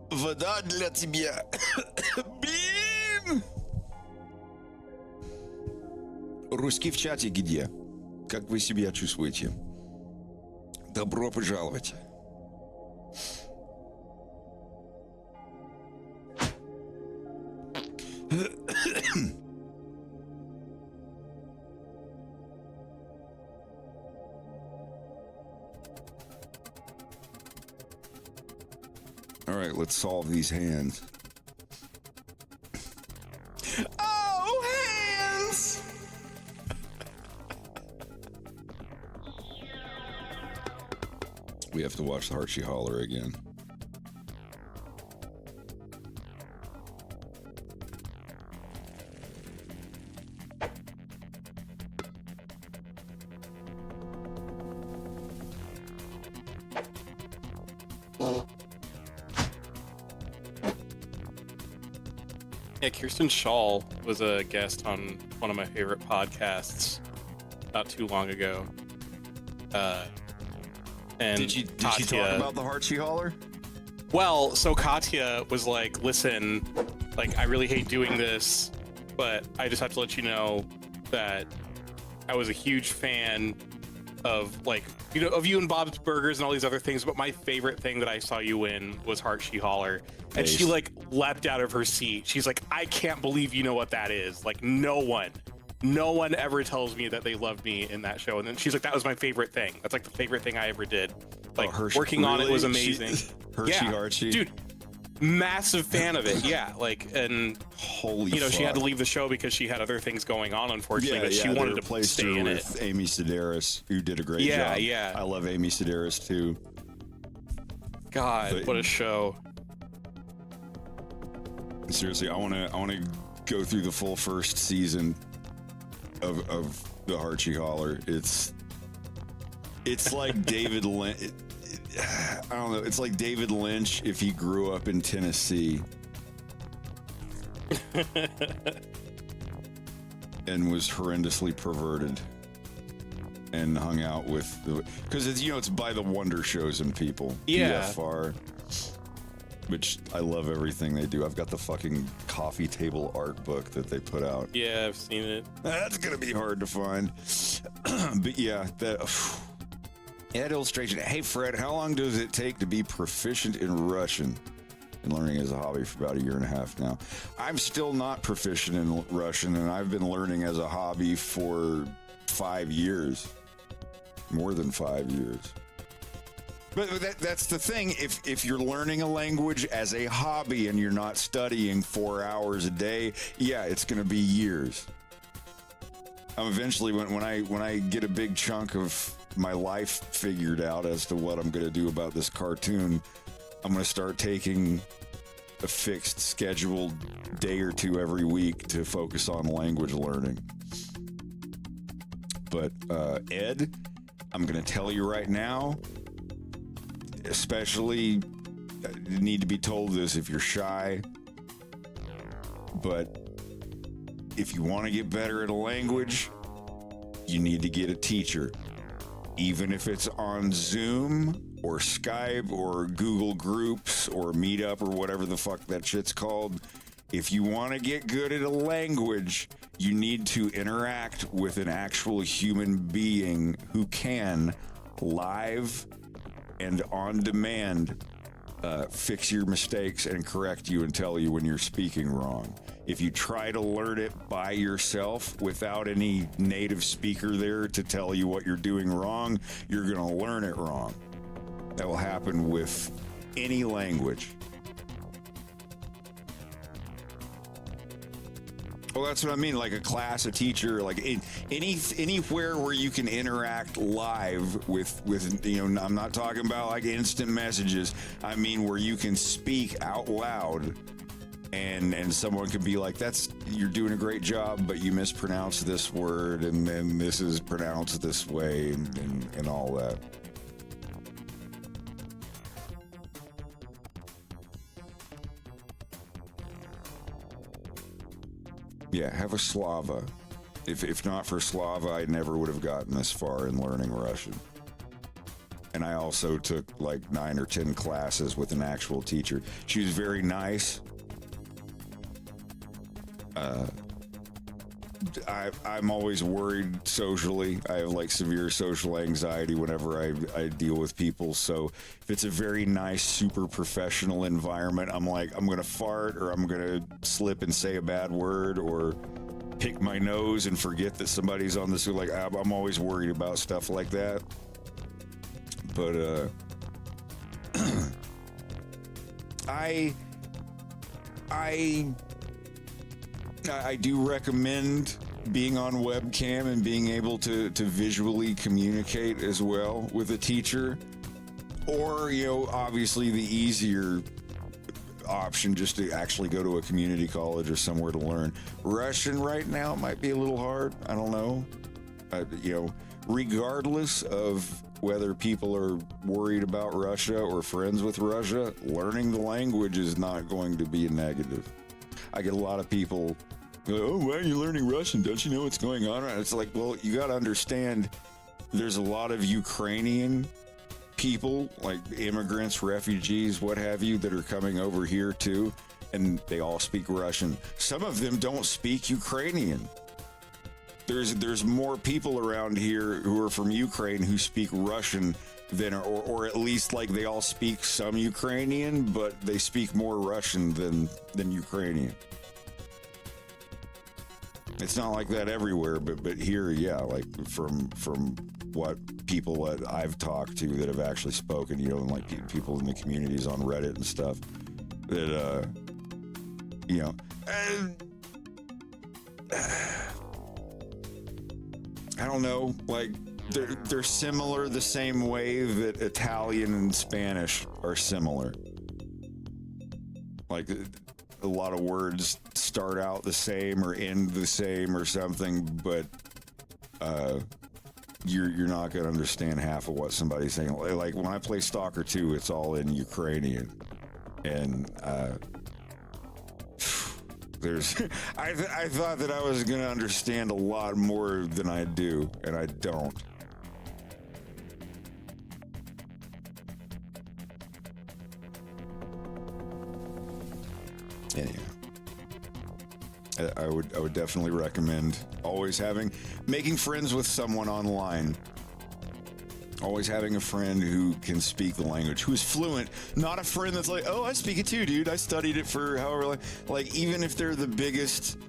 Вода для тебя. Блин! Русский в чате где? Как вы себя чувствуете? Добро пожаловать. All right, let's solve these hands. Oh, hands! We have to watch the Heart Holler again.
Yeah, Kirsten Shaw was a guest on one of my favorite podcasts not too long ago. And
Did she talk about the Heart Holler?
Well, so Katya was like, listen, like, I really hate doing this, but I just have to let you know that I was a huge fan of, like, you know, of you and Bob's Burgers and all these other things, but my favorite thing that I saw you in was Heart Holler. And she, like, leapt out of her seat. She's like, I can't believe you know what that is. Like, no one ever tells me that they loved me in that show. And then she's like, that was my favorite thing. That's like the favorite thing I ever did. Like, working on it was amazing.
Hershey.
Dude, massive fan of it. Yeah, like, and
holy,
you know,
fuck.
she had to leave the show because she had other things going on, unfortunately. But she wanted to stay in it.
With Amy Sedaris, who did a great job.
Yeah.
I love Amy Sedaris too.
God,
but,
what a show!
Seriously, I want to go through the full first season of the Harchie Holler. It's like David Lynch. I don't know. It's like David Lynch if he grew up in Tennessee and was horrendously perverted and hung out with because it's by the Wonder Shows and people.
Yeah.
PFR, which I love everything they do. I've got the fucking coffee table art book that they put out.
Yeah, I've seen it.
That's gonna be hard to find. But yeah, that illustration. Hey Fred, how long does it take to be proficient in Russian? Been learning as a hobby for about 1.5 years now. I'm still not proficient in Russian, and I've been learning as a hobby for 5 years, more than 5 years. But that's the thing. If you're learning a language as a hobby and you're not studying 4 hours a day, yeah, it's going to be years. Eventually, when I get a big chunk of my life figured out as to what I'm going to do about this cartoon, I'm going to start taking a fixed scheduled day or two every week to focus on language learning. But Ed, I'm going to tell you right now, especially, you need to be told this if you're shy, but if you want to get better at a language, you need to get a teacher. Even if it's on Zoom or Skype or Google Groups or Meetup or whatever the fuck that shit's called, if you want to get good at a language, you need to interact with an actual human being who can live and on demand fix your mistakes and correct you and tell you when you're speaking wrong. If you try to learn it by yourself without any native speaker there to tell you what you're doing wrong, you're going to learn it wrong. That will happen with any language. Well, that's what I mean, like a class, a teacher, like anywhere where you can interact live with, I'm not talking about like instant messages. I mean, where you can speak out loud and someone could be like, you're doing a great job, but you mispronounced this word and then this is pronounced this way and all that. Yeah, have a Slava. If not for Slava, I never would have gotten this far in learning Russian. And I also took like 9 or 10 classes with an actual teacher. She was very nice. I'm always worried socially. I have like severe social anxiety whenever I deal with people. So if it's a very nice, super professional environment, I'm like, I'm going to fart or I'm going to slip and say a bad word or pick my nose and forget that somebody's on this. Like, I'm always worried about stuff like that. But I do recommend being on webcam and being able to visually communicate as well with a teacher, or obviously the easier option just to actually go to a community college or somewhere to learn Russian. Right now might be a little hard. I don't know. Regardless of whether people are worried about Russia or friends with Russia, learning the language is not going to be a negative. I get a lot of people go, oh, why are you learning Russian? Don't you know what's going on? And it's like, well, you got to understand there's a lot of Ukrainian people, like immigrants, refugees, what have you, that are coming over here too, and they all speak Russian. Some of them don't speak Ukrainian. There's more people around here who are from Ukraine who speak Russian than, or at least like they all speak some Ukrainian, but they speak more Russian than Ukrainian. It's not like that everywhere, but here, yeah, like from what people that I've talked to that have actually spoken, and like people in the communities on Reddit and stuff, that I don't know, like they're similar the same way that Italian and Spanish are similar. Like a lot of words start out the same or end the same or something, but you're not going to understand half of what somebody's saying. Like when I play Stalker 2, it's all in Ukrainian, and there's I thought that I was going to understand a lot more than I do, and I don't. Anyhow, I would definitely recommend always making friends with someone online. Always having a friend who can speak the language, who is fluent, not a friend that's like, oh, I speak it too, dude. I studied it for however long. Like, even if they're the biggest,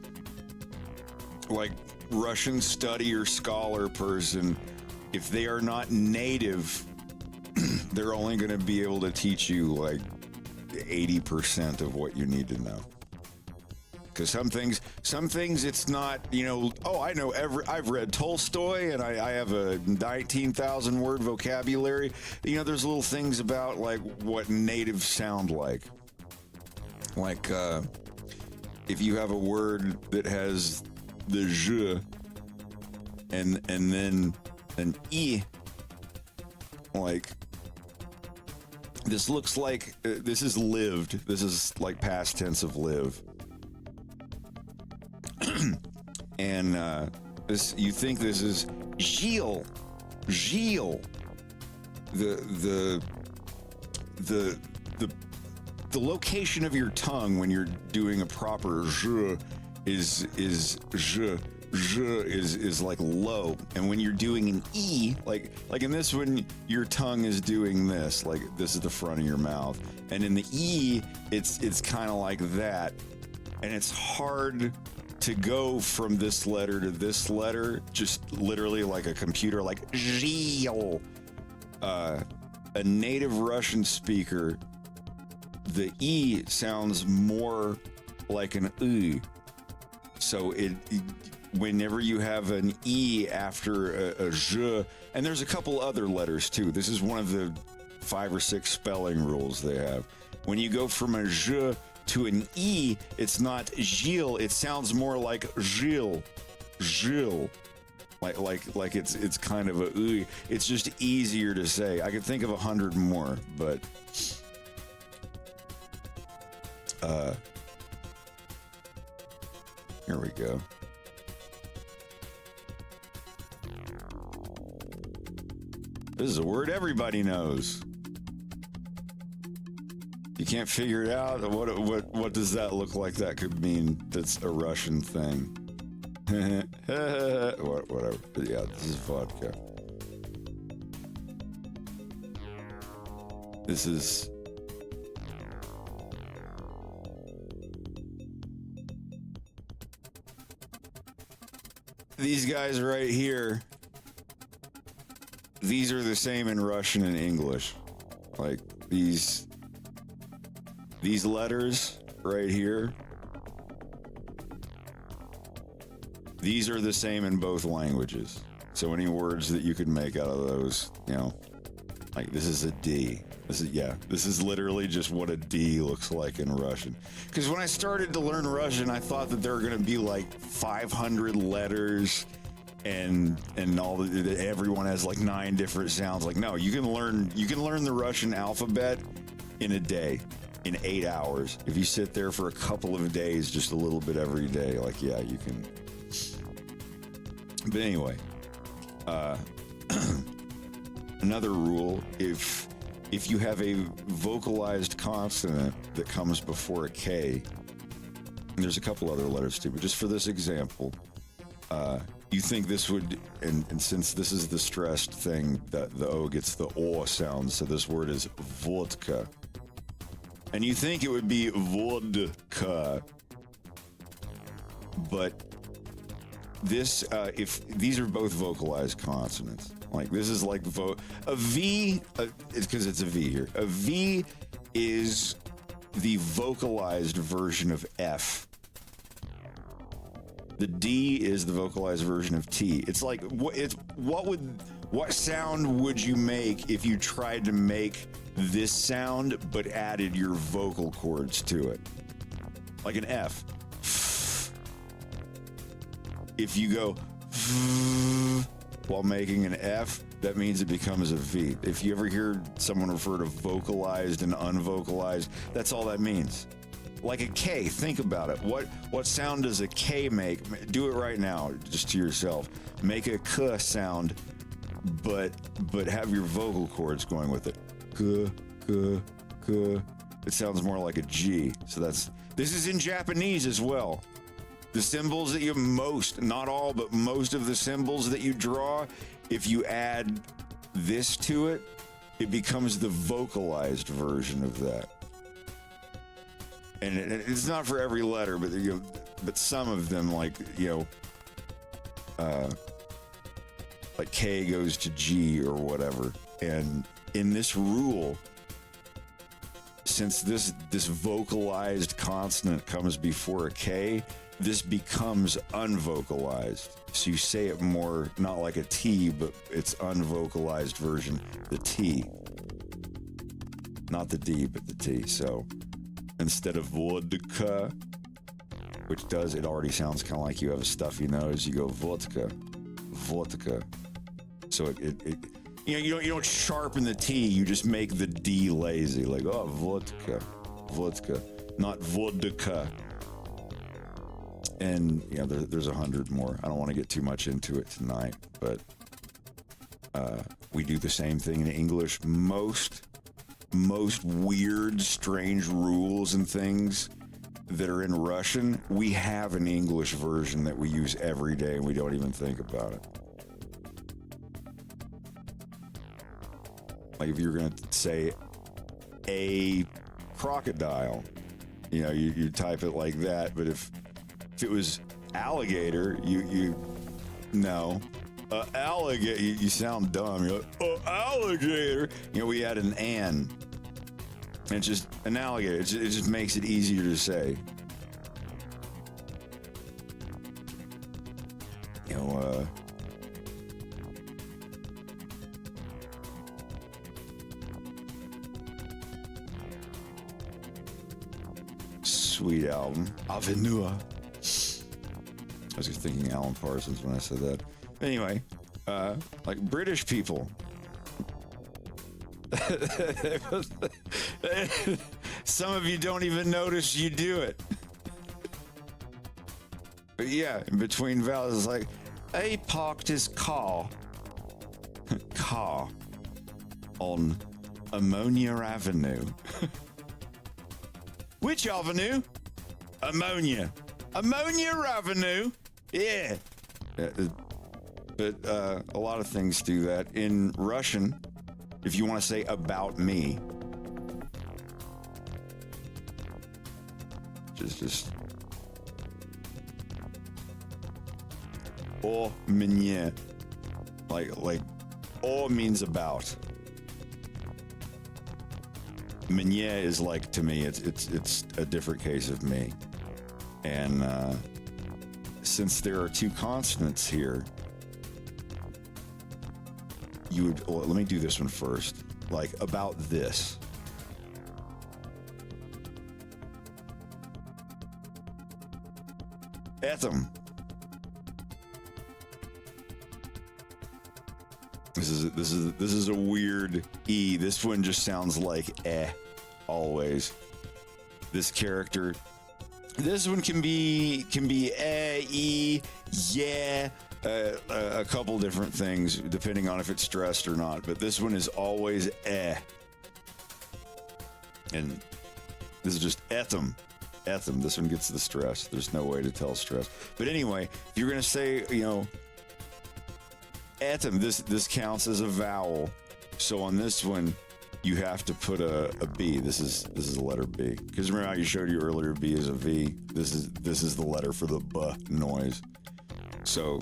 like, Russian study or scholar person, if they are not native, they're only going to be able to teach you, like, 80% of what you need to know. Because some things it's not, oh, I know I've read Tolstoy and I have a 19,000 word vocabulary. There's little things about like what natives sound like. Like if you have a word that has the je and then an e, like this looks like this is lived. This is like past tense of live. And this, you think this is Gilles. The location of your tongue when you're doing a proper je is je. Je is like low, and when you're doing an e, like in this one, your tongue is doing this, like this is the front of your mouth, and in the e, it's kind of like that, and it's hard to go from this letter to this letter, just literally like a computer, like Gilles. A native Russian speaker, the E sounds more like an U. So whenever you have an E after a je, and there's a couple other letters too. This is one of the 5 or 6 spelling rules they have. When you go from a je to an E, it's not Gilles, it sounds more like Gilles. Like it's kind of a ooh. It's just easier to say. I could think of 100 more, but here we go. This is a word everybody knows. You can't figure it out. What does that look like? That could mean that's a Russian thing. Whatever. Yeah, this is vodka. This is these guys right here. These are the same in Russian and English. Like these letters right here. These are the same in both languages. So any words that you could make out of those, like this is a D. This is literally just what a D looks like in Russian. Because when I started to learn Russian, I thought that there were going to be like 500 letters and all everyone has like 9 different sounds. Like, no, you can learn the Russian alphabet in a day, in 8 hours. If you sit there for a couple of days, just a little bit every day, like, yeah, you can. But anyway, another rule, if you have a vocalized consonant that comes before a K, and there's a couple other letters too, but just for this example, you think this would, and since this is the stressed thing, that the O gets the O sound, so this word is vodka. And you think it would be vodka, but this, if these are both vocalized consonants, like this is like a V, it's because it's a V here. A V is the vocalized version of F. The D is the vocalized version of T. It's like what sound would you make if you tried to make this sound but added your vocal cords to it? Like an F. If you go, while making an F, that means it becomes a V. If you ever hear someone refer to vocalized and unvocalized, that's all that means. Like a K, think about it. What sound does a K make? Do it right now, just to yourself. Make a K sound, but have your vocal cords going with it. K, K, K. It sounds more like a G. So this is in Japanese as well. The symbols that not all, but most of the symbols that you draw, if you add this to it, it becomes the vocalized version of that. And it's not for every letter, but some of them, like K goes to G or whatever. And in this rule, since this vocalized consonant comes before a K, this becomes unvocalized. So you say it more, not like a T, but it's unvocalized version, the T. Not the D, but the T. So instead of vodka, which it already sounds kind of like you have a stuffy nose, you go vodka. So you don't sharpen the T, you just make the D lazy, like, oh, vodka, not vodka. And there's 100 more. I don't want to get too much into it tonight, but we do the same thing in English. Most weird, strange rules and things that are in Russian, we have an English version that we use every day, and we don't even think about it. Like if you're going to say a crocodile, you type it like that, but if it was alligator, alligator, you sound dumb. You're like, oh, alligator. We add an "and." And it's just an alligator. It just makes it easier to say. Sweet album. Avenue. I was just thinking Alan Parsons when I said that. Anyway, like British people. Some of you don't even notice you do it. But yeah, in between vowels, it's like, he parked his car on Ammonia Avenue. Which avenue? Ammonia Avenue. Yeah. But a lot of things do that. In Russian, if you want to say about me, just o mnie, like o means about. Mnie is like, to me, it's a different case of me. And since there are two consonants here, let me do this one first. Like about this. Etam. This is a weird E. This one just sounds like always. This character. This one can be e, yeah, a couple different things depending on if it's stressed or not. But this one is always and this is just etam. This one gets the stress. There's no way to tell stress. But anyway, if you're gonna say, etam, this counts as a vowel. So on this one, you have to put a B. This is the letter B. Because remember how you showed you earlier, B is a V. This is the letter for the B noise. So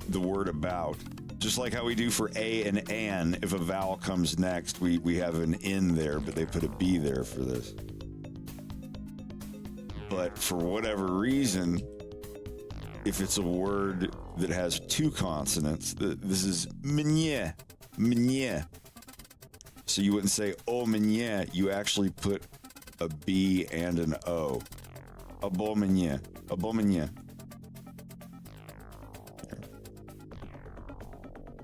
the word about, just like how we do for A and an, if a vowel comes next, we have an N there, but they put a B there for this. But for whatever reason, if it's a word that has two consonants, this is mnie. So you wouldn't say oh mnie, you actually put a B and an O. Abomenie.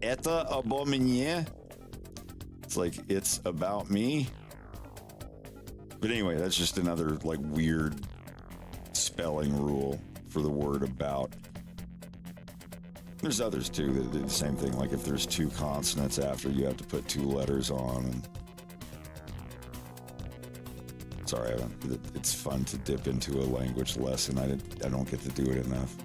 Это обо мне. It's like, it's about me. But anyway, that's just another like weird spelling rule for the word about. There's others too that do the same thing. Like if there's two consonants after, you have to put two letters on. And sorry, it's fun to dip into a language lesson. I don't get to do it enough.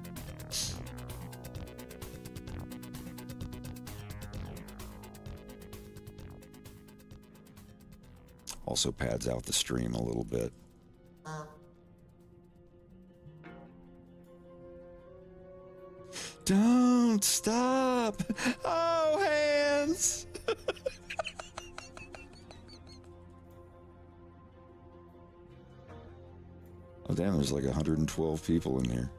Also pads out the stream a little bit. Don't stop! Oh, hands! Oh, damn, there's like 112 people in here.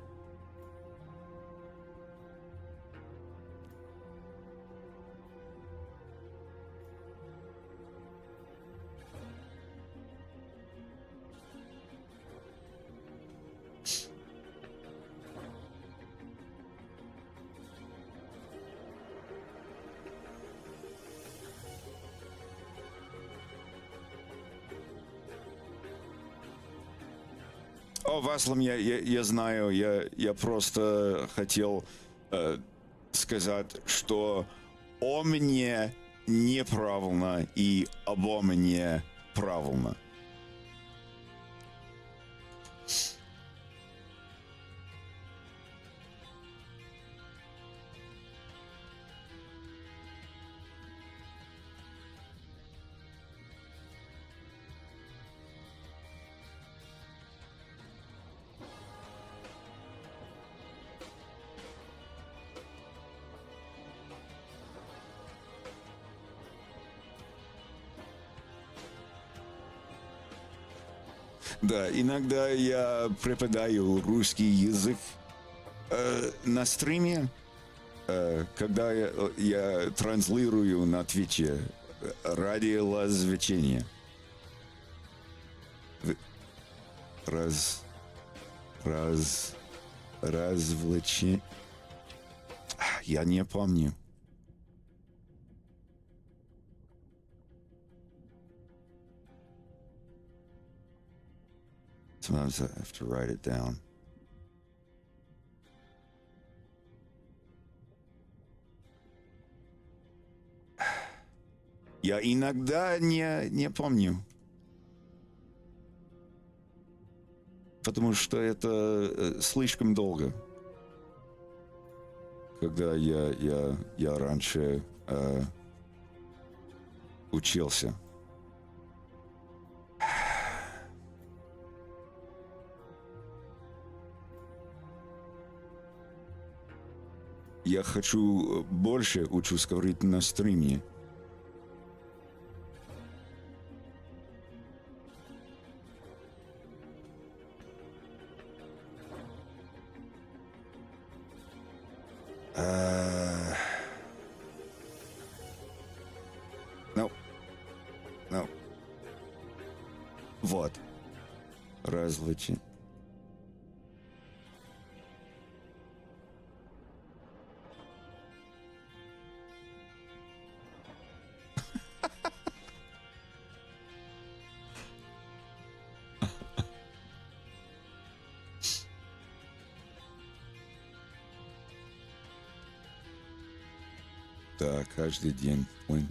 О, Васлам, я знаю, я просто хотел сказать, что о мне неправильно и обо мне правильно. Да, иногда я преподаю русский язык на стриме, когда я транслирую на Твиче ради развлечения. Развлечение. Я не помню. Sometimes I have to write it down. Я иногда не помню. Потому что это слишком долго. Когда я раньше учился. Я хочу больше учусь говорить на стриме. No. Вот. Развлечение. Да, каждый день. Ой.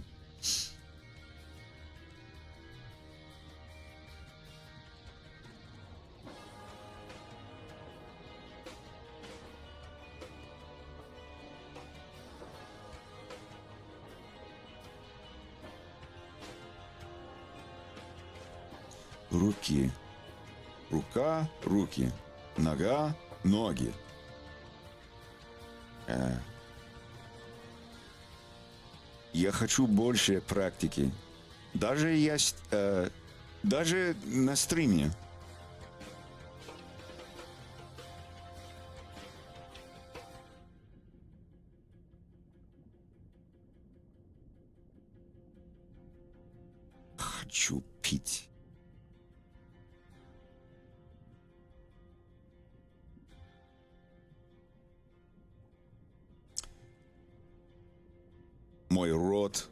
Руки. Рука, руки. Нога, ноги. Я хочу больше практики. Даже на стриме. Хочу пить. Мой рот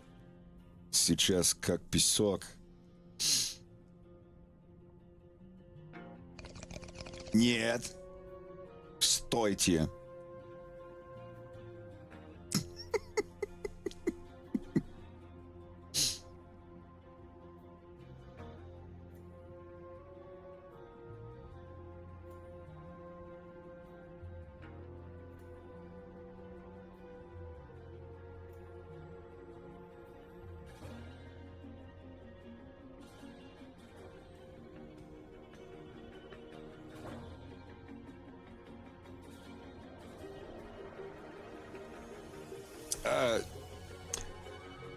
сейчас как песок. Нет. Стойте.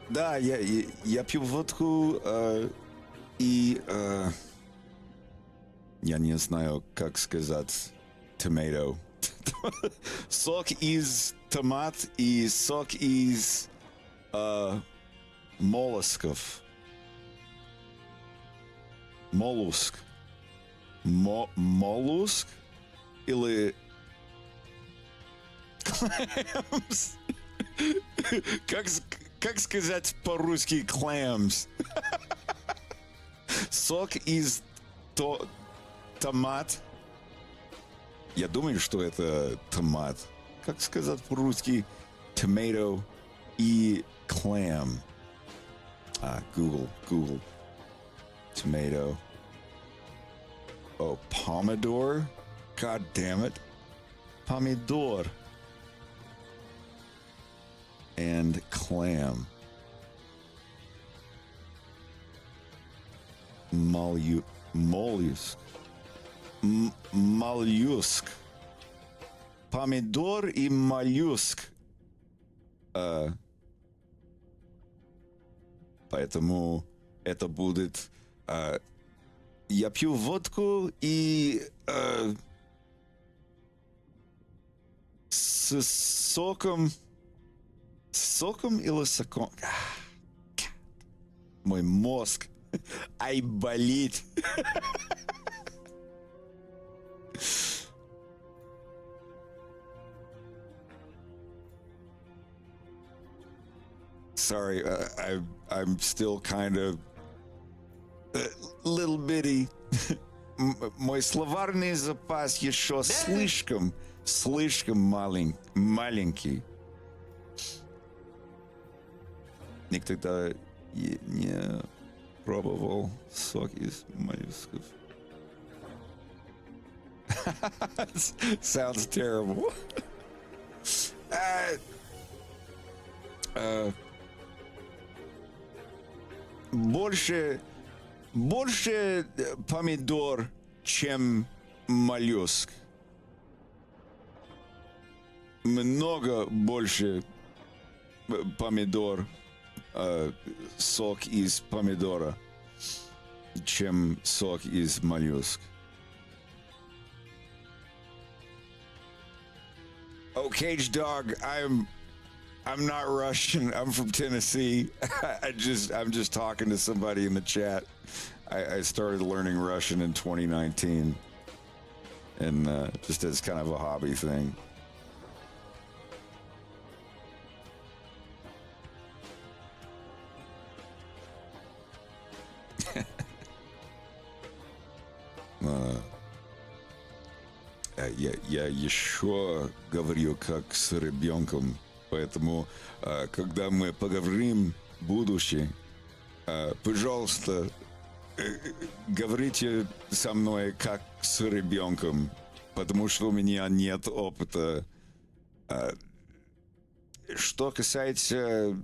Да, я пью водку и я не знаю, как сказать tomato. Сок из томат и сок из моллусков. Моллуск. Моллуск или clams? Как сказать по-русски clams? Сок из томат. Я думаю, что это томат. Как сказать по-русски tomato и clam? Google. Tomato. Oh, pomodoro? God damn it. Pomidor. And clam. Моллюск. Моллюск. Помидор и моллюск. Поэтому это будет... я пью водку и... с соком... Соком или соком? Мой мозг. Ай, болит. Sorry, I'm still kind of little bitty. Мой словарный запас еще слишком маленький. Никогда не пробовал сок из моллюсков. Sounds terrible. Больше помидор, чем моллюск. Много больше помидор, сок из помидора, чем сок из моллюск. Oh, Cage Dog, I'm not Russian. I'm from Tennessee. I'm just talking to somebody in the chat. I started learning Russian in 2019, and just as kind of a hobby thing. Я еще говорю как с ребенком, поэтому, когда мы поговорим в будущем, пожалуйста, говорите со мной как с ребенком, потому что у меня нет опыта. Что касается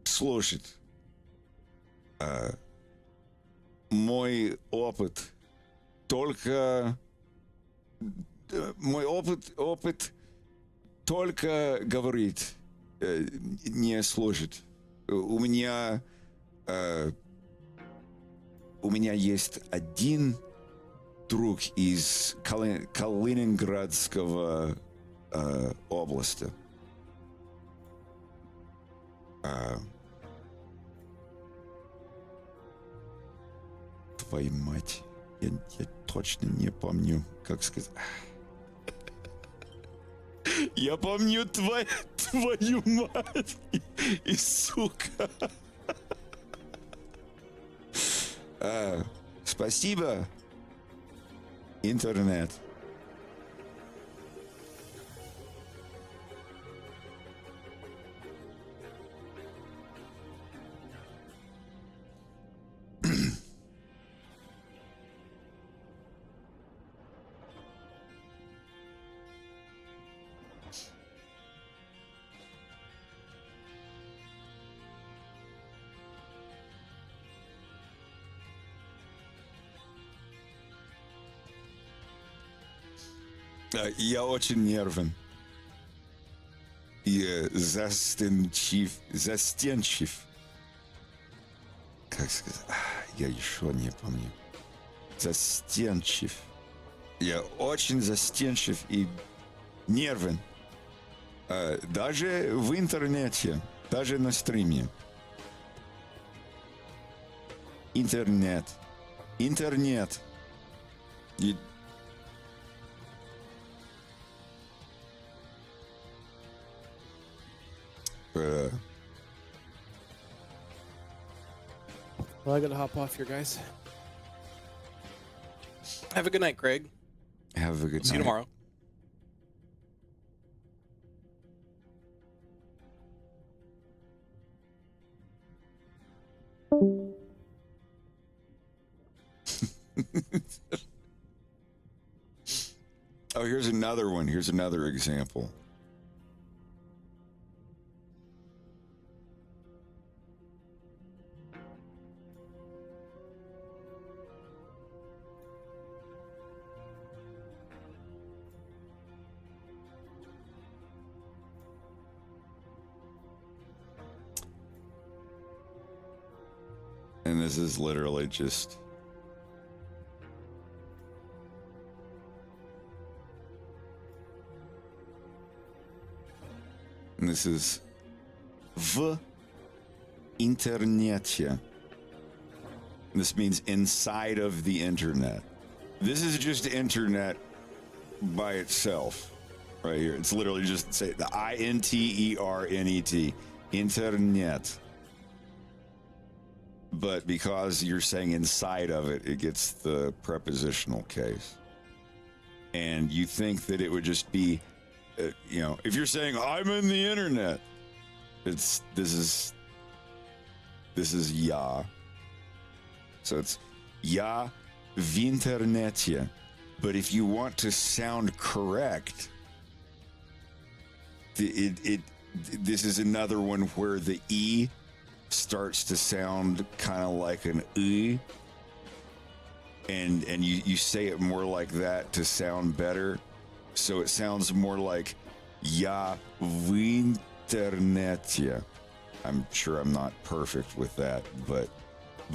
слушать, мой опыт только говорит, не слушать. У меня есть один друг из Калининградского области. Твою мать, я точно не помню, как сказать. Я помню Твою мать! И сука! Спасибо, интернет. Я очень нервен. И застенчив. Как сказать? Я еще не помню. Застенчив. Я очень застенчив и нервен. Даже в интернете, даже на стриме. Интернет. И
Well, I gotta hop off here, guys.
Have a good night, Greg.
have a good
See you
night.
tomorrow.
Oh, here's another one. Here's another example. And this is literally just and this is v internecie. This means inside of the internet. This is just internet by itself right here. It's literally just say the INTERNET, internet. But because you're saying inside of it, it gets the prepositional case. And you think that it would just be, if you're saying I'm in the internet, this is ja. So it's ja w internecie. But if you want to sound correct, this is another one where the E starts to sound kind of like an E, and you say it more like that to sound better. So it sounds more like ja w internecie. I'm sure I'm not perfect with that, but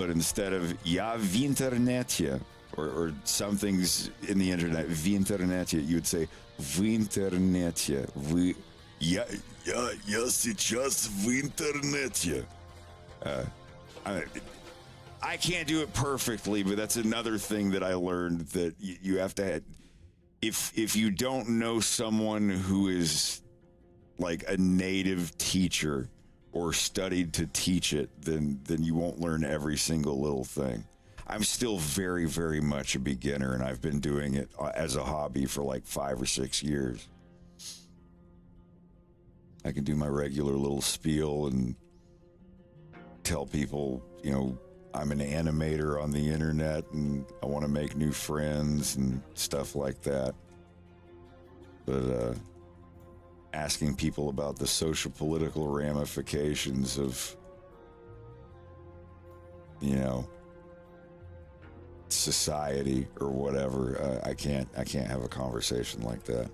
instead of ja w internecie or something's in the internet, w internecie, you would say w internecie. Я сейчас в интернете. I can't do it perfectly, but that's another thing that I learned, that you have to, if you don't know someone who is like a native teacher or studied to teach it, then you won't learn every single little thing. I'm still very, very much a beginner, and I've been doing it as a hobby for like 5 or 6 years. I can do my regular little spiel and tell people, I'm an animator on the internet and I want to make new friends and stuff like that. But asking people about the social political ramifications of, society or whatever, I can't have a conversation like that.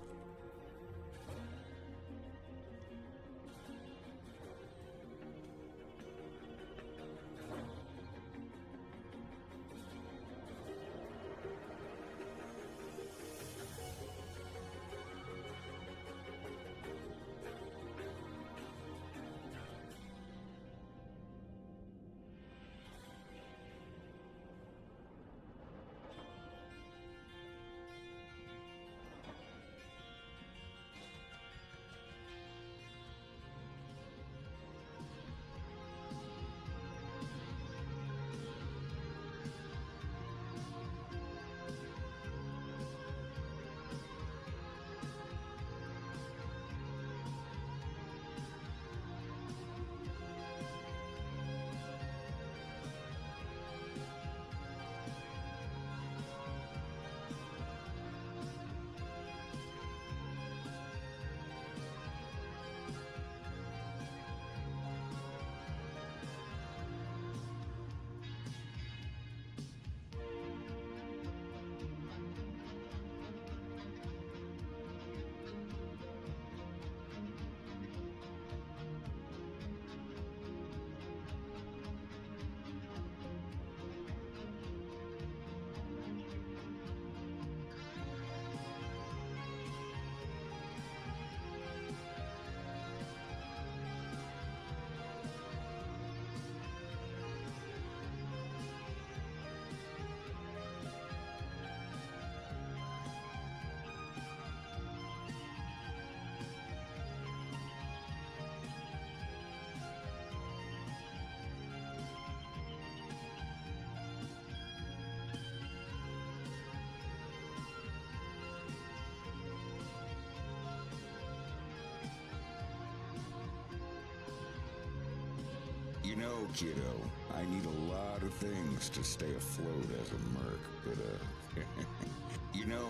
know, kiddo, I need a lot of things to stay afloat as a merc, but, you know,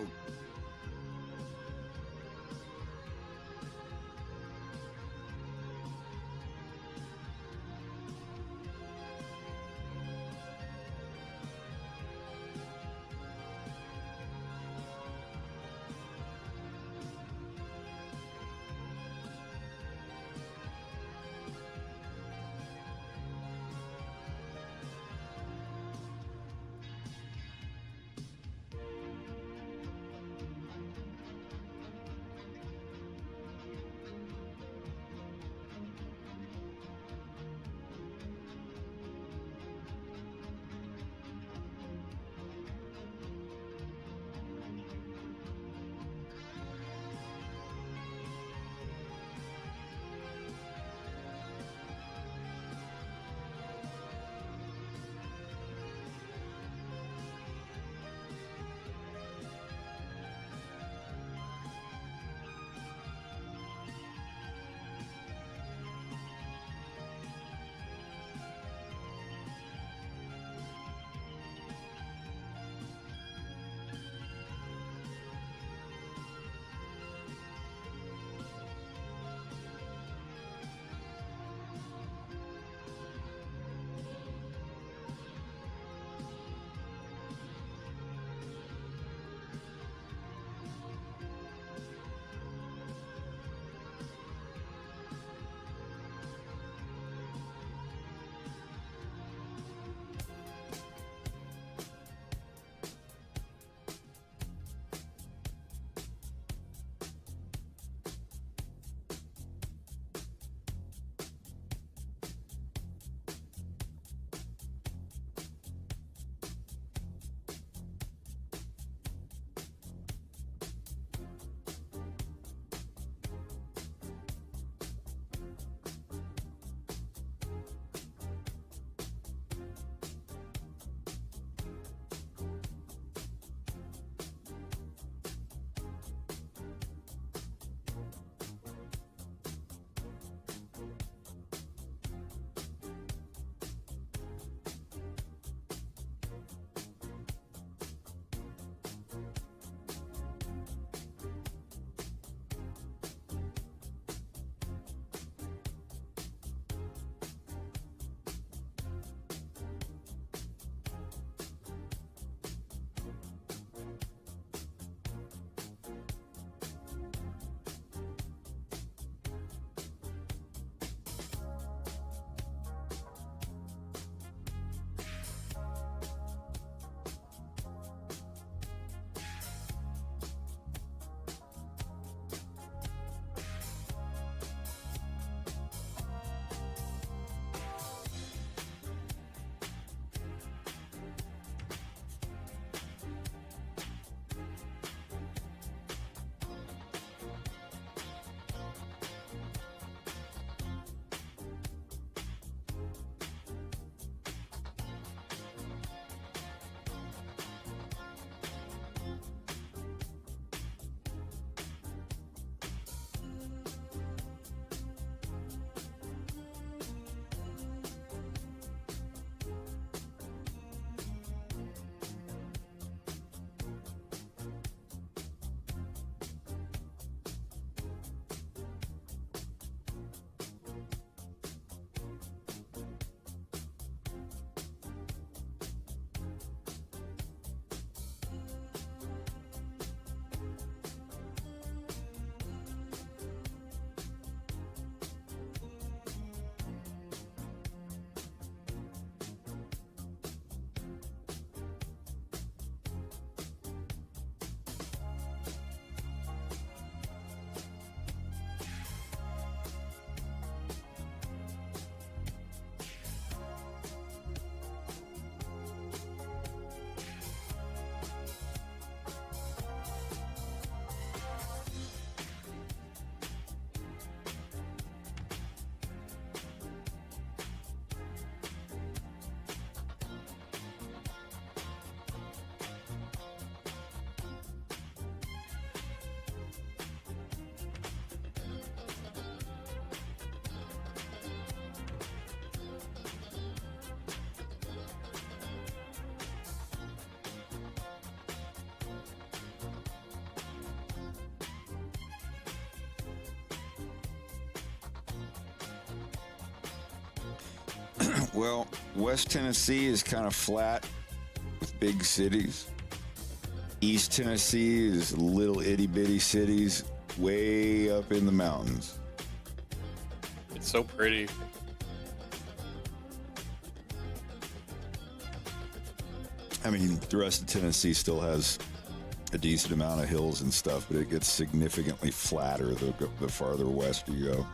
Well, West Tennessee is kind of flat with big cities. East Tennessee is little itty bitty cities way up in the mountains.
It's so pretty.
I mean, the rest of Tennessee still has a decent amount of hills and stuff, but it gets significantly flatter the farther west you go.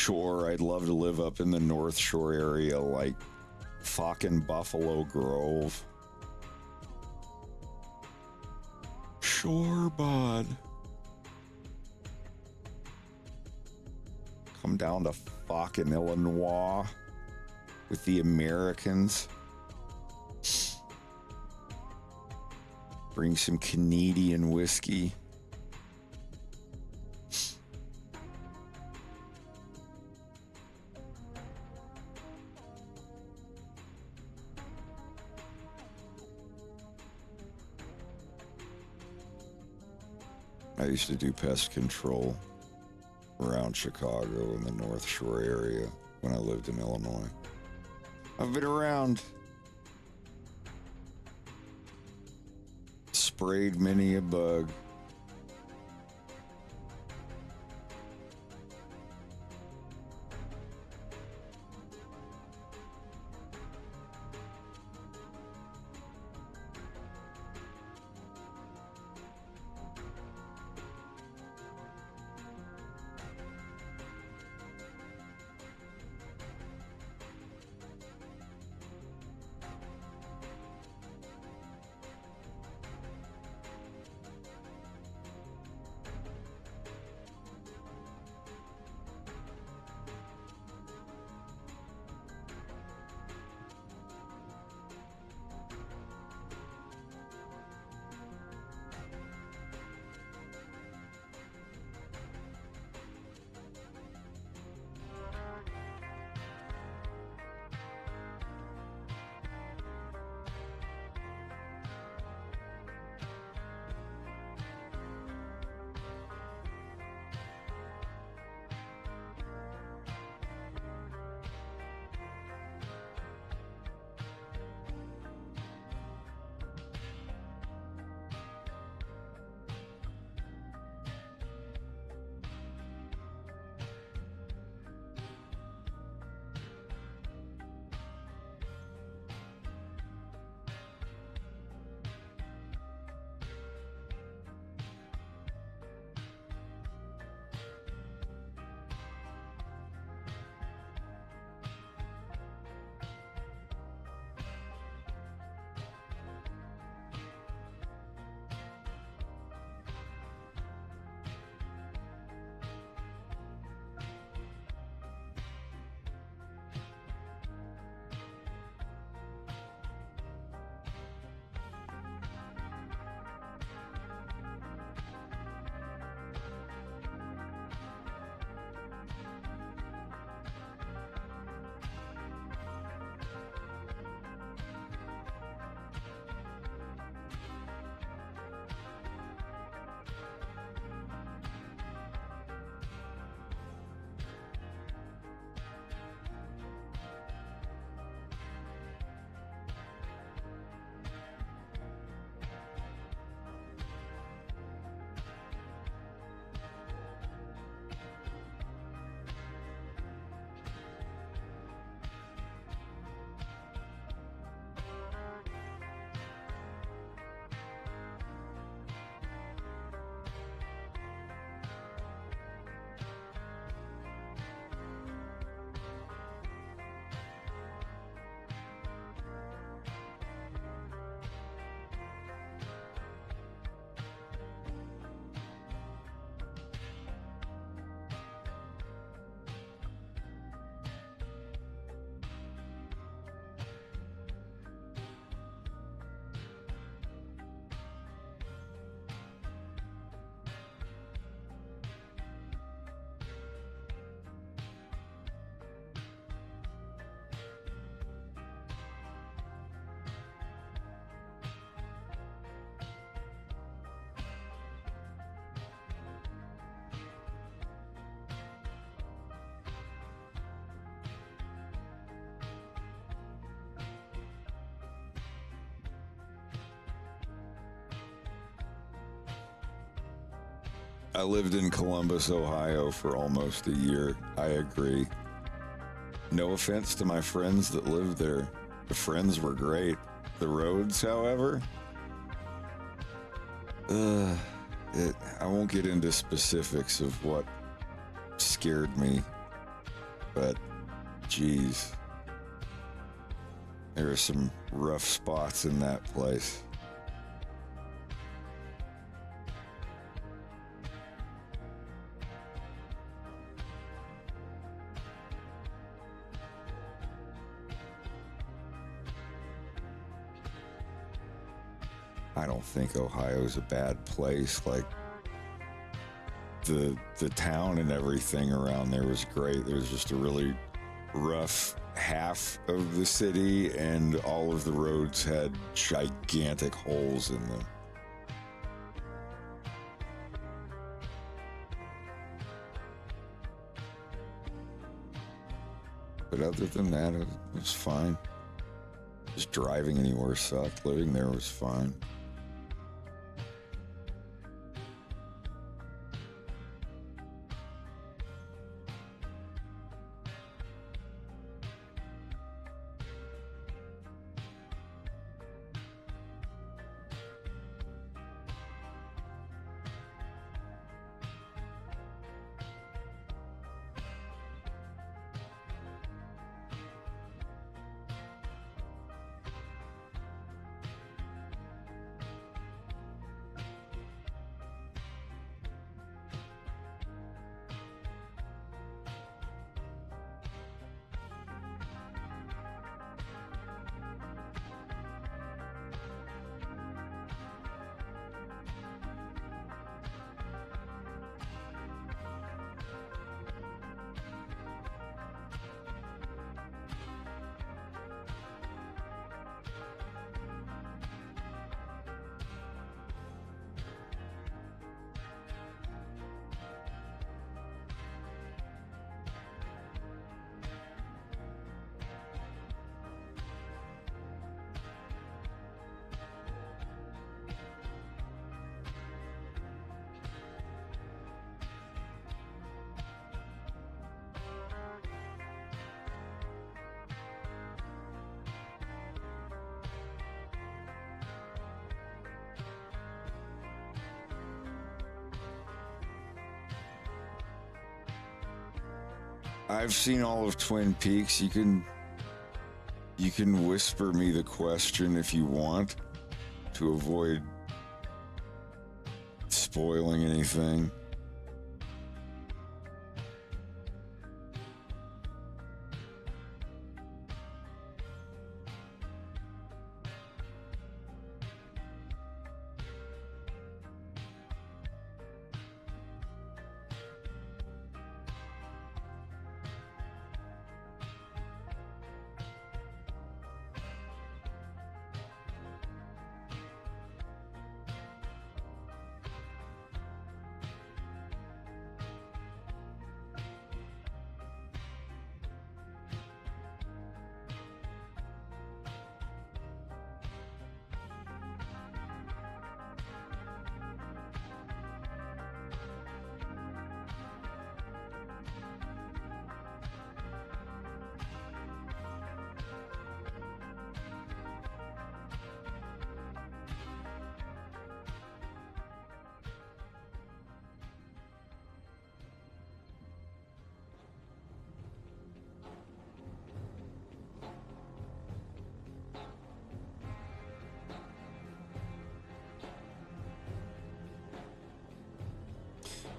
Shore, I'd love to live up in the North Shore area, like fucking Buffalo Grove. Sure, bud. Come down to fucking Illinois with the Americans. Bring some Canadian whiskey. I used to do pest control around Chicago in the North Shore area when I lived in Illinois. I've been around. sprayed many a bug. I lived in Columbus, Ohio for almost a year. I agree. No offense to my friends that lived there. The friends were great. The roads, however, I won't get into specifics of what scared me, but geez, there are some rough spots in that place. I don't think Ohio's a bad place. Like the town and everything around there was great. There's just a really rough half of the city, and all of the roads had gigantic holes in them. But other than that, it was fine. Just driving anywhere sucked. Living there was fine. I've seen all of Twin Peaks. You can whisper me the question if you want to avoid spoiling anything.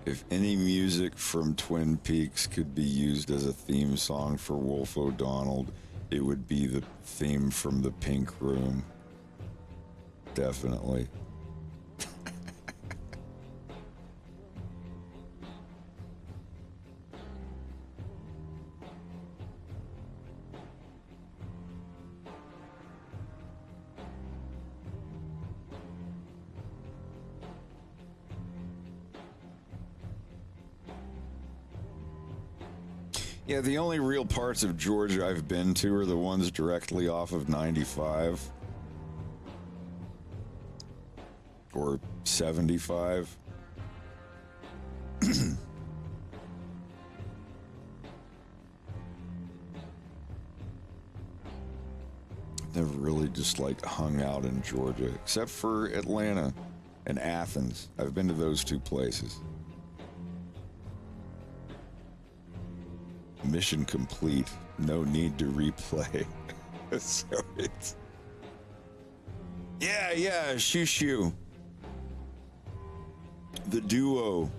If any music from Twin Peaks could be used as a theme song for Wolf O'Donnell, it would be the theme from the Pink Room. Definitely. Yeah, the only real parts of Georgia I've been to are the ones directly off of 95 or 75. Never really just like hung out in Georgia, except for Atlanta and Athens. I've been to those two places. Mission complete. No need to replay. So it's... Yeah, Shoo Shoo. The duo.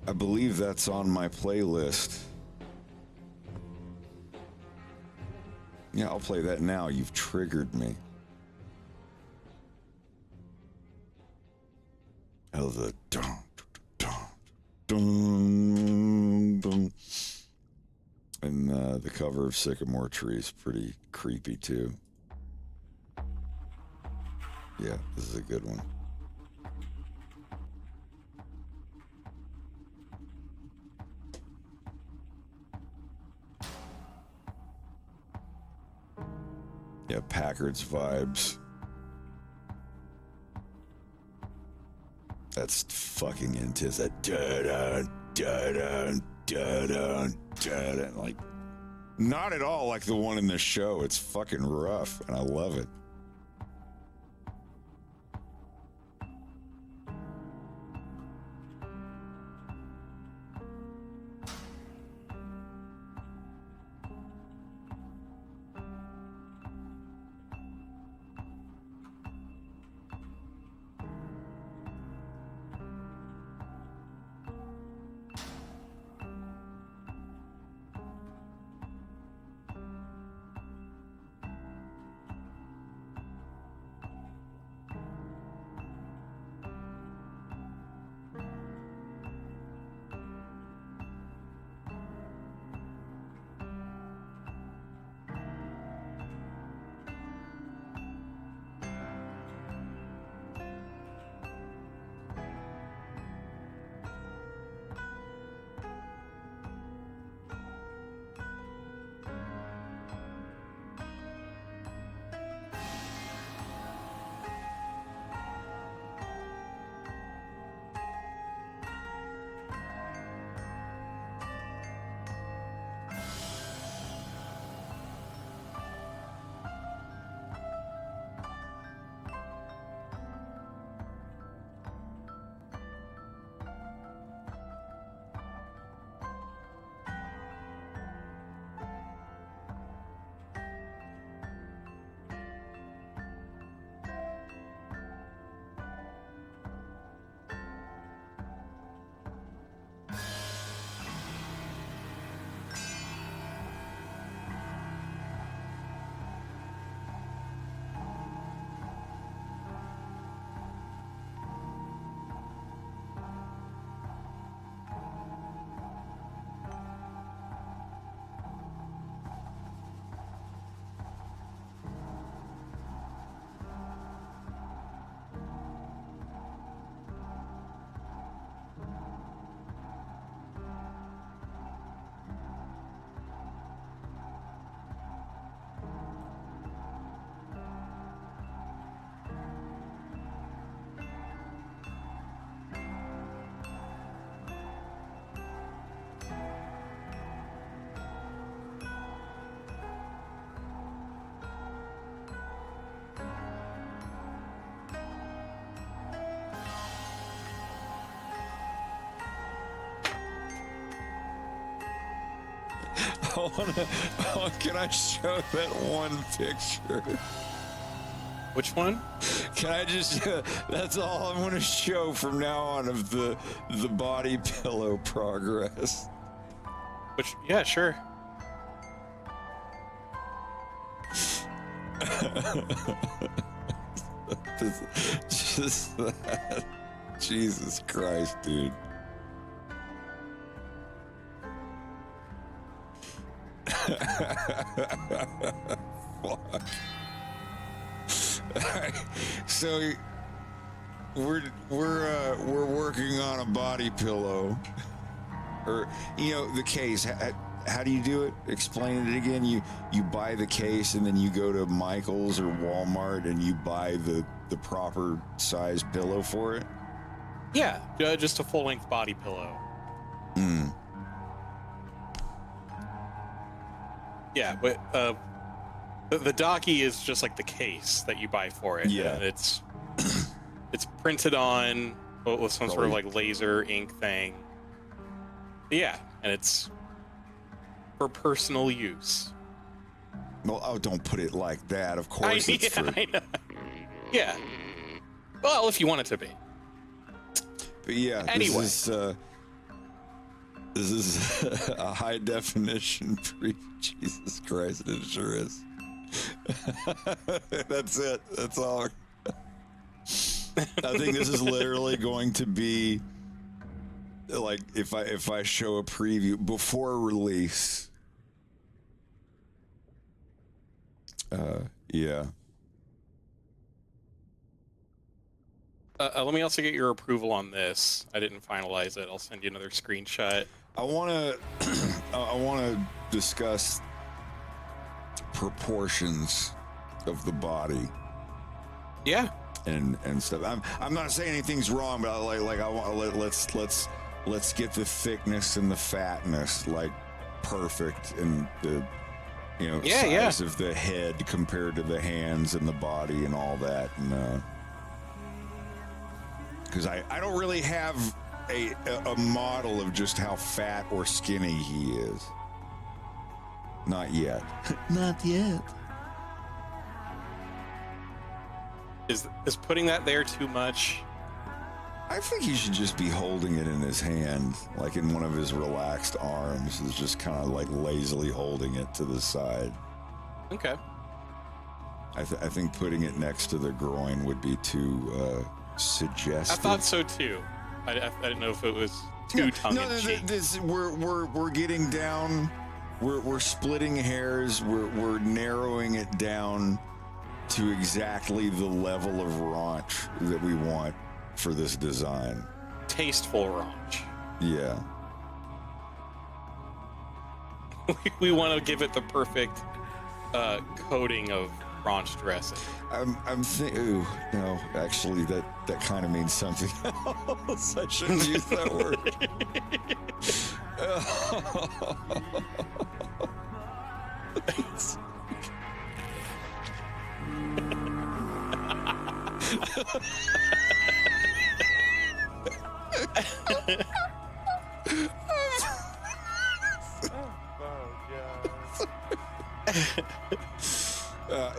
I believe that's on my playlist. Yeah, I'll play that now. You've triggered me. Oh, the dun, dun, dun, dun. And the cover of Sycamore Tree is pretty creepy too. Yeah, this is a good one. Yeah, Packard's vibes. That's fucking intense. That da-dun, da-dun, da-dun, da-dun. Like, not at all like the one in the show. It's fucking rough, and I love it. Can I show that one picture?
Which one?
Can I just? That's all I'm going to show from now on of the body pillow progress.
Which? Yeah, sure.
Just that. Jesus Christ, dude. Fuck. So we're working on a body pillow, or the case. How do you do it? Explain it again. You buy the case and then you go to Michael's or Walmart and you buy the proper size pillow for it.
Yeah, just a full-length body pillow. Yeah, but the Docky is just like the case that you buy for it.
Yeah,
and it's printed on with some sort of like laser ink thing. Yeah, and it's for personal use.
Well, don't put it like that. Of course,
I know. Yeah. Well, if you want it to be.
But yeah,
anyway.
This is a high definition pre. Jesus Christ, it sure is. That's it. That's all. I think this is literally going to be like if I show a preview before release. Yeah.
Let me also get your approval on this. I didn't finalize it. I'll send you another screenshot.
I want to discuss proportions of the body.
Yeah.
And stuff. I'm not saying anything's wrong, but I want let's get the thickness and the fatness like perfect, and the size of the head compared to the hands and the body and all that, and because I don't really have a model of just how fat or skinny he is. Not yet. Not yet.
Is putting that there too much?
I think he should just be holding it in his hand, like in one of his relaxed arms, is just kind of like lazily holding it to the side.
Okay.
I think putting it next to the groin would be too suggestive.
I thought so too. I didn't know if it was too tongue-in-cheek.
We're getting down. We're splitting hairs. We're narrowing it down to exactly the level of raunch that we want for this design.
Tasteful raunch.
Yeah.
We want to give it the perfect coating of raunch dressing.
I'm thinking. Ooh, no, actually, that kind of means something else. I shouldn't use that word.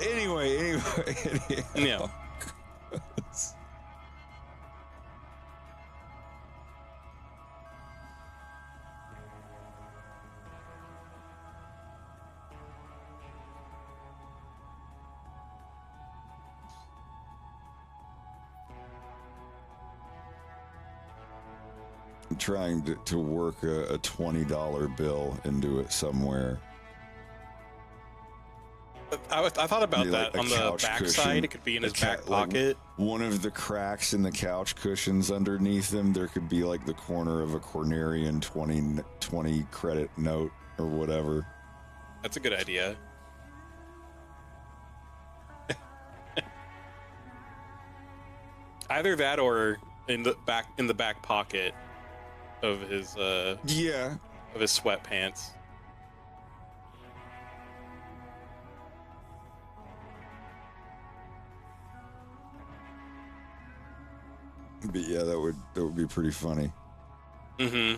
Anyway.
Yeah.
I'm trying to work a $20 bill into it somewhere.
I thought about
Like
that on the back
cushion.
side. It could be in his back pocket.
Like one of the cracks in the couch cushions underneath them, there could be like the corner of a Cornerian 20 credit note or whatever.
That's a good idea. Either that or in the back pocket of his
Yeah.
of his sweatpants.
But yeah, that would be pretty funny.
Mm-hmm.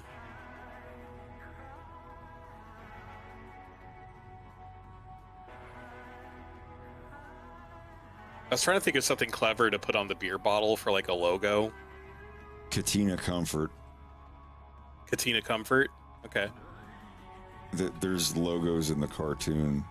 was trying to think of something clever to put on the beer bottle for like a logo.
Katina Comfort.
Katina Comfort. Okay.
There's logos in the cartoon.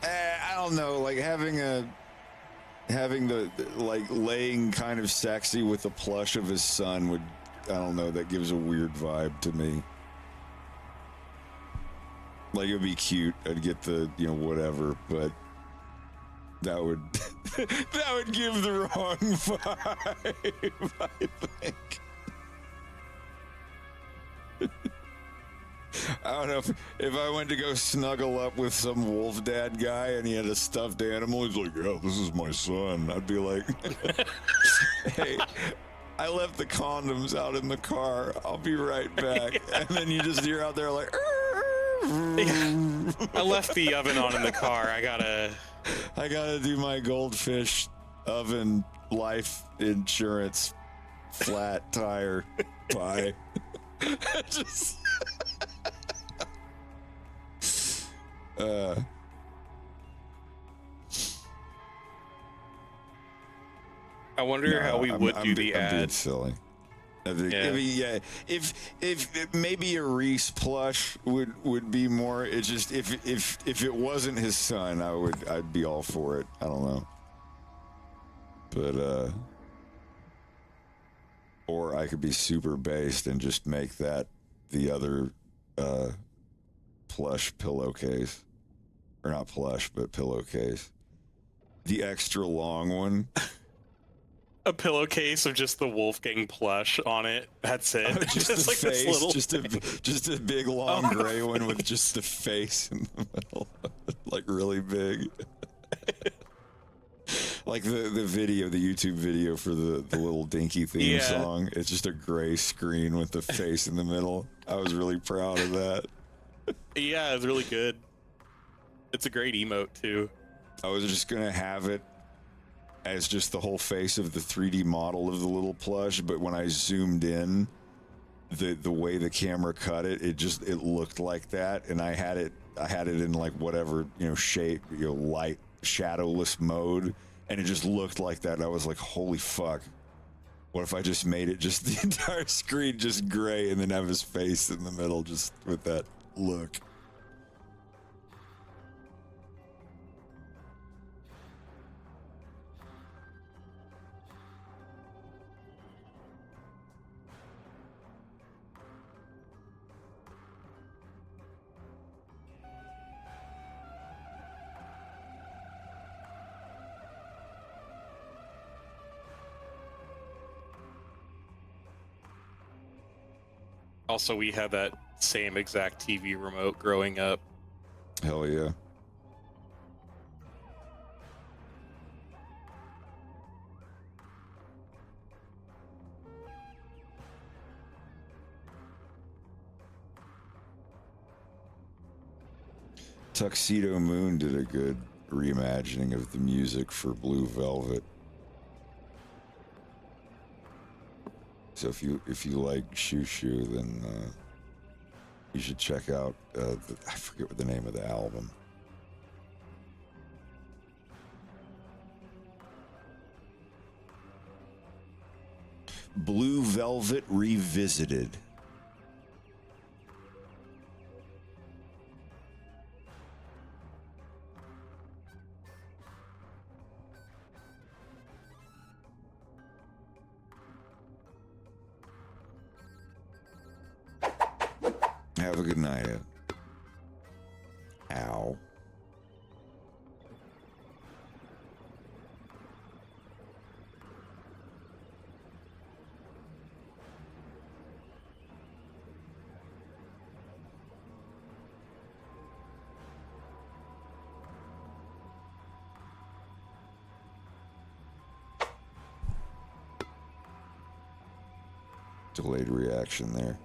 I don't know, like having the like laying kind of sexy with the plush of his son would, I don't know, that gives a weird vibe to me. Like it would be cute. I'd get the, you know, whatever, but that would that would give the wrong vibe, I think. I don't know if I went to go snuggle up with some wolf dad guy and he had a stuffed animal, he's like, yeah, this is my son. I'd be like, hey, I left the condoms out in the car. I'll be right back. And then you just hear out there like,
I left the oven on in the car. I gotta
do my goldfish oven life insurance flat tire pie. Just
I wonder how we would do the
I'm being
ad.
silly. I mean, yeah. If maybe a Reese plush would be more. It's just if it wasn't his son, I'd be all for it. I don't know, but or I could be super based and just make that the other plush pillowcase, or not plush but pillowcase, the extra long one.
A pillowcase of just the Wolfgang plush on it. That's it.
Just the
like
face,
this little...
just a big long gray one with just the face in the middle, like really big. Like the video, the YouTube video for the little Dinky theme song. It's just a gray screen with the face in the middle. I was really proud of that.
Yeah, it's really good. It's a great emote too.
I was just gonna have it as just the whole face of the 3D model of the little plush, but when I zoomed in, the way the camera cut it, it looked like that, and I had it in like whatever, you know, shape, you know, light shadowless mode, and it just looked like that. And I was like, holy fuck, what if I just made it just the entire screen just gray and then have his face in the middle just with that look.
Also, we had that same exact TV remote growing up.
Hell yeah. Tuxedo Moon did a good reimagining of the music for Blue Velvet. So if you like Shoo Shoo, then you should check out I forget what the name of the album. Blue Velvet Revisited. Have a good night, Ed. Ow. Delayed reaction there.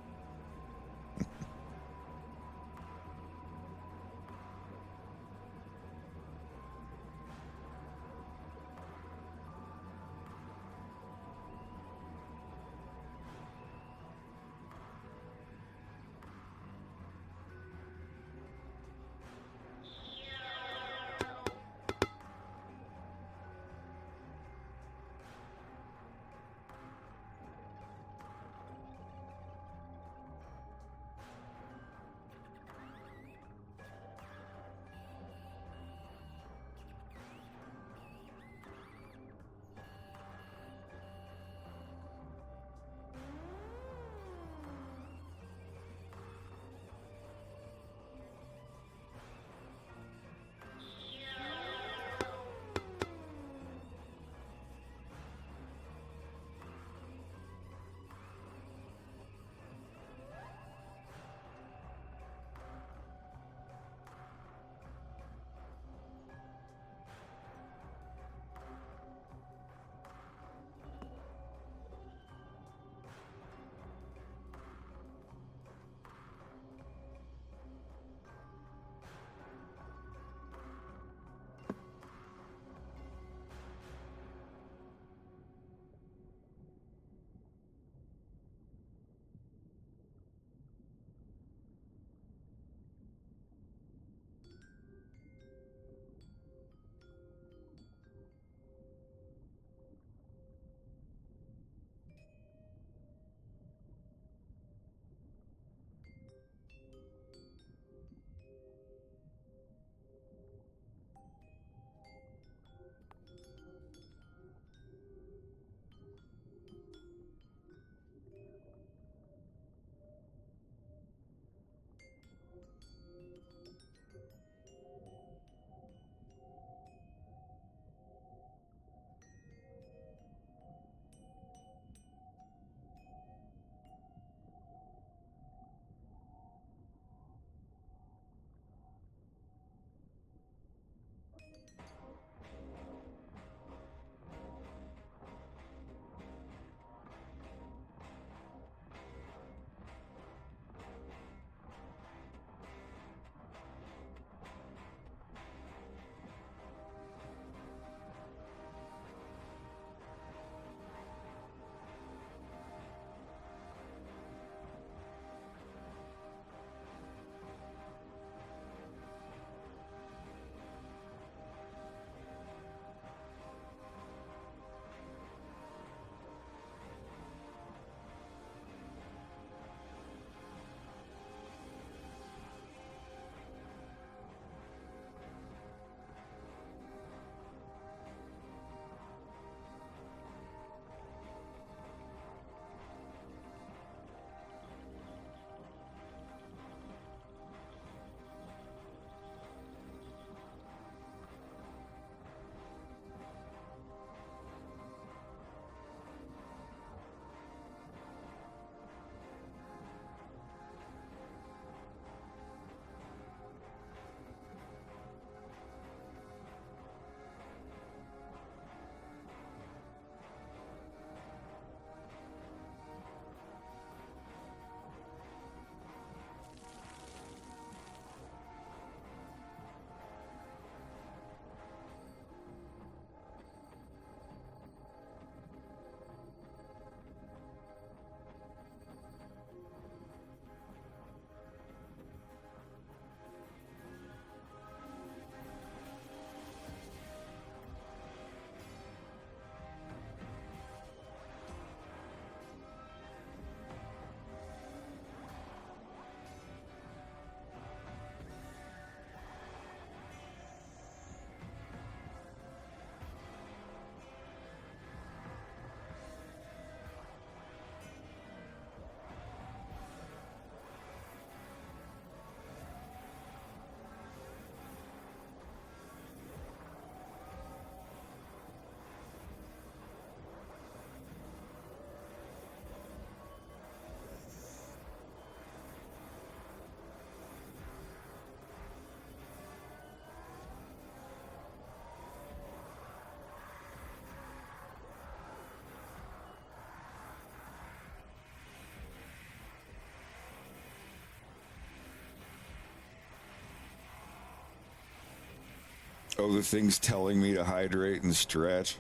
Oh, the thing's telling me to hydrate and stretch.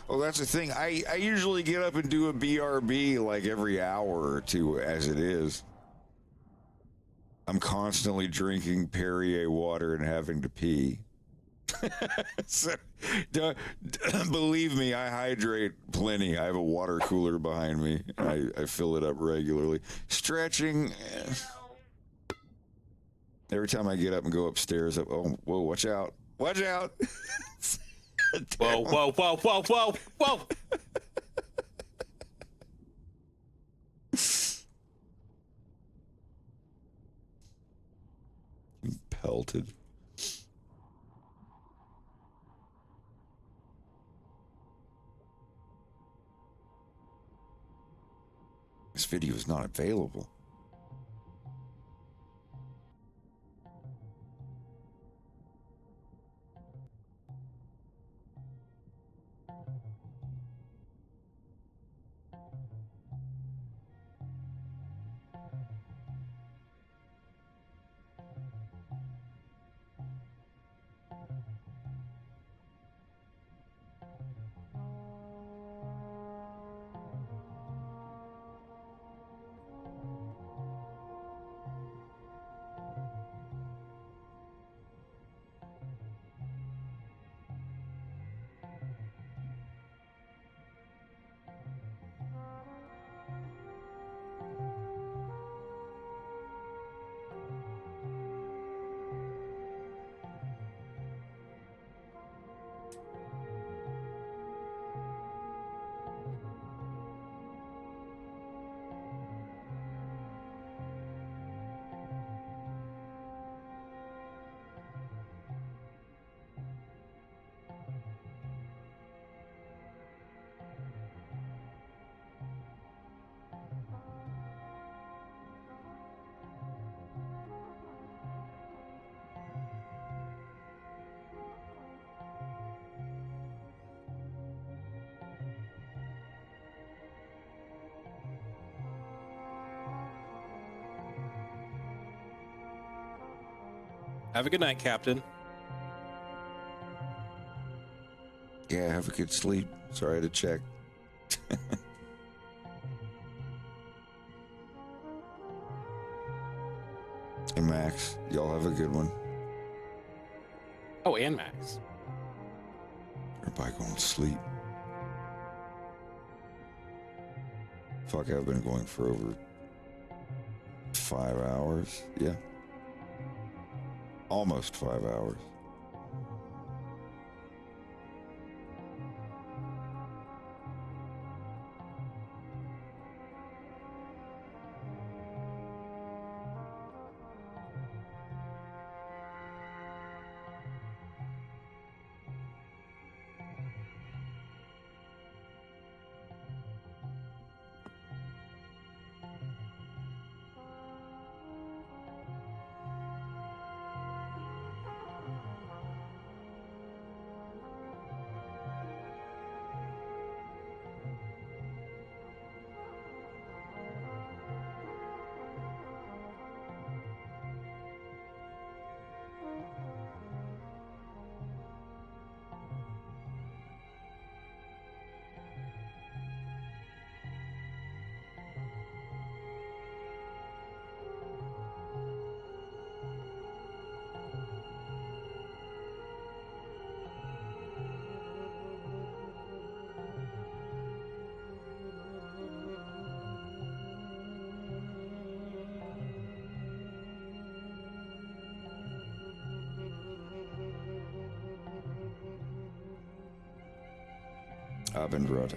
Oh, that's the thing. I usually get up and do a BRB like every hour or two as it is. I'm constantly drinking Perrier water and having to pee. So, believe me, I hydrate plenty. I have a water cooler behind me. I fill it up regularly. Stretching. Every time I get up and go upstairs, oh, whoa, watch out. Watch out.
Whoa, whoa, whoa, whoa, whoa, whoa.
Pelted. This video is not available.
Have a good night, Captain.
Yeah, have a good sleep. Sorry to check. Hey, Max, y'all have a good one.
Oh, and Max.
Everybody going to sleep. Fuck, I've been going for over 5 hours. Yeah. Almost 5 hours.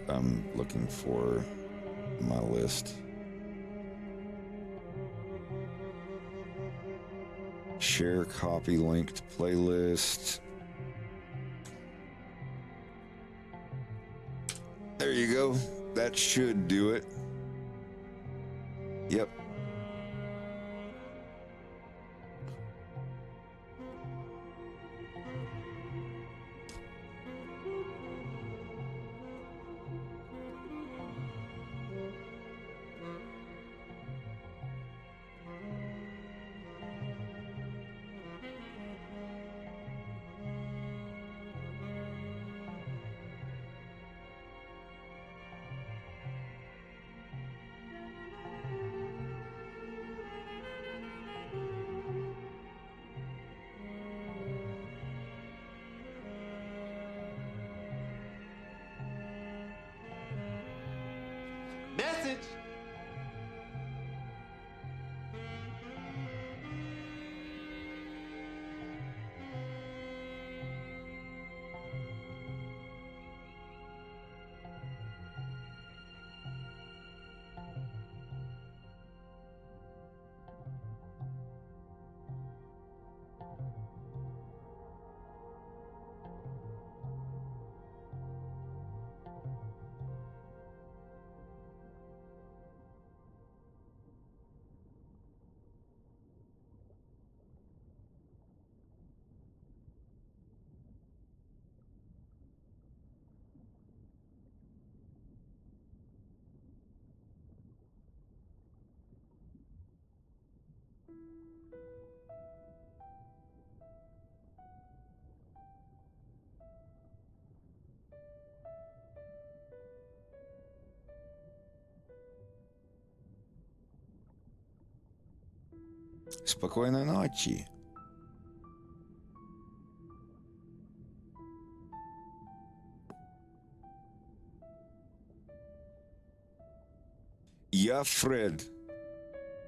I'm looking for my list. Share copy linked playlist. There you go. That should do it. Yep. Спокойной ночи. Я Фред.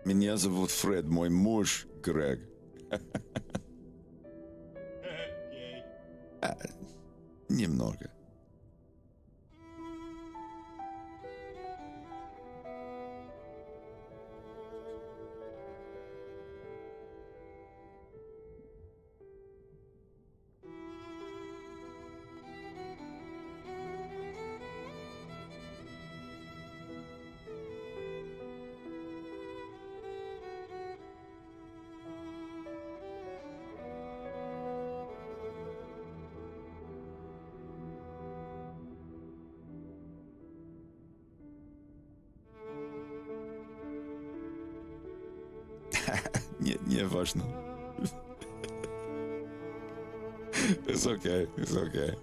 Меня зовут Фред, мой муж Грег. Немного. Не важно. It's okay. It's okay.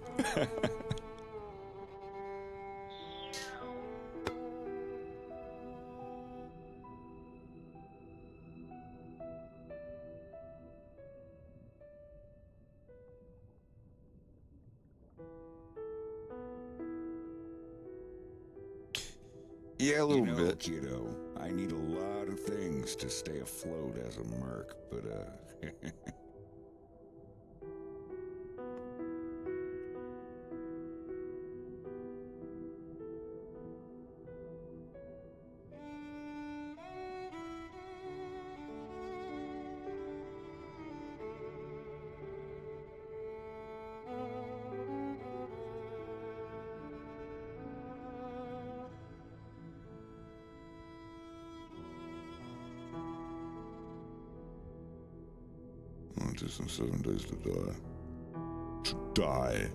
Yeah, a little bit. Kiddo, I need a lot of things to stay afloat as a merc, but just in 7 days to die. To die.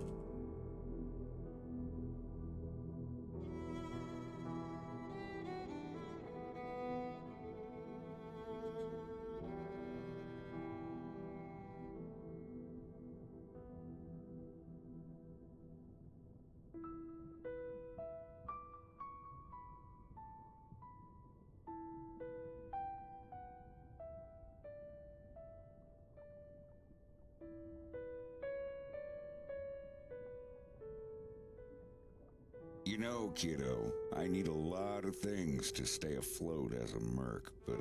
You know, kiddo, I need a lot of things to stay afloat as a merc, but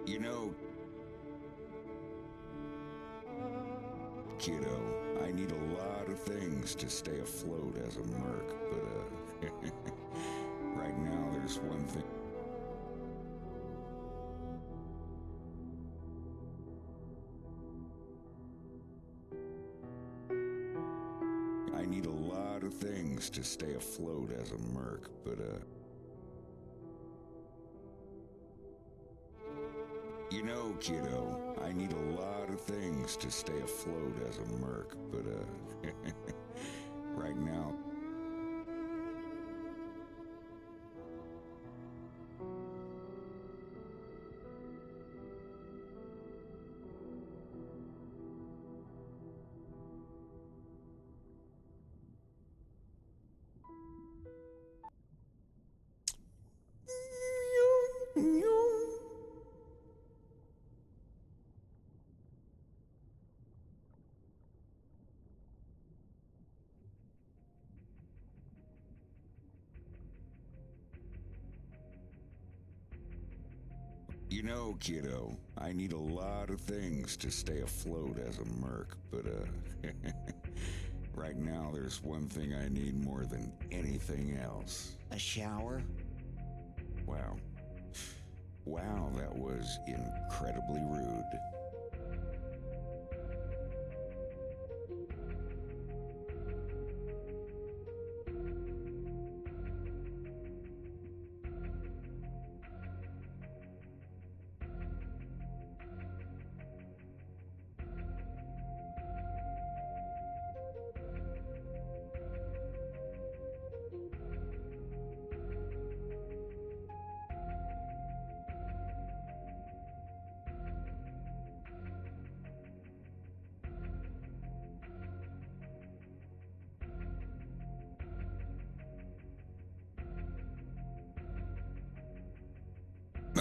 you know, kiddo, I need a lot of things to stay afloat as a merc, but right now there's one thing. I need a lot of things to stay afloat as a merc, but you know, kiddo, I need a lot of things to stay afloat as a merc, but right now. You know, kiddo, I need a lot of things to stay afloat as a merc, but right now there's one thing I need more than anything else.
A shower?
Wow. Wow, that was incredibly rude.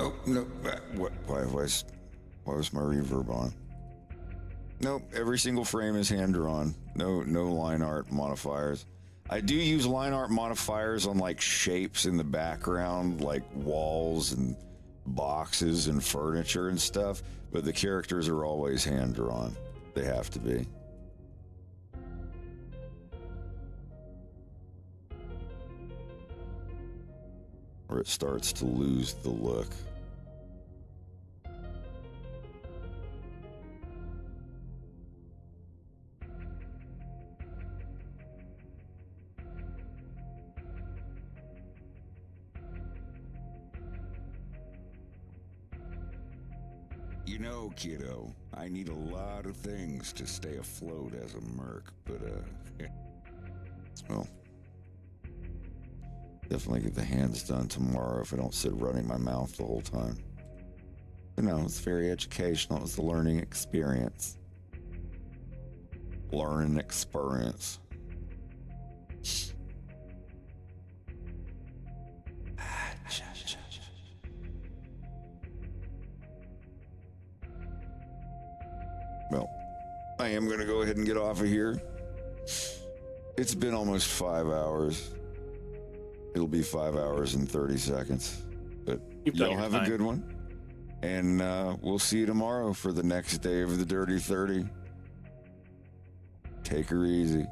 Nope, nope. What? Why was my reverb on? Nope. Every single frame is hand drawn. No line art modifiers. I do use line art modifiers on like shapes in the background, like walls and boxes and furniture and stuff. But the characters are always hand drawn. They have to be. Or it starts to lose the look. You know, kiddo, I need a lot of things to stay afloat as a merc, but, well, definitely get the hands done tomorrow if I don't sit running my mouth the whole time. But no, it's very educational. It's a learning experience. Learning experience. Well, I am going to go ahead and get off of here. It's been almost 5 hours. It'll be 5 hours and 30 seconds. But y'all have a good one. And we'll see you tomorrow for the next day of the Dirty 30. Take her easy.